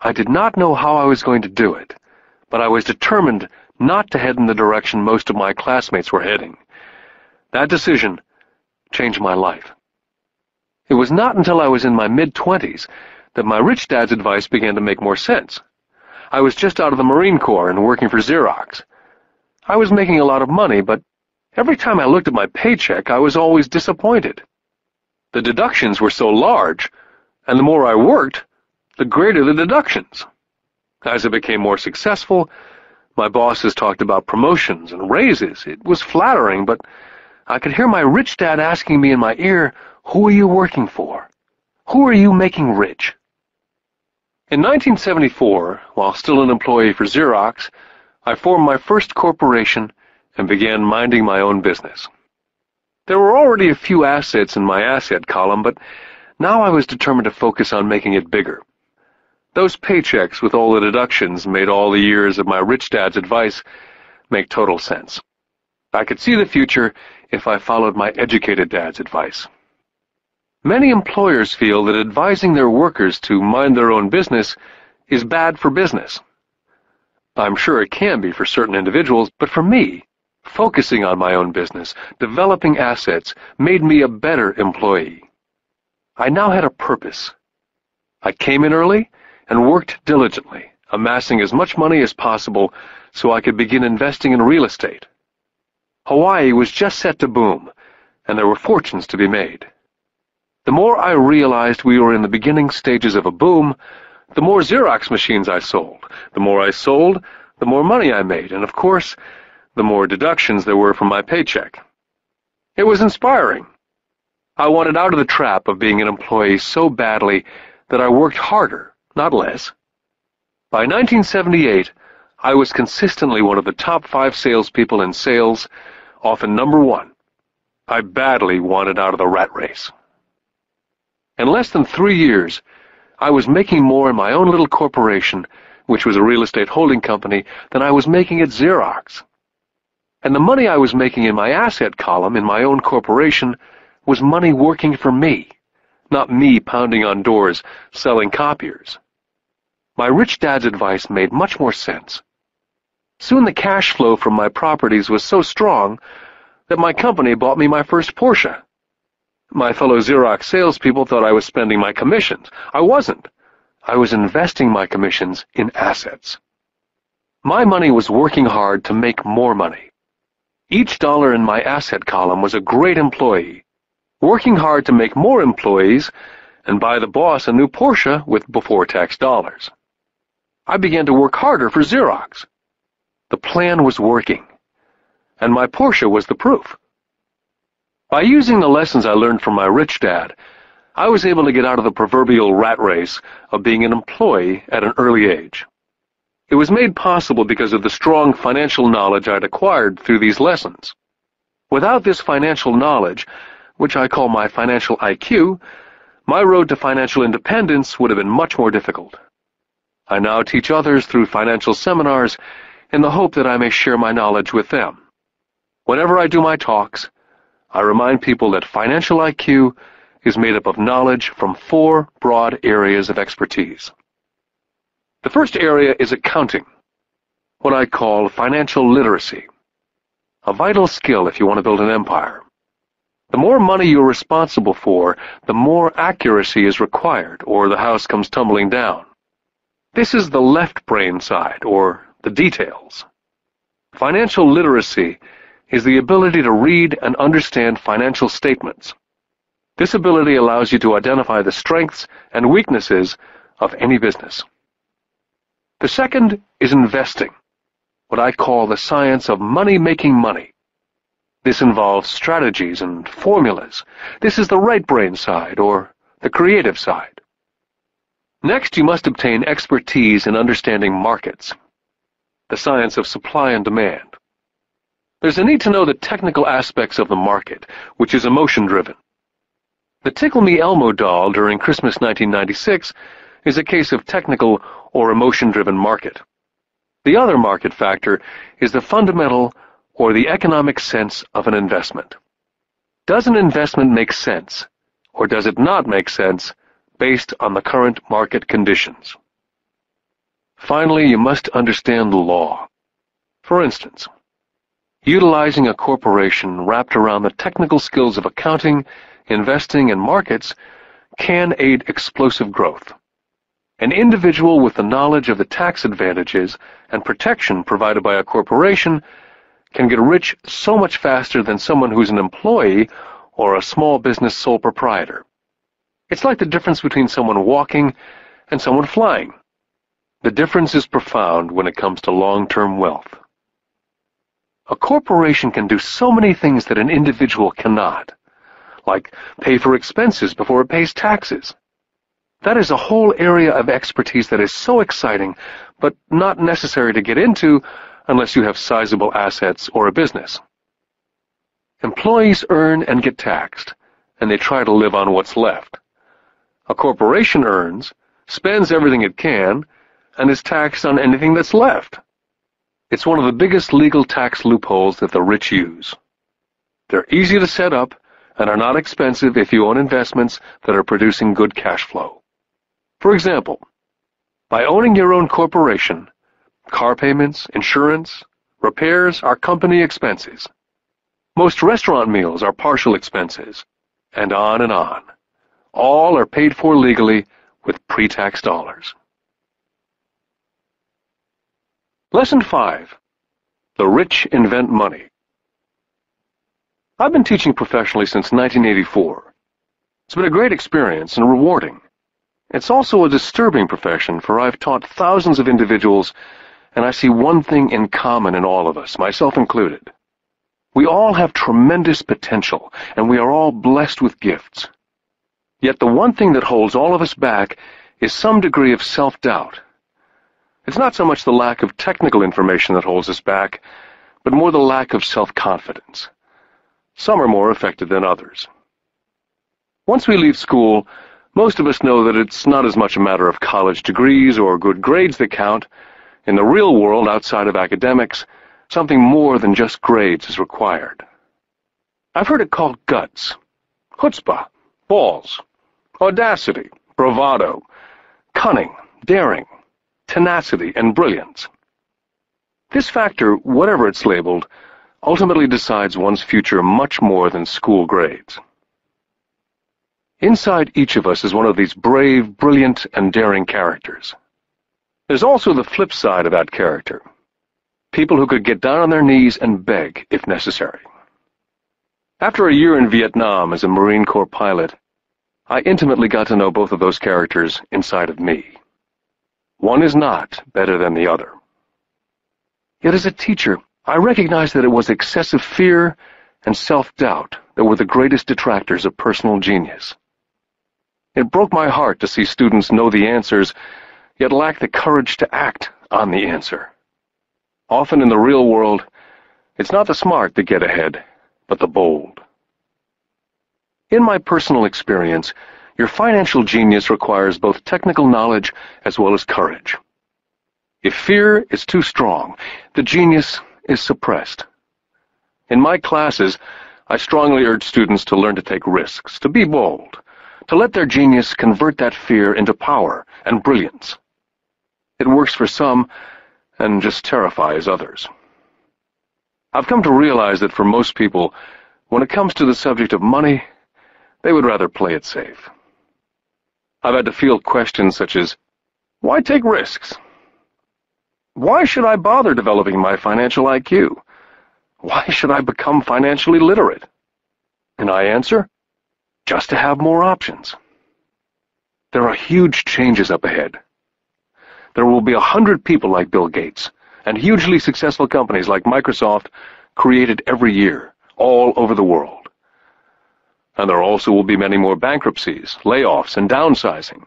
I did not know how I was going to do it, but I was determined not to head in the direction most of my classmates were heading. That decision changed my life. It was not until I was in my mid-20s that my rich dad's advice began to make more sense. I was just out of the Marine Corps and working for Xerox. I was making a lot of money, but every time I looked at my paycheck, I was always disappointed. The deductions were so large, and the more I worked, the greater the deductions. As I became more successful, my bosses talked about promotions and raises. It was flattering, but I could hear my rich dad asking me in my ear, "Who are you working for? Who are you making rich?" In 1974, while still an employee for Xerox, I formed my first corporation and began minding my own business. There were already a few assets in my asset column, but now I was determined to focus on making it bigger. Those paychecks with all the deductions made all the years of my rich dad's advice make total sense. I could see the future if I followed my educated dad's advice. Many employers feel that advising their workers to mind their own business is bad for business. I'm sure it can be for certain individuals, but for me, focusing on my own business, developing assets, made me a better employee. I now had a purpose. I came in early and worked diligently, amassing as much money as possible so I could begin investing in real estate. Hawaii was just set to boom, and there were fortunes to be made. The more I realized we were in the beginning stages of a boom, the more Xerox machines I sold. The more I sold, the more money I made, and of course, the more deductions there were from my paycheck. It was inspiring. I wanted out of the trap of being an employee so badly that I worked harder, not less. By 1978, I was consistently one of the top 5 salespeople in sales, often number 1. I badly wanted out of the rat race. In less than 3 years, I was making more in my own little corporation, which was a real estate holding company, than I was making at Xerox. And the money I was making in my asset column in my own corporation was money working for me, not me pounding on doors selling copiers. My rich dad's advice made much more sense. Soon the cash flow from my properties was so strong that my company bought me my first Porsche. My fellow Xerox salespeople thought I was spending my commissions. I wasn't. I was investing my commissions in assets. My money was working hard to make more money. Each dollar in my asset column was a great employee, working hard to make more employees and buy the boss a new Porsche with before-tax dollars. I began to work harder for Xerox. The plan was working, and my Porsche was the proof. By using the lessons I learned from my rich dad, I was able to get out of the proverbial rat race of being an employee at an early age. It was made possible because of the strong financial knowledge I'd acquired through these lessons. Without this financial knowledge, which I call my financial IQ, my road to financial independence would have been much more difficult. I now teach others through financial seminars in the hope that I may share my knowledge with them. Whenever I do my talks, I remind people that financial IQ is made up of knowledge from 4 broad areas of expertise. The first area is accounting, what I call financial literacy, a vital skill if you want to build an empire. The more money you're responsible for, the more accuracy is required, or the house comes tumbling down. This is the left brain side, or the details. Financial literacy is the ability to read and understand financial statements. This ability allows you to identify the strengths and weaknesses of any business. The second is investing, what I call the science of making money. This involves strategies and formulas. This is the right brain side, or the creative side. Next, you must obtain expertise in understanding markets, the science of supply and demand. There's a need to know the technical aspects of the market, which is emotion-driven. The Tickle Me Elmo doll during Christmas 1996 is a case of technical or emotion-driven market. The other market factor is the fundamental or the economic sense of an investment. Does an investment make sense, or does it not make sense based on the current market conditions? Finally, you must understand the law. For instance, utilizing a corporation wrapped around the technical skills of accounting, investing, and markets can aid explosive growth. An individual with the knowledge of the tax advantages and protection provided by a corporation can get rich so much faster than someone who's an employee or a small business sole proprietor. It's like the difference between someone walking and someone flying. The difference is profound when it comes to long-term wealth. A corporation can do so many things that an individual cannot, like pay for expenses before it pays taxes. That is a whole area of expertise that is so exciting, but not necessary to get into unless you have sizable assets or a business. Employees earn and get taxed, and they try to live on what's left. A corporation earns, spends everything it can, and is taxed on anything that's left. It's one of the biggest legal tax loopholes that the rich use. They're easy to set up and are not expensive if you own investments that are producing good cash flow. For example, by owning your own corporation, car payments, insurance, repairs are company expenses. Most restaurant meals are partial expenses, and on and on. All are paid for legally with pre-tax dollars. Lesson 5. The rich invent money. I've been teaching professionally since 1984. It's been a great experience and rewarding. It's also a disturbing profession, for I've taught thousands of individuals, and I see one thing in common in all of us, myself included. We all have tremendous potential, and we are all blessed with gifts. Yet the one thing that holds all of us back is some degree of self-doubt. It's not so much the lack of technical information that holds us back, but more the lack of self-confidence. Some are more affected than others. Once we leave school, most of us know that it's not as much a matter of college degrees or good grades that count. In the real world, outside of academics, something more than just grades is required. I've heard it called guts, chutzpah, balls, audacity, bravado, cunning, daring, tenacity, and brilliance. This factor, whatever it's labeled, ultimately decides one's future much more than school grades. Inside each of us is one of these brave, brilliant, and daring characters. There's also the flip side of that character. People who could get down on their knees and beg if necessary. After a year in Vietnam as a Marine Corps pilot, I intimately got to know both of those characters inside of me. One is not better than the other. Yet as a teacher, I recognized that it was excessive fear and self-doubt that were the greatest detractors of personal genius. It broke my heart to see students know the answers, yet lack the courage to act on the answer. Often in the real world, it's not the smart that get ahead, but the bold. In my personal experience, your financial genius requires both technical knowledge as well as courage. If fear is too strong, the genius is suppressed. In my classes, I strongly urge students to learn to take risks, to be bold, to let their genius convert that fear into power and brilliance. It works for some and just terrifies others. I've come to realize that for most people, when it comes to the subject of money, they would rather play it safe. I've had to field questions such as, why take risks? Why should I bother developing my financial IQ? Why should I become financially literate? And I answer, just to have more options. There are huge changes up ahead. There will be 100 people like Bill Gates, and hugely successful companies like Microsoft created every year, all over the world. And there also will be many more bankruptcies, layoffs, and downsizing.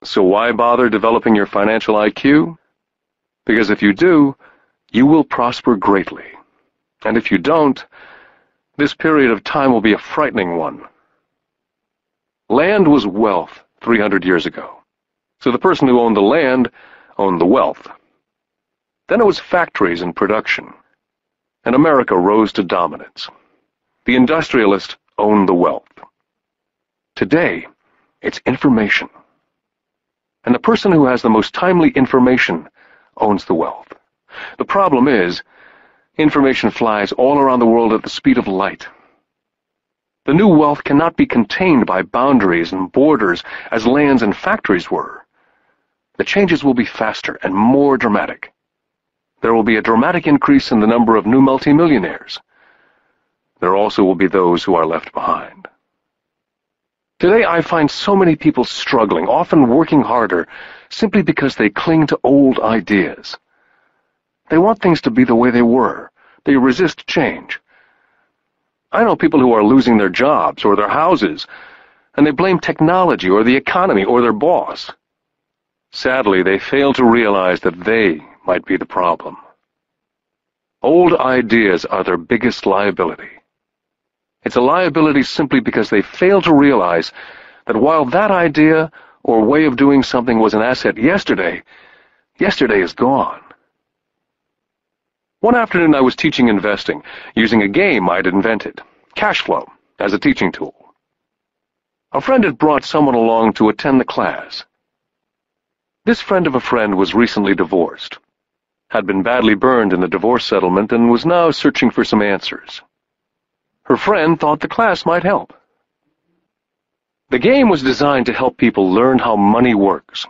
So why bother developing your financial IQ? Because if you do, you will prosper greatly. And if you don't, this period of time will be a frightening one. Land was wealth 300 years ago. So the person who owned the land owned the wealth. Then it was factories and production. And America rose to dominance. The industrialist owned the wealth. Today, it's information. And the person who has the most timely information owns the wealth. The problem is, information flies all around the world at the speed of light. The new wealth cannot be contained by boundaries and borders as lands and factories were. The changes will be faster and more dramatic. There will be a dramatic increase in the number of new multimillionaires. There also will be those who are left behind. Today I find so many people struggling, often working harder, simply because they cling to old ideas. They want things to be the way they were. They resist change. I know people who are losing their jobs or their houses, and they blame technology or the economy or their boss. Sadly, they fail to realize that they might be the problem. Old ideas are their biggest liability. It's a liability simply because they fail to realize that while that idea or way of doing something was an asset yesterday, yesterday is gone. One afternoon I was teaching investing, using a game I'd invented, cash flow, as a teaching tool. A friend had brought someone along to attend the class. This friend of a friend was recently divorced, had been badly burned in the divorce settlement, and was now searching for some answers. Her friend thought the class might help. The game was designed to help people learn how money works.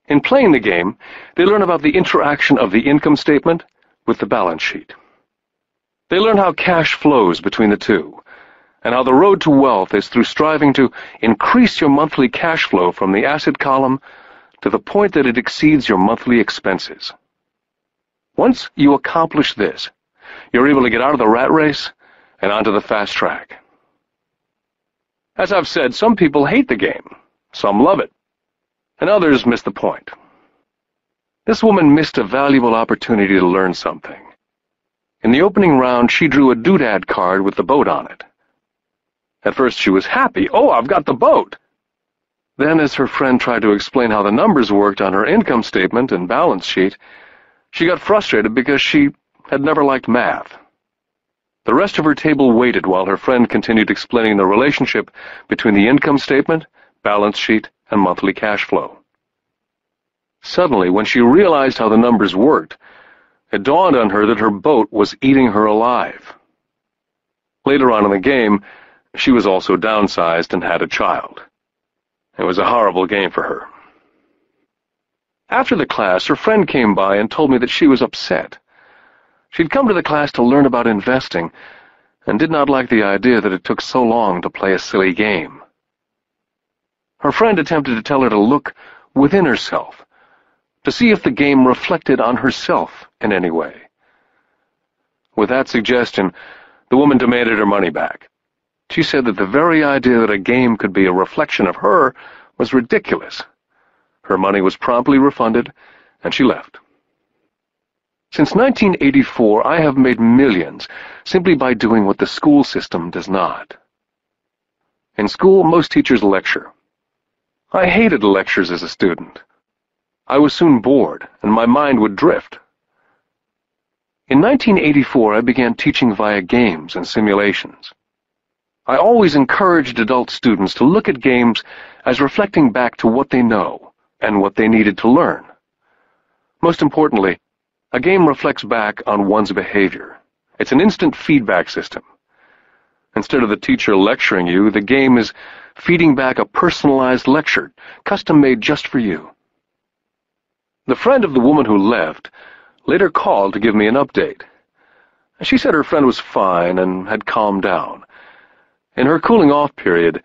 In playing the game, they learn about the interaction of the income statement with the balance sheet. They learn how cash flows between the two, and how the road to wealth is through striving to increase your monthly cash flow from the asset column to the point that it exceeds your monthly expenses. Once you accomplish this, you're able to get out of the rat race and onto the fast track. As I've said, some people hate the game, some love it, and others miss the point. This woman missed a valuable opportunity to learn something. In the opening round, she drew a doodad card with the boat on it. At first she was happy. Oh, I've got the boat! Then, as her friend tried to explain how the numbers worked on her income statement and balance sheet, she got frustrated because she had never liked math. The rest of her table waited while her friend continued explaining the relationship between the income statement, balance sheet, and monthly cash flow. Suddenly, when she realized how the numbers worked, it dawned on her that her boat was eating her alive. Later on in the game, she was also downsized and had a child. It was a horrible game for her. After the class, her friend came by and told me that she was upset. She'd come to the class to learn about investing and did not like the idea that it took so long to play a silly game. Her friend attempted to tell her to look within herself, to see if the game reflected on herself in any way. With that suggestion, the woman demanded her money back. She said that the very idea that a game could be a reflection of her was ridiculous. Her money was promptly refunded, and she left. Since 1984, I have made millions simply by doing what the school system does not. In school, most teachers lecture. I hated lectures as a student. I was soon bored, and my mind would drift. In 1984, I began teaching via games and simulations. I always encouraged adult students to look at games as reflecting back to what they know and what they needed to learn. Most importantly, a game reflects back on one's behavior. It's an instant feedback system. Instead of the teacher lecturing you, the game is feeding back a personalized lecture, custom-made just for you. The friend of the woman who left later called to give me an update. She said her friend was fine and had calmed down. In her cooling-off period,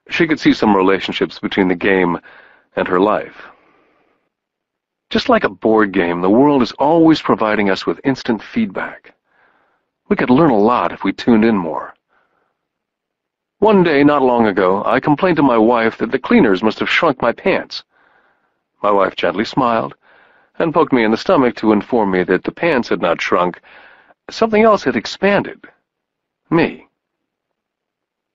she could see some relationships between the game and her life. Just like a board game, the world is always providing us with instant feedback. We could learn a lot if we tuned in more. One day, not long ago, I complained to my wife that the cleaners must have shrunk my pants. My wife gently smiled and poked me in the stomach to inform me that the pants had not shrunk. Something else had expanded. Me.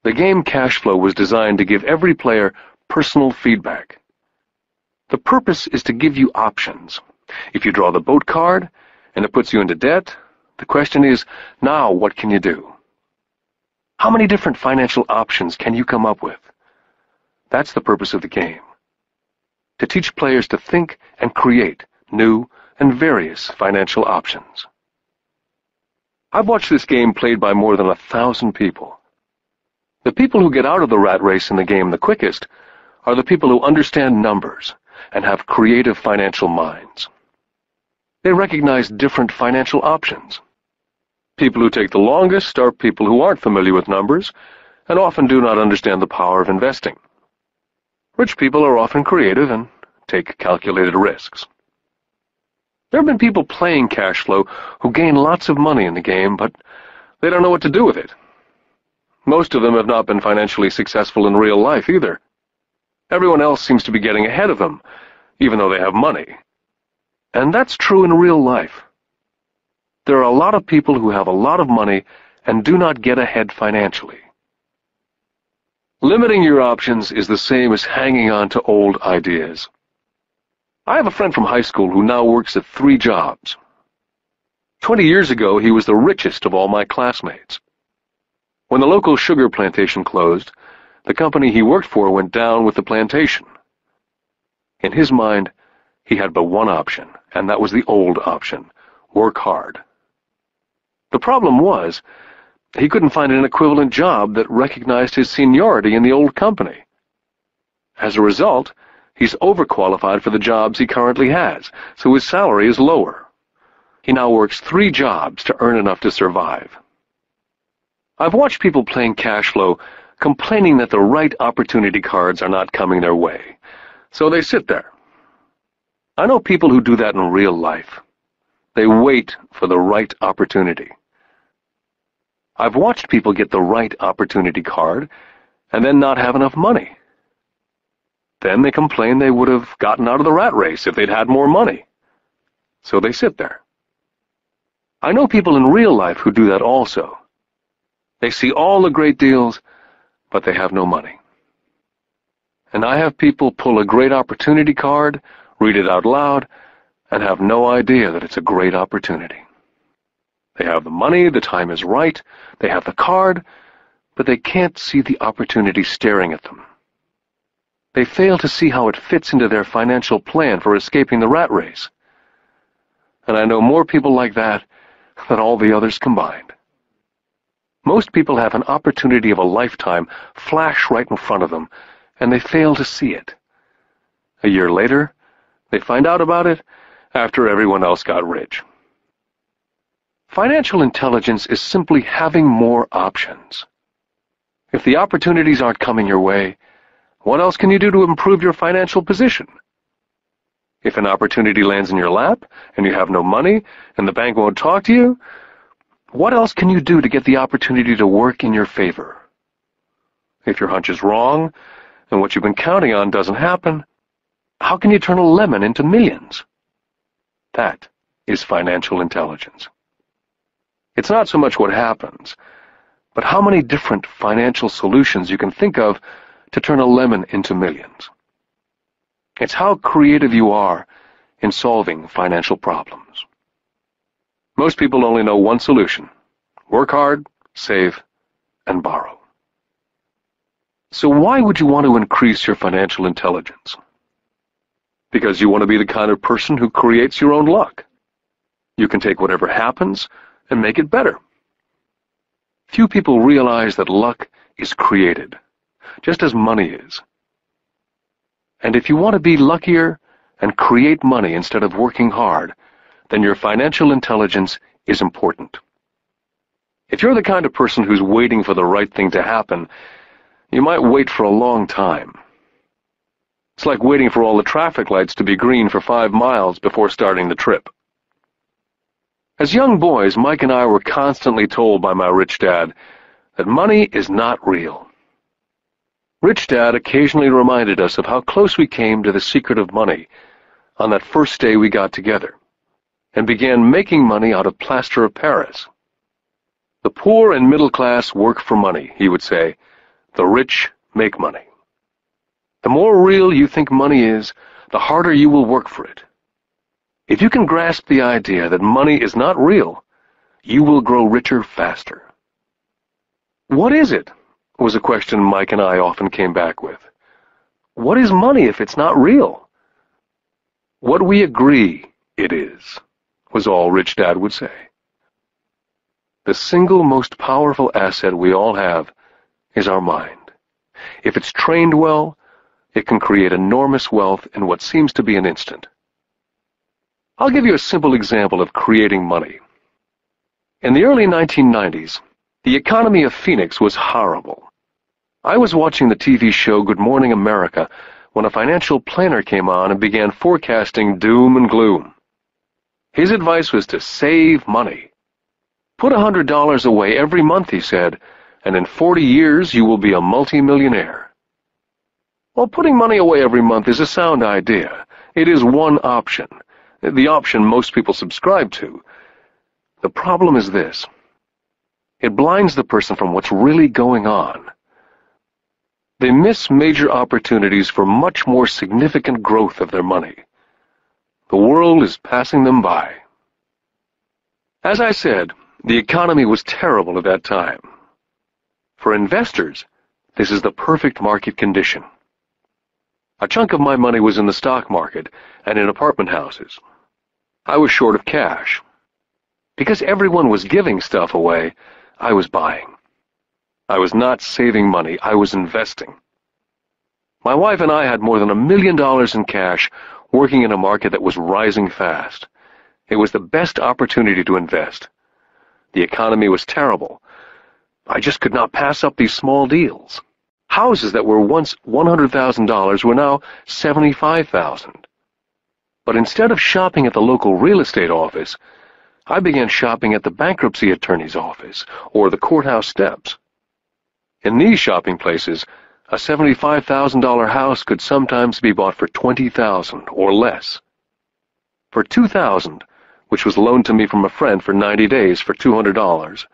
The game Cash Flow was designed to give every player personal feedback. The purpose is to give you options. If you draw the boat card and it puts you into debt, the question is, now what can you do? How many different financial options can you come up with? That's the purpose of the game. To teach players to think and create new and various financial options. I've watched this game played by more than 1,000 people. The people who get out of the rat race in the game the quickest are the people who understand numbers and have creative financial minds. They recognize different financial options. People who take the longest are people who aren't familiar with numbers and often do not understand the power of investing. Rich people are often creative and take calculated risks. There have been people playing Cash Flow who gain lots of money in the game, but they don't know what to do with it. Most of them have not been financially successful in real life either. Everyone else seems to be getting ahead of them, even though they have money. And that's true in real life. There are a lot of people who have a lot of money and do not get ahead financially. Limiting your options is the same as hanging on to old ideas. I have a friend from high school who now works at 3 jobs. 20 years ago, he was the richest of all my classmates. When the local sugar plantation closed, the company he worked for went down with the plantation. In his mind, he had but one option, and that was the old option: work hard. The problem was, he couldn't find an equivalent job that recognized his seniority in the old company. As a result, he's overqualified for the jobs he currently has, so his salary is lower. He now works 3 jobs to earn enough to survive. I've watched people playing Cash Flow complaining that the right opportunity cards are not coming their way, so they sit there. I know people who do that in real life. They wait for the right opportunity. I've watched people get the right opportunity card and then not have enough money. Then they complain they would have gotten out of the rat race if they'd had more money. So they sit there. I know people in real life who do that also. They see all the great deals, but they have no money. And I have people pull a great opportunity card, read it out loud, and have no idea that it's a great opportunity. They have the money, the time is right, they have the card, but they can't see the opportunity staring at them. They fail to see how it fits into their financial plan for escaping the rat race. And I know more people like that than all the others combined. Most people have an opportunity of a lifetime flash right in front of them, and they fail to see it. A year later, they find out about it after everyone else got rich. Financial intelligence is simply having more options. If the opportunities aren't coming your way, what else can you do to improve your financial position? If an opportunity lands in your lap, and you have no money, and the bank won't talk to you, what else can you do to get the opportunity to work in your favor? If your hunch is wrong, and what you've been counting on doesn't happen, how can you turn a lemon into millions? That is financial intelligence. It's not so much what happens, but how many different financial solutions you can think of to turn a lemon into millions. It's how creative you are in solving financial problems. Most people only know one solution: work hard, save, and borrow. So why would you want to increase your financial intelligence? Because you want to be the kind of person who creates your own luck. You can take whatever happens and make it better. Few people realize that luck is created, just as money is. And if you want to be luckier and create money instead of working hard, then your financial intelligence is important. If you're the kind of person who's waiting for the right thing to happen, you might wait for a long time. It's like waiting for all the traffic lights to be green for 5 miles before starting the trip. As young boys, Mike and I were constantly told by my rich dad that money is not real. Rich Dad occasionally reminded us of how close we came to the secret of money on that first day we got together and began making money out of plaster of Paris. The poor and middle class work for money, he would say. The rich make money. The more real you think money is, the harder you will work for it. If you can grasp the idea that money is not real, you will grow richer faster. What is it? Was a question Mike and I often came back with. What is money if it's not real? What we agree it is, was all Rich Dad would say. The single most powerful asset we all have is our mind. If it's trained well, it can create enormous wealth in what seems to be an instant. I'll give you a simple example of creating money. In the early 1990s, the economy of Phoenix was horrible. I was watching the TV show Good Morning America when a financial planner came on and began forecasting doom and gloom. His advice was to save money. Put $100 away every month, he said, and in 40 years you will be a multimillionaire. Well, putting money away every month is a sound idea. It is one option, the option most people subscribe to. The problem is this: it blinds the person from what's really going on. They miss major opportunities for much more significant growth of their money. The world is passing them by. As I said, the economy was terrible at that time. For investors, this is the perfect market condition. A chunk of my money was in the stock market and in apartment houses. I was short of cash. Because everyone was giving stuff away, I was buying. I was not saving money, I was investing. My wife and I had more than $1 million in cash working in a market that was rising fast. It was the best opportunity to invest. The economy was terrible. I just could not pass up these small deals. Houses that were once $100,000 were now $75,000. But instead of shopping at the local real estate office, I began shopping at the bankruptcy attorney's office or the courthouse steps. In these shopping places, a $75,000 house could sometimes be bought for $20,000 or less. For $2,000, which was loaned to me from a friend for 90 days for $200,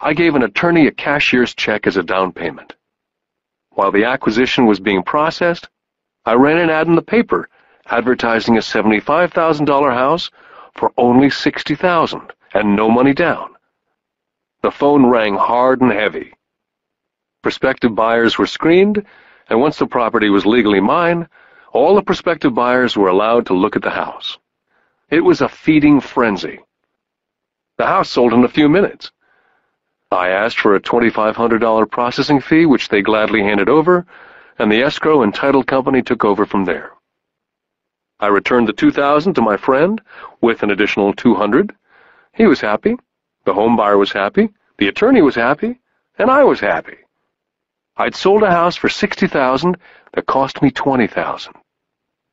I gave an attorney a cashier's check as a down payment. While the acquisition was being processed, I ran an ad in the paper advertising a $75,000 house for only $60,000 and no money down. The phone rang hard and heavy. Prospective buyers were screened, and once the property was legally mine, all the prospective buyers were allowed to look at the house. It was a feeding frenzy. The house sold in a few minutes. I asked for a $2,500 processing fee, which they gladly handed over, and the escrow and title company took over from there. I returned the $2,000 to my friend with an additional $200. He was happy, the home buyer was happy, the attorney was happy, and I was happy. I'd sold a house for $60,000 that cost me $20,000.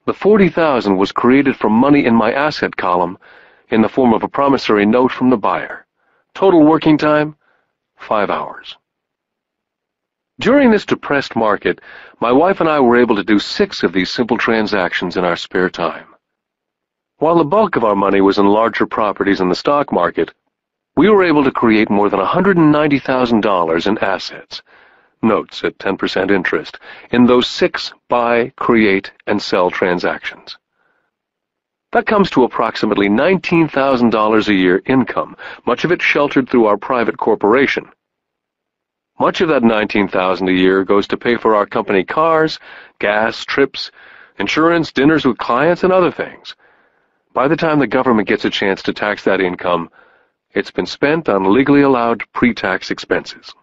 The $40,000 was created from money in my asset column in the form of a promissory note from the buyer. Total working time, 5 hours. During this depressed market, my wife and I were able to do 6 of these simple transactions in our spare time. While the bulk of our money was in larger properties in the stock market, we were able to create more than $190,000 in assets, notes at 10% interest, in those 6 buy, create, and sell transactions. That comes to approximately $19,000 a year income, much of it sheltered through our private corporation. Much of that $19,000 a year goes to pay for our company cars, gas, trips, insurance, dinners with clients, and other things. By the time the government gets a chance to tax that income, it's been spent on legally allowed pre-tax expenses.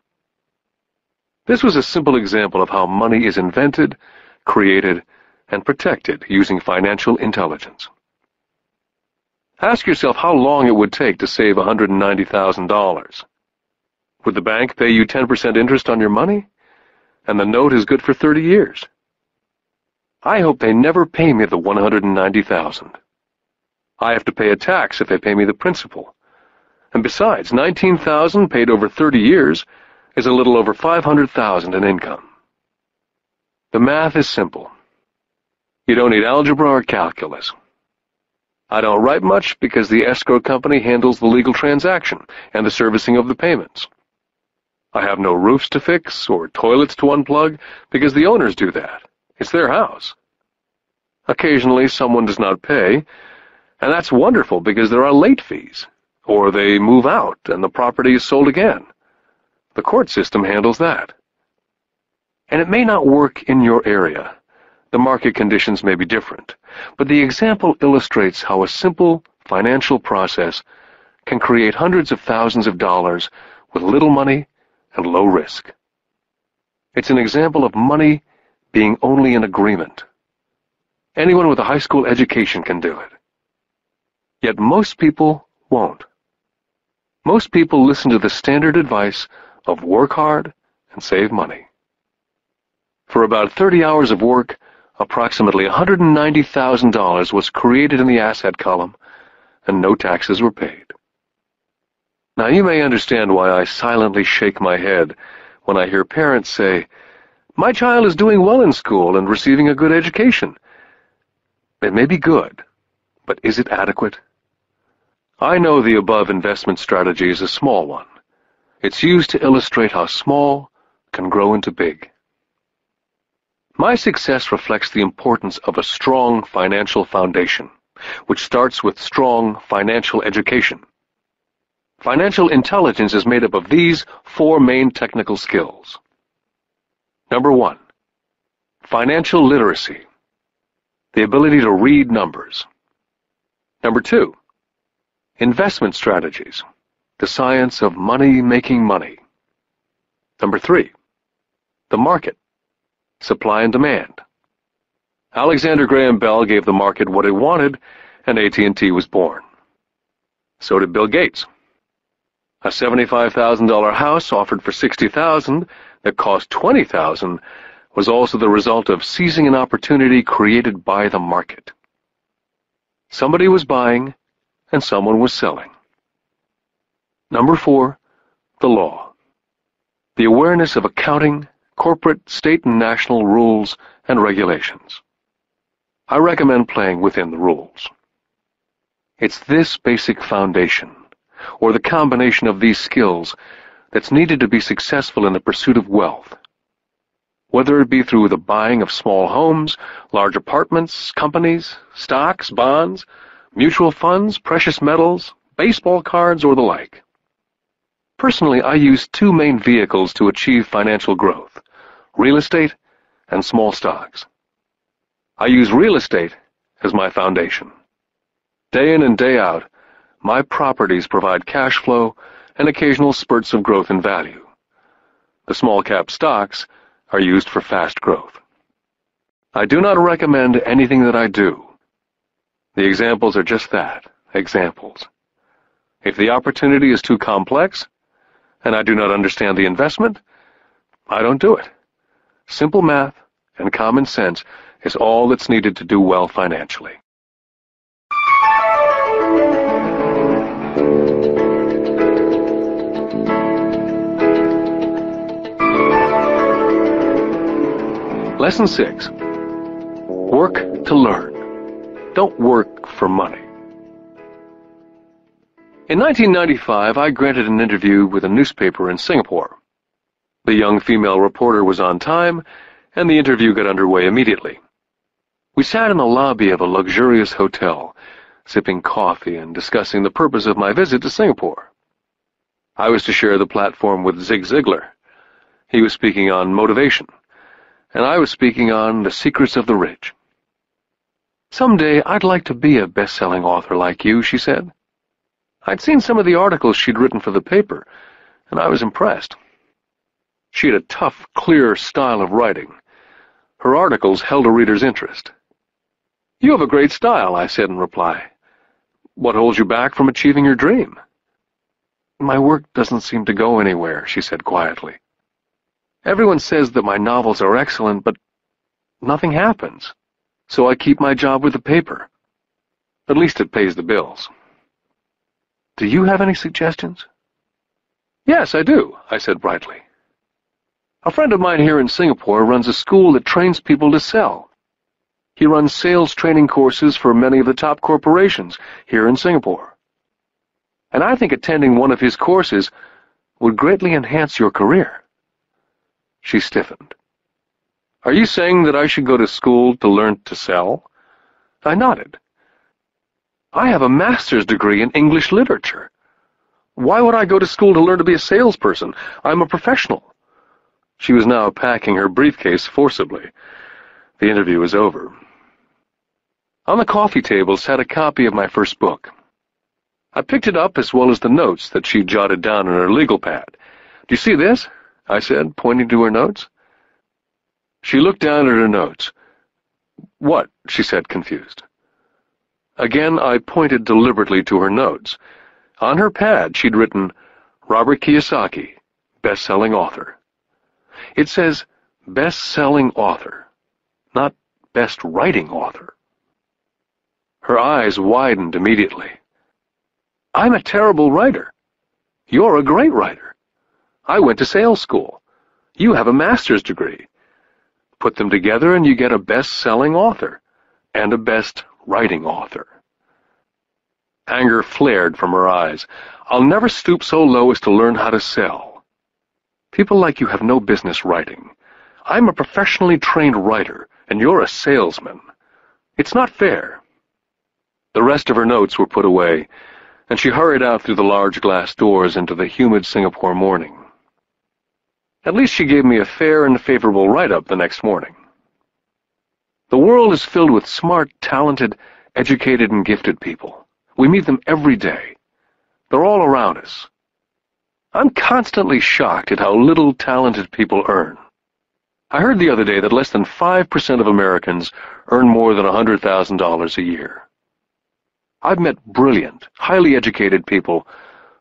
This was a simple example of how money is invented, created, and protected using financial intelligence. Ask yourself how long it would take to save $190,000. Would the bank pay you 10% interest on your money? And the note is good for 30 years. I hope they never pay me the $190,000. I have to pay a tax if they pay me the principal. And besides, $19,000 paid over 30 years is a little over $500,000 in income. The math is simple. You don't need algebra or calculus. I don't write much because the escrow company handles the legal transaction and the servicing of the payments. I have no roofs to fix or toilets to unplug because the owners do that. It's their house. Occasionally someone does not pay, and that's wonderful because there are late fees, or they move out and the property is sold again. The court system handles that. And it may not work in your area. The market conditions may be different, but the example illustrates how a simple financial process can create hundreds of thousands of dollars with little money and low risk. It's an example of money being only an agreement. Anyone with a high school education can do it. Yet most people won't. Most people listen to the standard advice of work hard and save money. For about 30 hours of work, approximately $190,000 was created in the asset column, and no taxes were paid. Now you may understand why I silently shake my head when I hear parents say, "My child is doing well in school and receiving a good education." It may be good, but is it adequate? I know the above investment strategy is a small one. It's used to illustrate how small can grow into big. My success reflects the importance of a strong financial foundation, which starts with strong financial education. Financial intelligence is made up of these 4 main technical skills. Number 1, financial literacy, the ability to read numbers. Number 2, investment strategies, the science of making money. Number 3, the market, supply and demand. Alexander Graham Bell gave the market what it wanted, and AT&T was born. So did Bill Gates. A $75,000 house offered for $60,000 that cost $20,000 was also the result of seizing an opportunity created by the market. Somebody was buying, and someone was selling. Number 4, the law. The awareness of accounting, corporate, state, and national rules and regulations. I recommend playing within the rules. It's this basic foundation, or the combination of these skills, that's needed to be successful in the pursuit of wealth. Whether it be through the buying of small homes, large apartments, companies, stocks, bonds, mutual funds, precious metals, baseball cards, or the like. Personally, I use 2 main vehicles to achieve financial growth: real estate and small stocks. I use real estate as my foundation. Day in and day out, my properties provide cash flow and occasional spurts of growth in value. The small-cap stocks are used for fast growth. I do not recommend anything that I do. The examples are just that, examples. If the opportunity is too complex, and I do not understand the investment, I don't do it. Simple math and common sense is all that's needed to do well financially. Lesson 6. Work to learn. Don't work for money. In 1995, I granted an interview with a newspaper in Singapore. The young female reporter was on time, and the interview got underway immediately. We sat in the lobby of a luxurious hotel, sipping coffee and discussing the purpose of my visit to Singapore. I was to share the platform with Zig Ziglar. He was speaking on motivation, and I was speaking on the secrets of the rich. "Someday I'd like to be a best-selling author like you," she said. I'd seen some of the articles she'd written for the paper, and I was impressed. She had a tough, clear style of writing. Her articles held a reader's interest. "You have a great style," I said in reply. "What holds you back from achieving your dream?" "My work doesn't seem to go anywhere," she said quietly. "Everyone says that my novels are excellent, but nothing happens, so I keep my job with the paper. At least it pays the bills." "Do you have any suggestions?" "Yes, I do," I said brightly. "A friend of mine here in Singapore runs a school that trains people to sell. He runs sales training courses for many of the top corporations here in Singapore. And I think attending one of his courses would greatly enhance your career." She stiffened. "Are you saying that I should go to school to learn to sell?" I nodded. "I have a master's degree in English literature. Why would I go to school to learn to be a salesperson? I'm a professional." She was now packing her briefcase forcibly. The interview was over. On the coffee table sat a copy of my first book. I picked it up as well as the notes that she jotted down on her legal pad. "Do you see this?" I said, pointing to her notes. She looked down at her notes. "What?" she said, confused. Again, I pointed deliberately to her notes. On her pad, she'd written, "Robert Kiyosaki, best-selling author." It says, best-selling author, not best-writing author. Her eyes widened immediately. "I'm a terrible writer. You're a great writer. I went to sales school. You have a master's degree. Put them together and you get a best-selling author and a best-writing author." Anger flared from her eyes. "I'll never stoop so low as to learn how to sell. People like you have no business writing. I'm a professionally trained writer, and you're a salesman. It's not fair." The rest of her notes were put away, and she hurried out through the large glass doors into the humid Singapore morning. At least she gave me a fair and favorable write-up the next morning. The world is filled with smart, talented, educated, and gifted people. We meet them every day. They're all around us. I'm constantly shocked at how little talented people earn. I heard the other day that less than 5% of Americans earn more than $100,000 a year. I've met brilliant, highly educated people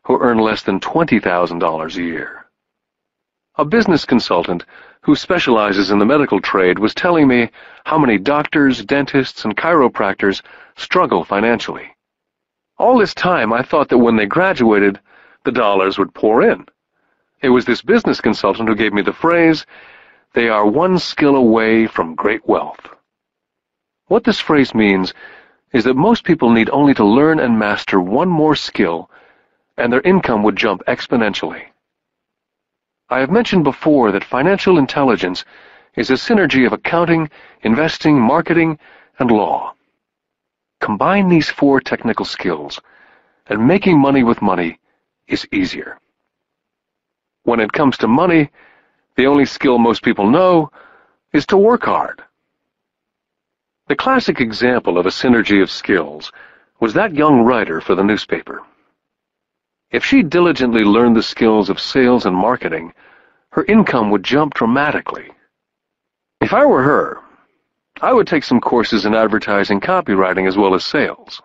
who earn less than $20,000 a year. A business consultant who specializes in the medical trade was telling me how many doctors, dentists, and chiropractors struggle financially. All this time, I thought that when they graduated, the dollars would pour in. It was this business consultant who gave me the phrase, "They are one skill away from great wealth." What this phrase means is that most people need only to learn and master one more skill, and their income would jump exponentially. I have mentioned before that financial intelligence is a synergy of accounting, investing, marketing, and law. Combine these 4 technical skills, and making money with money is easier. When it comes to money, the only skill most people know is to work hard. The classic example of a synergy of skills was that young writer for the newspaper. If she diligently learned the skills of sales and marketing, her income would jump dramatically. If I were her, I would take some courses in advertising, copywriting, as well as sales.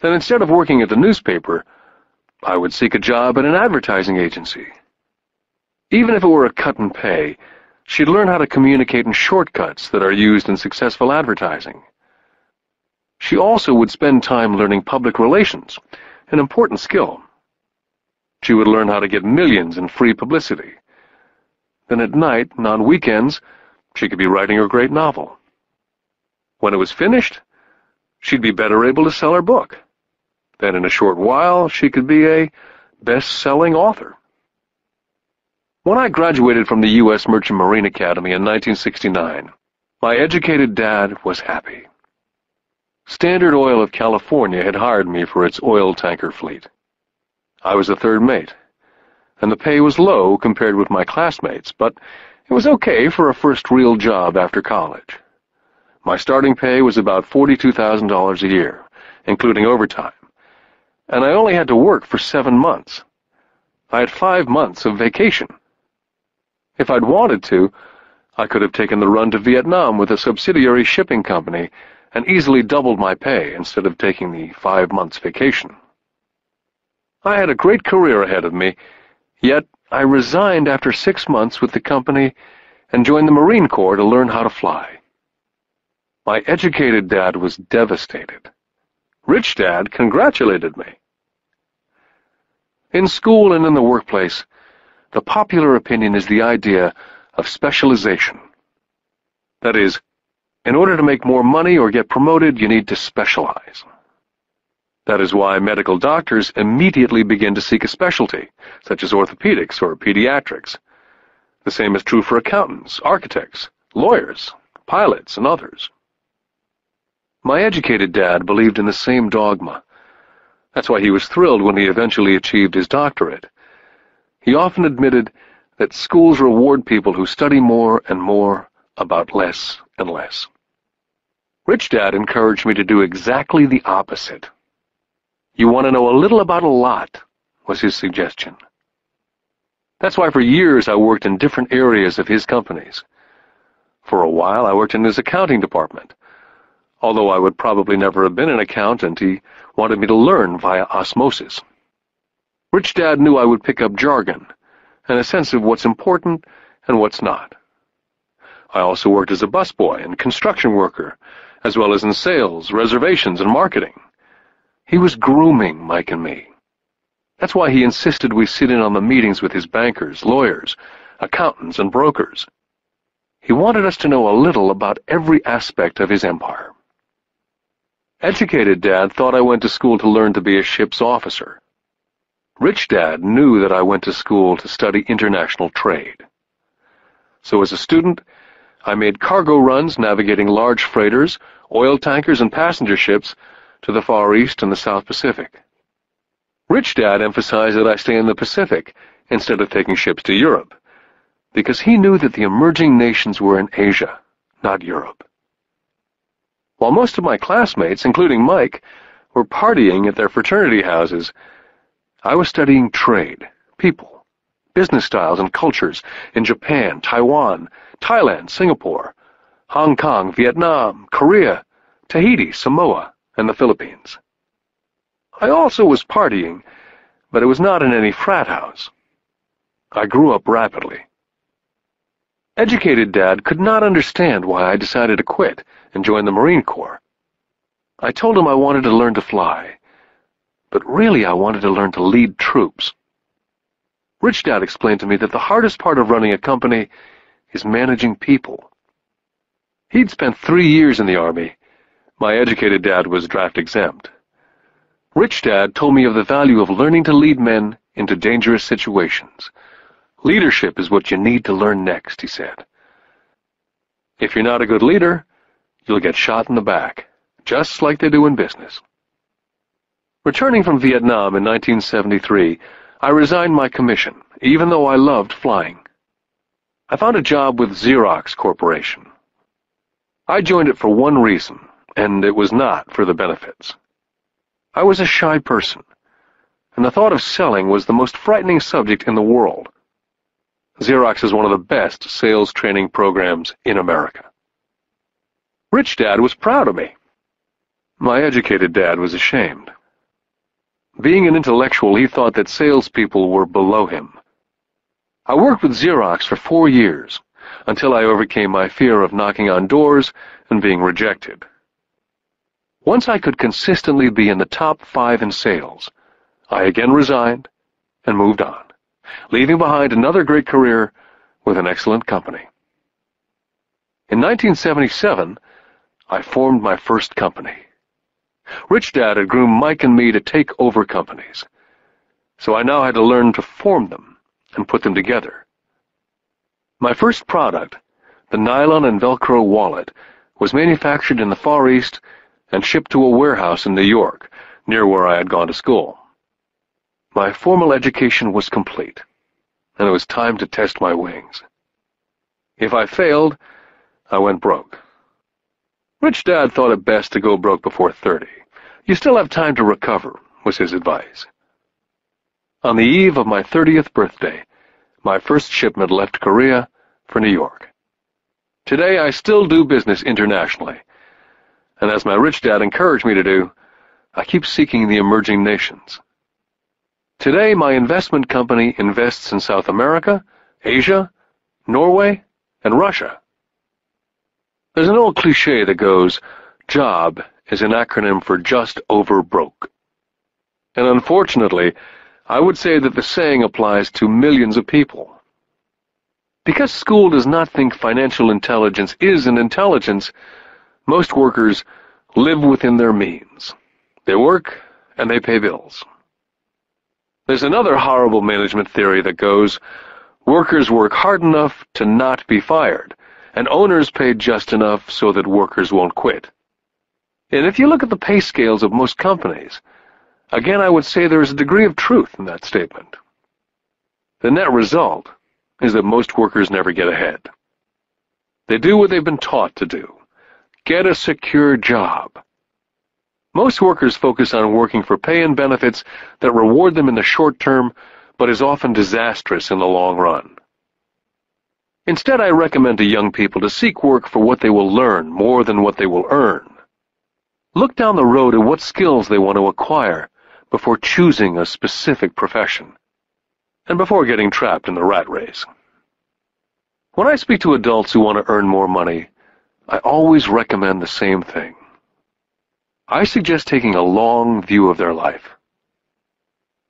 Then instead of working at the newspaper, I would seek a job at an advertising agency. Even if it were a cut in pay, She'd learn how to communicate in shortcuts that are used in successful advertising. She also would spend time learning public relations, an important skill. She would learn how to get millions in free publicity. Then at night and on weekends, she could be writing her great novel. When it was finished, she'd be better able to sell her book. Then in a short while, she could be a best-selling author. When I graduated from the U.S. Merchant Marine Academy in 1969, my educated dad was happy. Standard Oil of California had hired me for its oil tanker fleet. I was a third mate, and the pay was low compared with my classmates, but it was okay for a first real job after college. My starting pay was about $42,000 a year, including overtime, and I only had to work for 7 months. I had 5 months of vacation. If I'd wanted to, I could have taken the run to Vietnam with a subsidiary shipping company and easily doubled my pay instead of taking the 5 months vacation. I had a great career ahead of me, yet I resigned after 6 months with the company and joined the Marine Corps to learn how to fly. My educated dad was devastated. Rich Dad congratulated me. In school and in the workplace, the popular opinion is the idea of specialization. That is, in order to make more money or get promoted, you need to specialize. That is why medical doctors immediately begin to seek a specialty, such as orthopedics or pediatrics. The same is true for accountants, architects, lawyers, pilots, and others. My educated dad believed in the same dogma. That's why he was thrilled when he eventually achieved his doctorate. He often admitted that schools reward people who study more and more about less and less. Rich Dad encouraged me to do exactly the opposite. You want to know a little about a lot, was his suggestion. That's why for years I worked in different areas of his companies. For a while I worked in his accounting department. Although I would probably never have been an accountant, he wanted me to learn via osmosis. Rich Dad knew I would pick up jargon and a sense of what's important and what's not. I also worked as a busboy and construction worker, as well as in sales, reservations, and marketing. He was grooming Mike and me. That's why he insisted we sit in on the meetings with his bankers, lawyers, accountants, and brokers. He wanted us to know a little about every aspect of his empire. Educated Dad thought I went to school to learn to be a ship's officer. Rich Dad knew that I went to school to study international trade. So as a student, I made cargo runs navigating large freighters, oil tankers, and passenger ships to the Far East and the South Pacific. Rich Dad emphasized that I stay in the Pacific instead of taking ships to Europe, because he knew that the emerging nations were in Asia, not Europe. While most of my classmates, including Mike, were partying at their fraternity houses, I was studying trade, people, business styles and cultures in Japan, Taiwan, Thailand, Singapore, Hong Kong, Vietnam, Korea, Tahiti, Samoa, and the Philippines. I also was partying, but it was not in any frat house. I grew up rapidly. Educated Dad could not understand why I decided to quit and join the Marine Corps. I told him I wanted to learn to fly, but really I wanted to learn to lead troops. Rich Dad explained to me that the hardest part of running a company is managing people. He'd spent 3 years in the Army. My educated dad was draft exempt. Rich Dad told me of the value of learning to lead men into dangerous situations. Leadership is what you need to learn next, he said. If you're not a good leader, you'll get shot in the back, just like they do in business. Returning from Vietnam in 1973, I resigned my commission, even though I loved flying. I found a job with Xerox Corporation. I joined it for one reason, and it was not for the benefits. I was a shy person, and the thought of selling was the most frightening subject in the world. Xerox is one of the best sales training programs in America. Rich Dad was proud of me. My educated dad was ashamed. Being an intellectual, he thought that salespeople were below him. I worked with Xerox for 4 years, until I overcame my fear of knocking on doors and being rejected. Once I could consistently be in the top 5 in sales, I again resigned and moved on, leaving behind another great career with an excellent company. In 1977, I formed my first company. Rich Dad had groomed Mike and me to take over companies, so I now had to learn to form them and put them together. My first product, the nylon and Velcro wallet, was manufactured in the Far East and shipped to a warehouse in New York, near where I had gone to school. My formal education was complete, and it was time to test my wings. If I failed, I went broke. Rich Dad thought it best to go broke before 30. You still have time to recover, was his advice. On the eve of my 30th birthday, my first shipment left Korea for New York. Today, I still do business internationally, and as my rich dad encouraged me to do, I keep seeking the emerging nations. Today, my investment company invests in South America, Asia, Norway, and Russia. There's an old cliché that goes, JOB is an acronym for just over broke. And unfortunately, I would say that the saying applies to millions of people. Because school does not think financial intelligence is an intelligence, most workers live within their means. They work and they pay bills. There's another horrible management theory that goes, workers work hard enough to not be fired, and owners pay just enough so that workers won't quit. And if you look at the pay scales of most companies, again I would say there is a degree of truth in that statement. The net result is that most workers never get ahead. They do what they've been taught to do. Get a secure job. Most workers focus on working for pay and benefits that reward them in the short term, but is often disastrous in the long run. Instead, I recommend to young people to seek work for what they will learn more than what they will earn. Look down the road at what skills they want to acquire before choosing a specific profession, and before getting trapped in the rat race. When I speak to adults who want to earn more money, I always recommend the same thing. I suggest taking a long view of their life.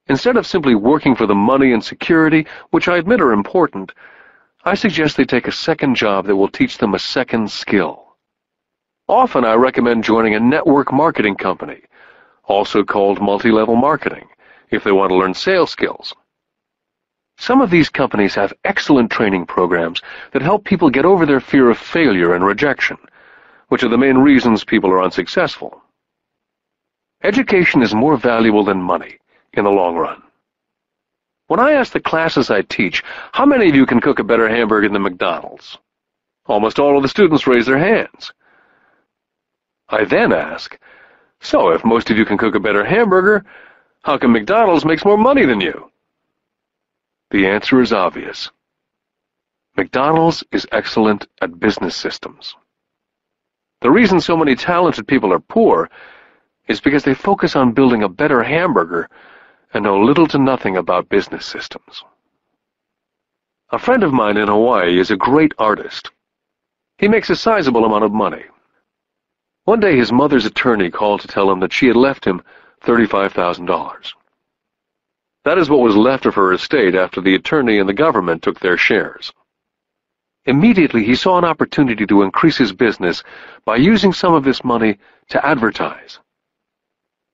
Instead of simply working for the money and security, which I admit are important, I suggest they take a second job that will teach them a second skill. Often I recommend joining a network marketing company, also called multi-level marketing, if they want to learn sales skills. Some of these companies have excellent training programs that help people get over their fear of failure and rejection, which are the main reasons people are unsuccessful. Education is more valuable than money in the long run. When I ask the classes I teach, how many of you can cook a better hamburger than McDonald's? Almost all of the students raise their hands. I then ask, so if most of you can cook a better hamburger, how come McDonald's makes more money than you? The answer is obvious. McDonald's is excellent at business systems. The reason so many talented people are poor is because they focus on building a better hamburger and know little to nothing about business systems. A friend of mine in Hawaii is a great artist. He makes a sizable amount of money. One day his mother's attorney called to tell him that she had left him $35,000. That is what was left of her estate after the attorney and the government took their shares. Immediately he saw an opportunity to increase his business by using some of this money to advertise.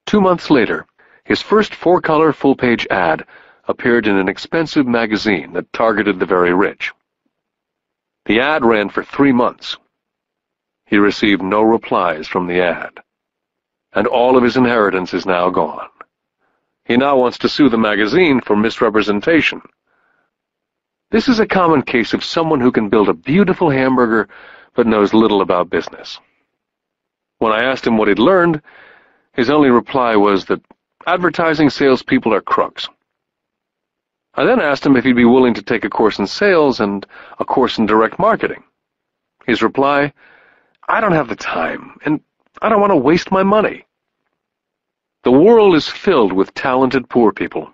2 months later, his first 4-color full-page ad appeared in an expensive magazine that targeted the very rich. The ad ran for 3 months. He received no replies from the ad, and all of his inheritance is now gone. He now wants to sue the magazine for misrepresentation. This is a common case of someone who can build a beautiful hamburger but knows little about business. When I asked him what he'd learned, his only reply was that advertising salespeople are crooks. I then asked him if he'd be willing to take a course in sales and a course in direct marketing. His reply, I don't have the time, and I don't want to waste my money. The world is filled with talented poor people.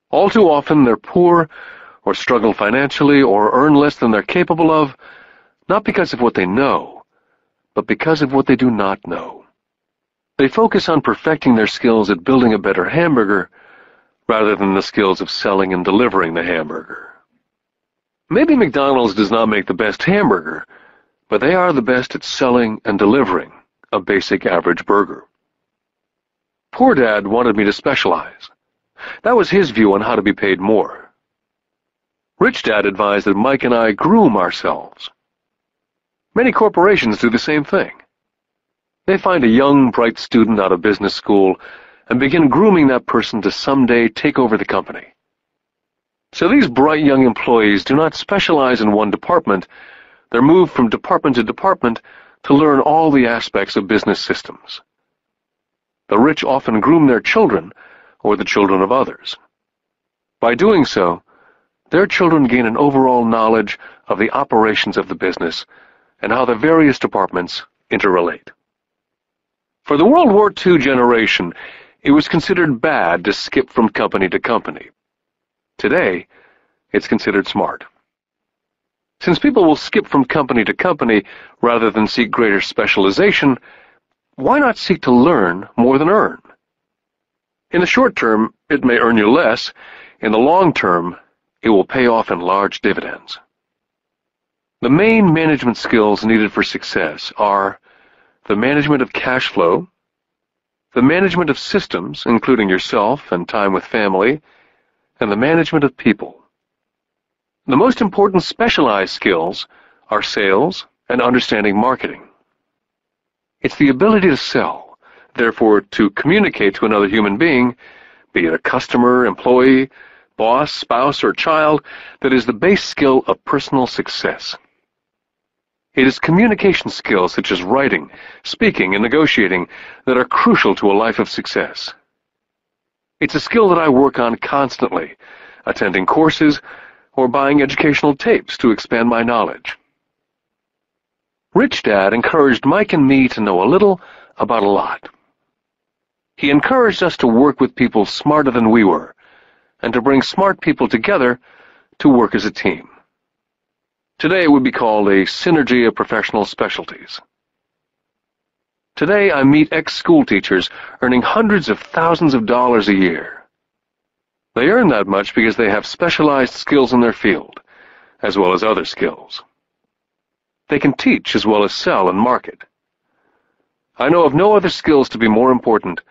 All too often, they're poor or struggle financially, or earn less than they're capable of, not because of what they know, but because of what they do not know. They focus on perfecting their skills at building a better hamburger, rather than the skills of selling and delivering the hamburger. Maybe McDonald's does not make the best hamburger, but they are the best at selling and delivering a basic average burger. Poor Dad wanted me to specialize. That was his view on how to be paid more. Rich Dad advised that Mike and I groom ourselves. Many corporations do the same thing. They find a young, bright student out of business school and begin grooming that person to someday take over the company. So these bright young employees do not specialize in one department. They're moved from department to department to learn all the aspects of business systems. The rich often groom their children or the children of others. By doing so, their children gain an overall knowledge of the operations of the business and how the various departments interrelate. For the World War II generation, it was considered bad to skip from company to company. Today, it's considered smart. Since people will skip from company to company rather than seek greater specialization, why not seek to learn more than earn? In the short term, it may earn you less. In the long term, it will pay off in large dividends. The main management skills needed for success are the management of cash flow, the management of systems, including yourself and time with family, and the management of people. The most important specialized skills are sales and understanding marketing. It's the ability to sell, therefore to communicate to another human being, be it a customer, employee, boss, spouse, or child, that is the base skill of personal success. It is communication skills such as writing, speaking, and negotiating that are crucial to a life of success. It's a skill that I work on constantly, attending courses or buying educational tapes to expand my knowledge. Rich Dad encouraged Mike and me to know a little about a lot. He encouraged us to work with people smarter than we were, and to bring smart people together to work as a team. Today it would be called a synergy of professional specialties. Today I meet ex-school teachers earning hundreds of thousands of dollars a year. They earn that much because they have specialized skills in their field, as well as other skills. They can teach as well as sell and market. I know of no other skills to be more important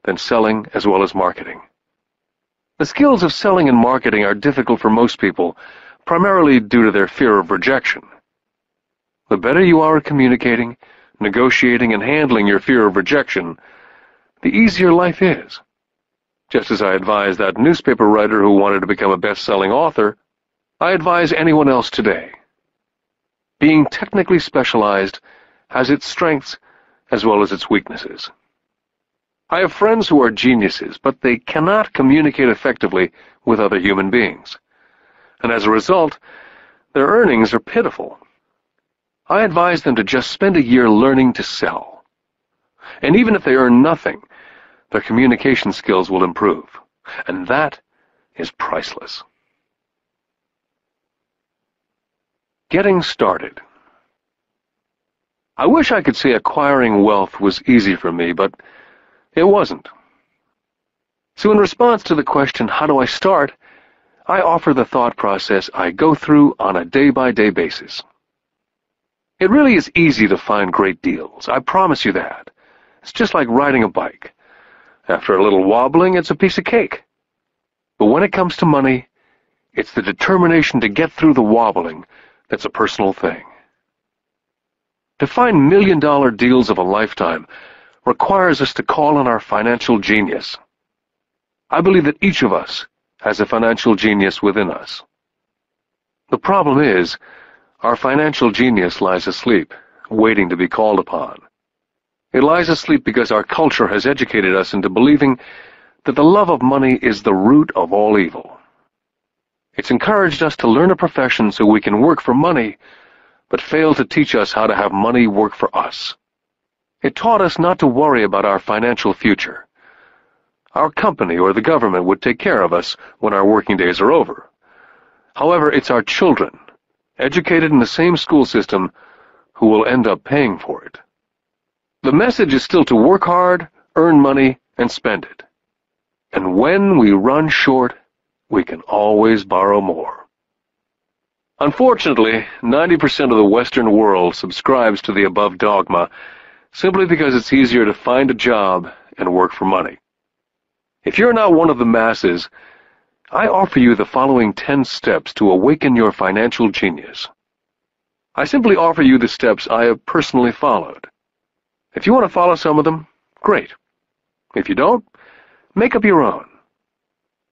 than selling as well as marketing. The skills of selling and marketing are difficult for most people, primarily due to their fear of rejection. The better you are at communicating, negotiating, and handling your fear of rejection, the easier life is. Just as I advised that newspaper writer who wanted to become a best-selling author, I advise anyone else today. Being technically specialized has its strengths as well as its weaknesses. I have friends who are geniuses, but they cannot communicate effectively with other human beings. And as a result, their earnings are pitiful. I advise them to just spend a year learning to sell. And even if they earn nothing, their communication skills will improve. And that is priceless. Getting started. I wish I could say acquiring wealth was easy for me, but it wasn't. So in response to the question, how do I start, I offer the thought process I go through on a day-by-day basis. It really is easy to find great deals. I promise you that. It's just like riding a bike. After a little wobbling, it's a piece of cake. But when it comes to money, it's the determination to get through the wobbling that's a personal thing. To find million-dollar deals of a lifetime requires us to call on our financial genius. I believe that each of us has a financial genius within us. The problem is, our financial genius lies asleep, waiting to be called upon. It lies asleep because our culture has educated us into believing that the love of money is the root of all evil. It's encouraged us to learn a profession so we can work for money, but failed to teach us how to have money work for us. It taught us not to worry about our financial future. Our company or the government would take care of us when our working days are over. However, it's our children, educated in the same school system, who will end up paying for it. The message is still to work hard, earn money, and spend it. And when we run short, we can always borrow more. Unfortunately, 90% of the Western world subscribes to the above dogma simply because it's easier to find a job and work for money. If you're not one of the masses, I offer you the following 10 steps to awaken your financial genius. I simply offer you the steps I have personally followed. If you want to follow some of them, great. If you don't, make up your own.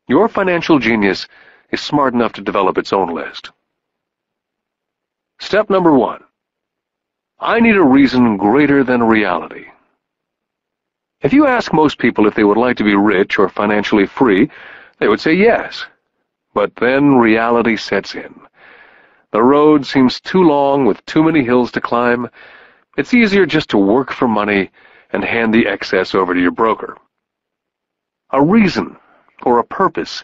Your financial genius is smart enough to develop its own list. Step number 1. I need a reason greater than reality. If you ask most people if they would like to be rich or financially free, they would say yes. But then reality sets in. The road seems too long with too many hills to climb. It's easier just to work for money and hand the excess over to your broker. A reason, or a purpose,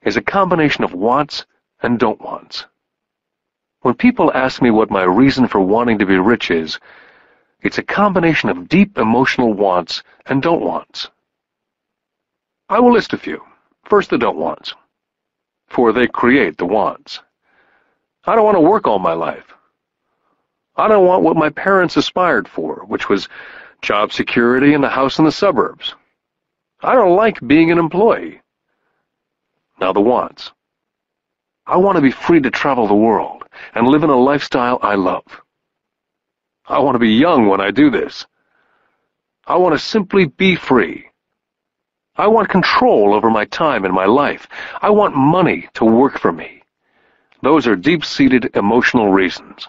is a combination of wants and don't wants. When people ask me what my reason for wanting to be rich is, it's a combination of deep emotional wants and don't wants. I will list a few. First, the don't wants, for they create the wants. I don't want to work all my life. I don't want what my parents aspired for, which was job security and a house in the suburbs. I don't like being an employee. Now the wants. I want to be free to travel the world and live in a lifestyle I love. I want to be young when I do this. I want to simply be free. I want control over my time and my life. I want money to work for me. Those are deep-seated emotional reasons.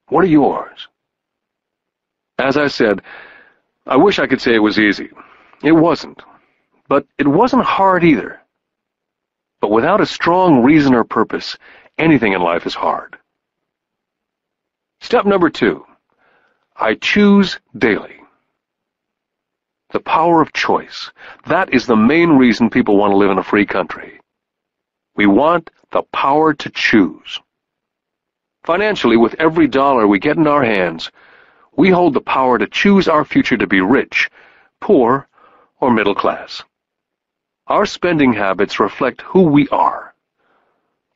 What are yours? As I said, I wish I could say it was easy. It wasn't. But it wasn't hard either. But without a strong reason or purpose, anything in life is hard. Step number 2. I choose daily. The power of choice. That is the main reason people want to live in a free country. We want the power to choose. Financially, with every dollar we get in our hands, we hold the power to choose our future to be rich, poor, or middle class. Our spending habits reflect who we are.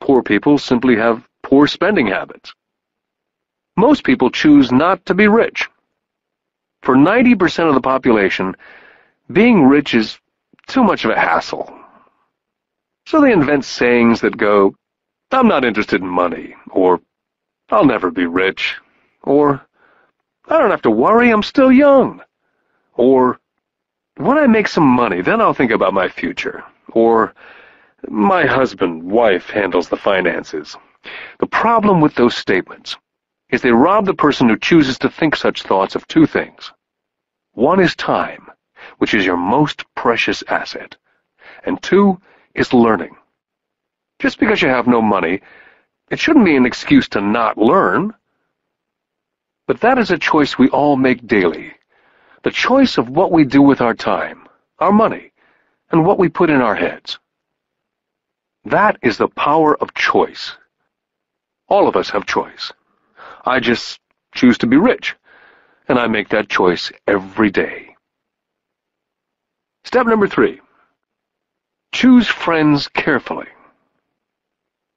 Poor people simply have poor spending habits. Most people choose not to be rich. For 90% of the population, being rich is too much of a hassle. So they invent sayings that go, "I'm not interested in money," or "I'll never be rich," or "I don't have to worry, I'm still young," or "When I make some money, then I'll think about my future," or "My husband, wife handles the finances." The problem with those statements is they rob the person who chooses to think such thoughts of two things. One is time, which is your most precious asset, and 2 is learning. Just because you have no money, it shouldn't be an excuse to not learn. But that is a choice we all make daily. The choice of what we do with our time, our money, and what we put in our heads. That is the power of choice. All of us have choice. I just choose to be rich, and I make that choice every day. Step number 3. Choose friends carefully.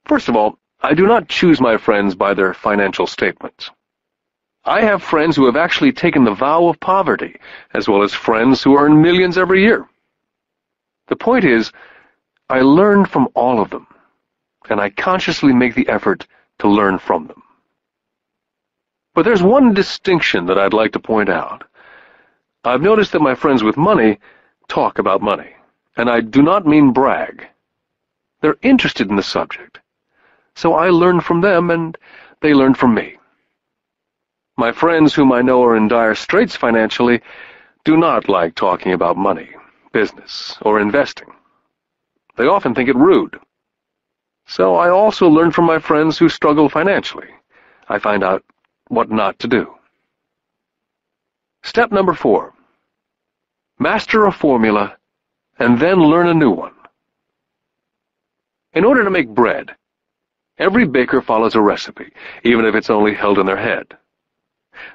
First of all, I do not choose my friends by their financial statements. I have friends who have actually taken the vow of poverty, as well as friends who earn millions every year. The point is, I learn from all of them, and I consciously make the effort to learn from them. But there's one distinction that I'd like to point out. I've noticed that my friends with money talk about money, and I do not mean brag. They're interested in the subject, so I learn from them and they learn from me. My friends whom I know are in dire straits financially do not like talking about money, business, or investing. They often think it rude. So I also learn from my friends who struggle financially. I find out what not to do. Step number 4. Master a formula and then learn a new one. In order to make bread, Every baker follows a recipe, even if it's only held in their head.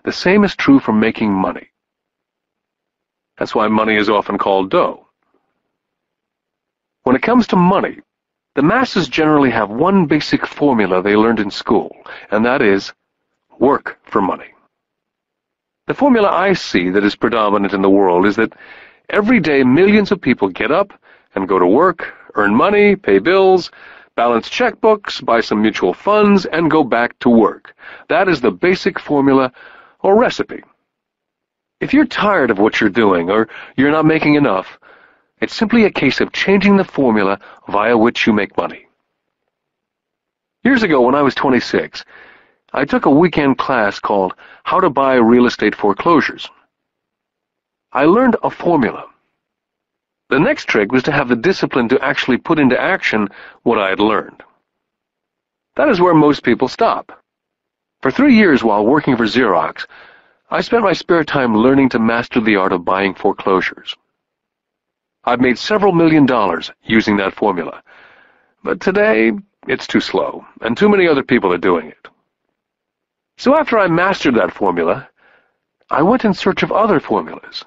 The same is true for making money. That's why money is often called dough. When it comes to money, the masses generally have one basic formula they learned in school, and that is work for money. The formula I see that is predominant in the world is that every day millions of people get up and go to work, earn money, pay bills, balance checkbooks, buy some mutual funds, and go back to work. That is the basic formula or recipe. If you're tired of what you're doing or you're not making enough, it's simply a case of changing the formula via which you make money. Years ago, when I was 26, I took a weekend class called How to Buy Real Estate Foreclosures. I learned a formula. The next trick was to have the discipline to actually put into action what I had learned. That is where most people stop. For 3 years while working for Xerox, I spent my spare time learning to master the art of buying foreclosures. I've made several $1 million using that formula, but today it's too slow, and too many other people are doing it. So after I mastered that formula, I went in search of other formulas.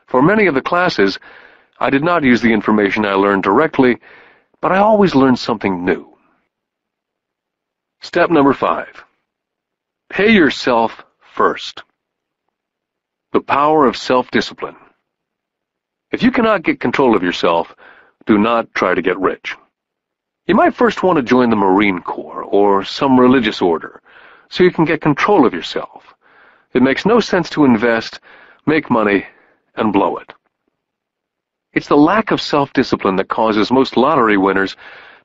For many of the classes, I did not use the information I learned directly, but I always learned something new. Step number 5. Pay yourself first. The power of self-discipline. If you cannot get control of yourself, do not try to get rich. You might first want to join the Marine Corps or some religious order, so you can get control of yourself. It makes no sense to invest, make money, and blow it. It's the lack of self-discipline that causes most lottery winners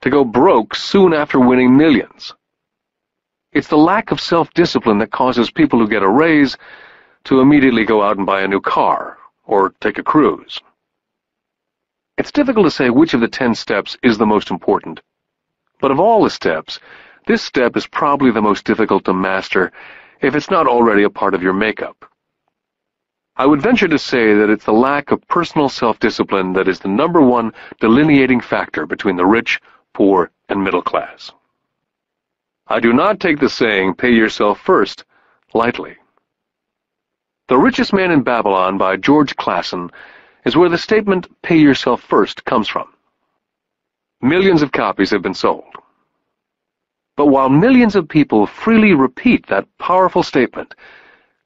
to go broke soon after winning millions. It's the lack of self-discipline that causes people who get a raise to immediately go out and buy a new car or take a cruise. It's difficult to say which of the 10 steps is the most important, but of all the steps, this step is probably the most difficult to master if it's not already a part of your makeup. I would venture to say that it's the lack of personal self-discipline that is the #1 delineating factor between the rich, poor, and middle class. I do not take the saying, "pay yourself first," lightly. The Richest Man in Babylon by George Clason is where the statement, "pay yourself first," comes from. Millions of copies have been sold. But while millions of people freely repeat that powerful statement,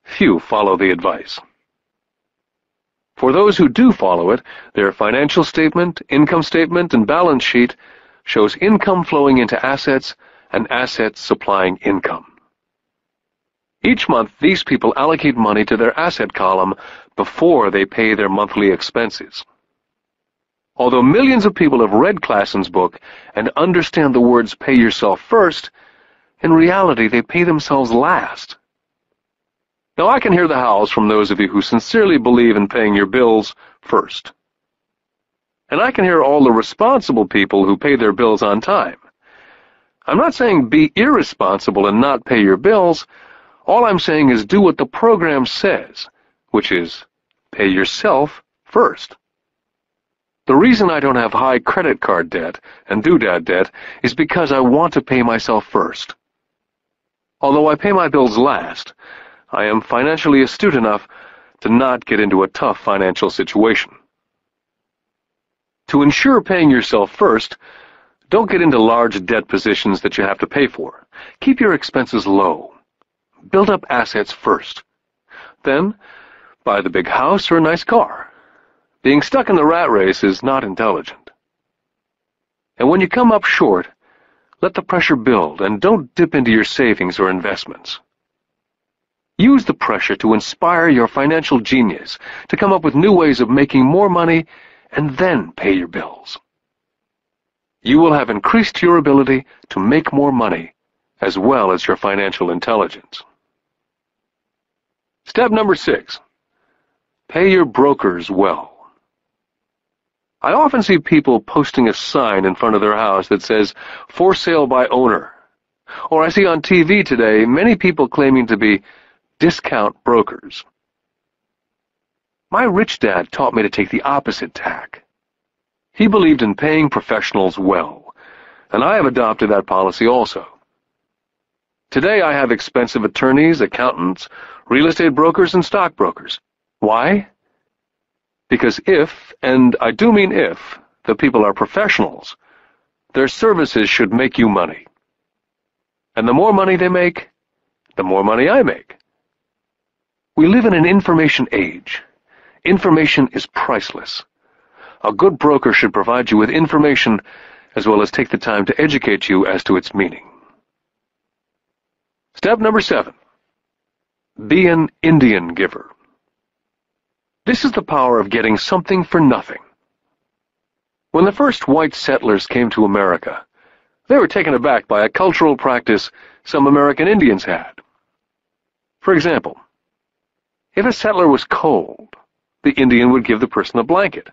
few follow the advice. For those who do follow it, their financial statement, income statement, and balance sheet shows income flowing into assets and assets supplying income. Each month, these people allocate money to their asset column before they pay their monthly expenses. Although millions of people have read Clason's book and understand the words "pay yourself first," in reality they pay themselves last. Now I can hear the howls from those of you who sincerely believe in paying your bills first. And I can hear all the responsible people who pay their bills on time. I'm not saying be irresponsible and not pay your bills. All I'm saying is do what the program says, which is pay yourself first. The reason I don't have high credit card debt and doodad debt is because I want to pay myself first. Although I pay my bills last, I am financially astute enough to not get into a tough financial situation. To ensure paying yourself first, don't get into large debt positions that you have to pay for. Keep your expenses low. Build up assets first. Then, buy the big house or a nice car. Being stuck in the rat race is not intelligent. And when you come up short, let the pressure build and don't dip into your savings or investments. Use the pressure to inspire your financial genius to come up with new ways of making more money and then pay your bills. You will have increased your ability to make more money as well as your financial intelligence. Step number 6. Pay your brokers well. I often see people posting a sign in front of their house that says, "For sale by owner." Or I see on TV today many people claiming to be discount brokers. My rich dad taught me to take the opposite tack. He believed in paying professionals well, and I have adopted that policy also. Today I have expensive attorneys, accountants, real estate brokers, and stockbrokers. Why? Because if, and I do mean if, the people are professionals, their services should make you money. And the more money they make, the more money I make. We live in an information age. Information is priceless. A good broker should provide you with information as well as take the time to educate you as to its meaning. Step number 7. Be an Indian giver. This is the power of getting something for nothing. When the first white settlers came to America, they were taken aback by a cultural practice some American Indians had. For example, if a settler was cold, the Indian would give the person a blanket.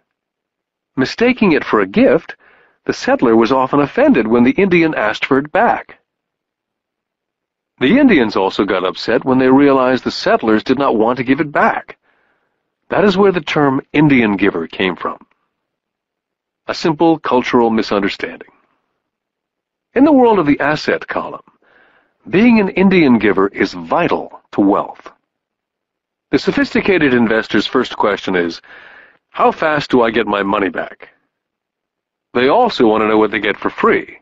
Mistaking it for a gift, the settler was often offended when the Indian asked for it back. The Indians also got upset when they realized the settlers did not want to give it back. That is where the term Indian giver came from. A simple cultural misunderstanding. In the world of the asset column, being an Indian giver is vital to wealth. The sophisticated investor's first question is, how fast do I get my money back? They also want to know what they get for free,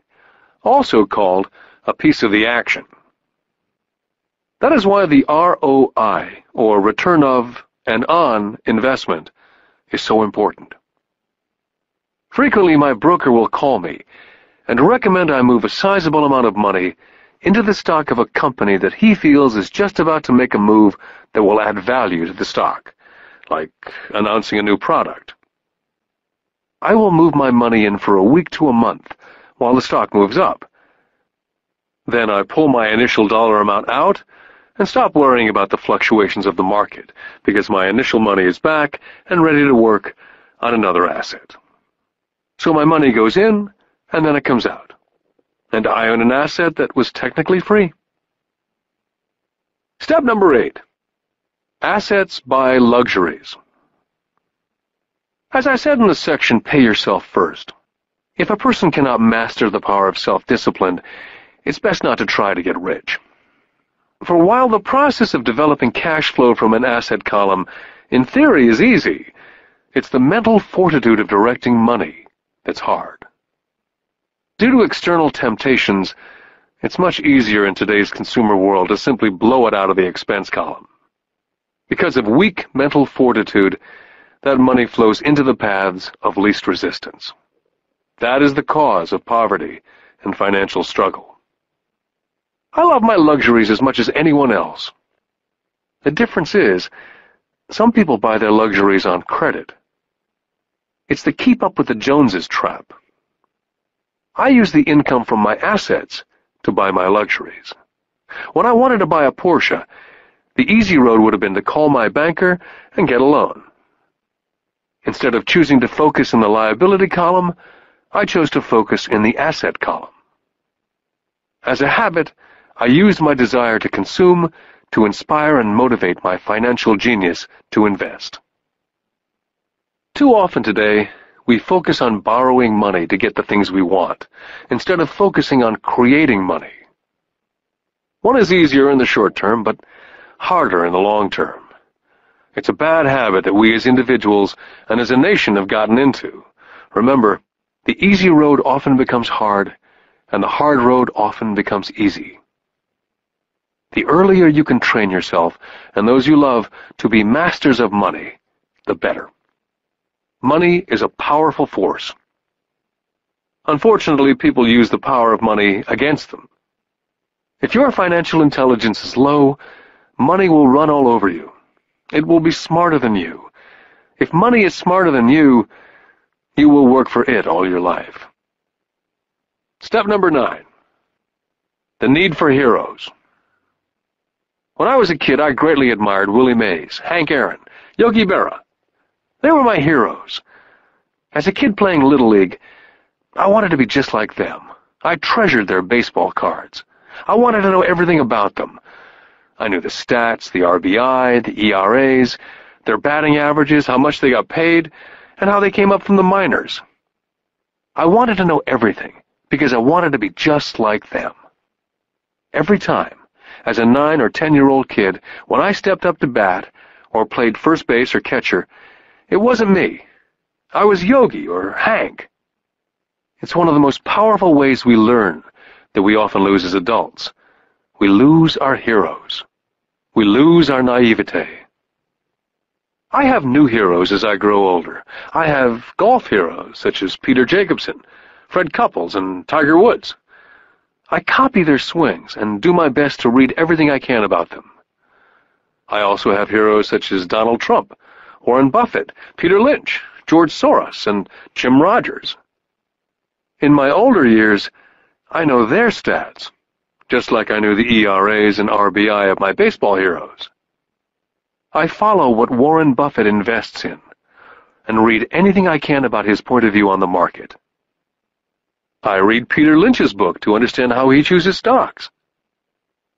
also called a piece of the action. That is why the ROI, or return of and on investment, is so important. Frequently, my broker will call me and recommend I move a sizable amount of money into the stock of a company that he feels is just about to make a move that will add value to the stock, like announcing a new product. I will move my money in for a week to a month while the stock moves up. Then I pull my initial dollar amount out and stop worrying about the fluctuations of the market because my initial money is back and ready to work on another asset. So my money goes in and then it comes out, and I own an asset that was technically free. Step number 8. Assets buy luxuries. As I said in the section, Pay Yourself First, if a person cannot master the power of self-discipline, it's best not to try to get rich. For while the process of developing cash flow from an asset column, in theory, is easy, it's the mental fortitude of directing money that's hard. Due to external temptations, it's much easier in today's consumer world to simply blow it out of the expense column. Because of weak mental fortitude, that money flows into the paths of least resistance. That is the cause of poverty and financial struggle. I love my luxuries as much as anyone else. The difference is, some people buy their luxuries on credit. It's the keep up with the Joneses trap. I use the income from my assets to buy my luxuries. When I wanted to buy a Porsche, the easy road would have been to call my banker and get a loan. Instead of choosing to focus in the liability column, I chose to focus in the asset column. As a habit, I used my desire to consume to inspire and motivate my financial genius to invest. Too often today, we focus on borrowing money to get the things we want, instead of focusing on creating money. One is easier in the short term, but harder in the long term. It's a bad habit that we as individuals and as a nation have gotten into. Remember, the easy road often becomes hard, and the hard road often becomes easy. The earlier you can train yourself and those you love to be masters of money, the better. Money is a powerful force. Unfortunately, people use the power of money against them. If your financial intelligence is low, money will run all over you. It will be smarter than you. If money is smarter than you will work for it all your life. Step number 9. The need for heroes. When I was a kid, I greatly admired Willie Mays, Hank Aaron, Yogi Berra. They were my heroes. As a kid playing Little League, I wanted to be just like them. I treasured their baseball cards. I wanted to know everything about them. I knew the stats, the RBI, the ERAs, their batting averages, how much they got paid, and how they came up from the minors. I wanted to know everything, because I wanted to be just like them. Every time, as a 9 or 10-year-old kid, when I stepped up to bat or played first base or catcher, it wasn't me. I was Yogi or Hank. It's one of the most powerful ways we learn that we often lose as adults. We lose our heroes. We lose our naivete. I have new heroes as I grow older. I have golf heroes such as Peter Jacobsen, Fred Couples, and Tiger Woods. I copy their swings and do my best to read everything I can about them. I also have heroes such as Donald Trump, Warren Buffett, Peter Lynch, George Soros, and Jim Rogers. In my older years, I know their stats, just like I knew the ERAs and RBI of my baseball heroes. I follow what Warren Buffett invests in, and read anything I can about his point of view on the market. I read Peter Lynch's book to understand how he chooses stocks.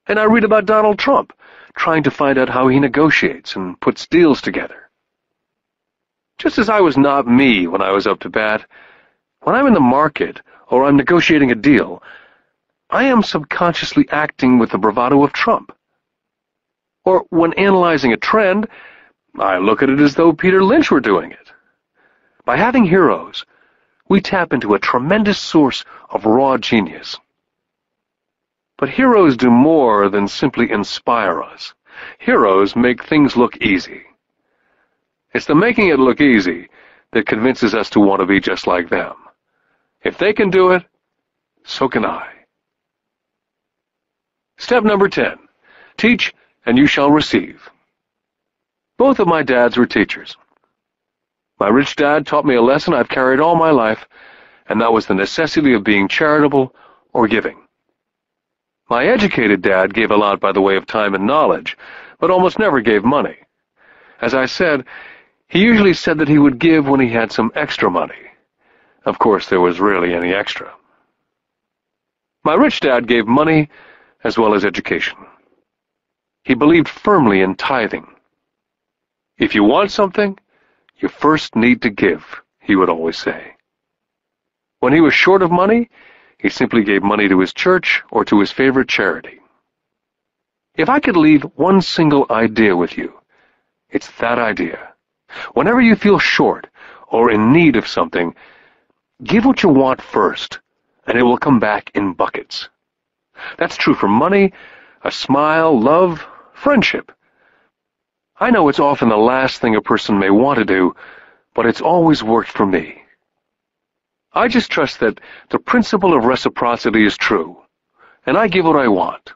And I read about Donald Trump, trying to find out how he negotiates and puts deals together. Just as I was not me when I was up to bat, when I'm in the market or I'm negotiating a deal, I am subconsciously acting with the bravado of Trump. Or when analyzing a trend, I look at it as though Peter Lynch were doing it. By having heroes, we tap into a tremendous source of raw genius. But heroes do more than simply inspire us. Heroes make things look easy. It's the making it look easy that convinces us to want to be just like them. If they can do it, so can I. Step number 10. Teach and you shall receive. Both of my dads were teachers. My rich dad taught me a lesson I've carried all my life, and that was the necessity of being charitable or giving. My educated dad gave a lot by the way of time and knowledge, but almost never gave money. As I said, he usually said that he would give when he had some extra money. Of course, there was rarely any extra. My rich dad gave money as well as education. He believed firmly in tithing. If you want something, you first need to give, he would always say. When he was short of money, he simply gave money to his church or to his favorite charity. If I could leave one single idea with you, it's that idea. Whenever you feel short or in need of something, give what you want first, and it will come back in buckets. That's true for money, a smile, love, friendship. I know it's often the last thing a person may want to do, but it's always worked for me. I just trust that the principle of reciprocity is true, and I give what I want.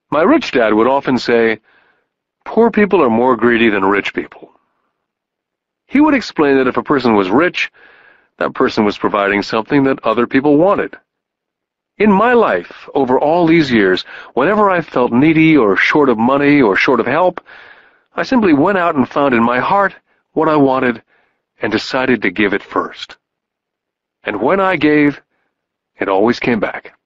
My rich dad would often say, poor people are more greedy than rich people. He would explain that if a person was rich, that person was providing something that other people wanted. In my life, over all these years, whenever I felt needy or short of money or short of help, I simply went out and found in my heart what I wanted and decided to give it first. And when I gave, it always came back.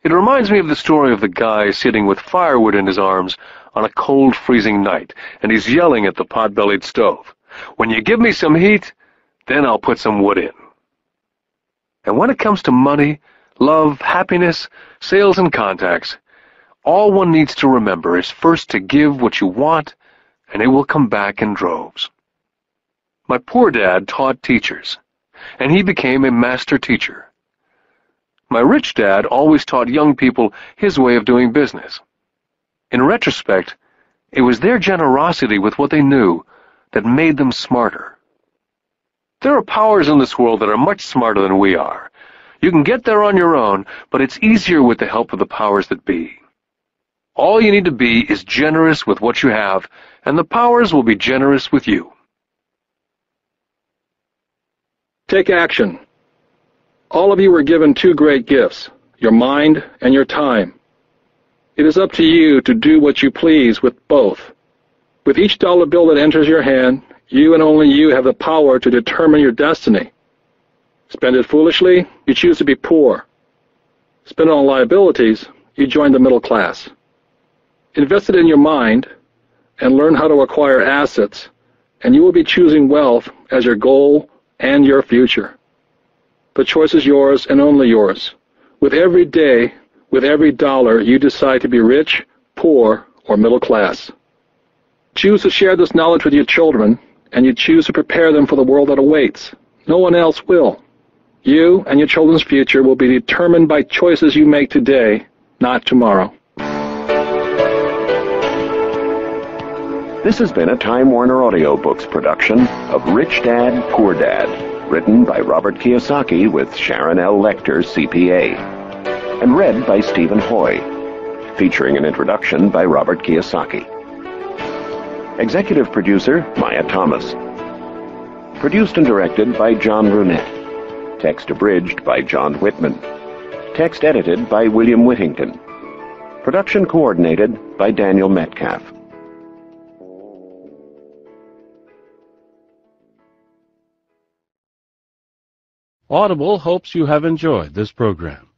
It reminds me of the story of the guy sitting with firewood in his arms on a cold, freezing night, and he's yelling at the pot-bellied stove, "When you give me some heat, then I'll put some wood in." And when it comes to money, love, happiness, sales, and contacts, all one needs to remember is first to give what you want, and it will come back in droves. My poor dad taught teachers, and he became a master teacher. My rich dad always taught young people his way of doing business. In retrospect, it was their generosity with what they knew that made them smarter. There are powers in this world that are much smarter than we are. You can get there on your own, but it's easier with the help of the powers that be. All you need to be is generous with what you have, and the powers will be generous with you. Take action. All of you were given two great gifts, your mind and your time. It is up to you to do what you please with both. With each dollar bill that enters your hand, you and only you have the power to determine your destiny. Spend it foolishly, you choose to be poor. Spend it on liabilities, you join the middle class. Invest it in your mind and learn how to acquire assets, and you will be choosing wealth as your goal and your future. The choice is yours and only yours. With every day, with every dollar, you decide to be rich, poor, or middle class. Choose to share this knowledge with your children, and you choose to prepare them for the world that awaits. No one else will. You and your children's future will be determined by choices you make today, not tomorrow. This has been a Time Warner Audiobooks production of Rich Dad, Poor Dad, written by Robert Kiyosaki with Sharon L. Lecter, CPA, and read by Stephen Hoy, featuring an introduction by Robert Kiyosaki. Executive producer, Maya Thomas. Produced and directed by John Brunette. Text abridged by John Whitman. Text edited by William Whittington. Production coordinated by Daniel Metcalf. Audible hopes you have enjoyed this program.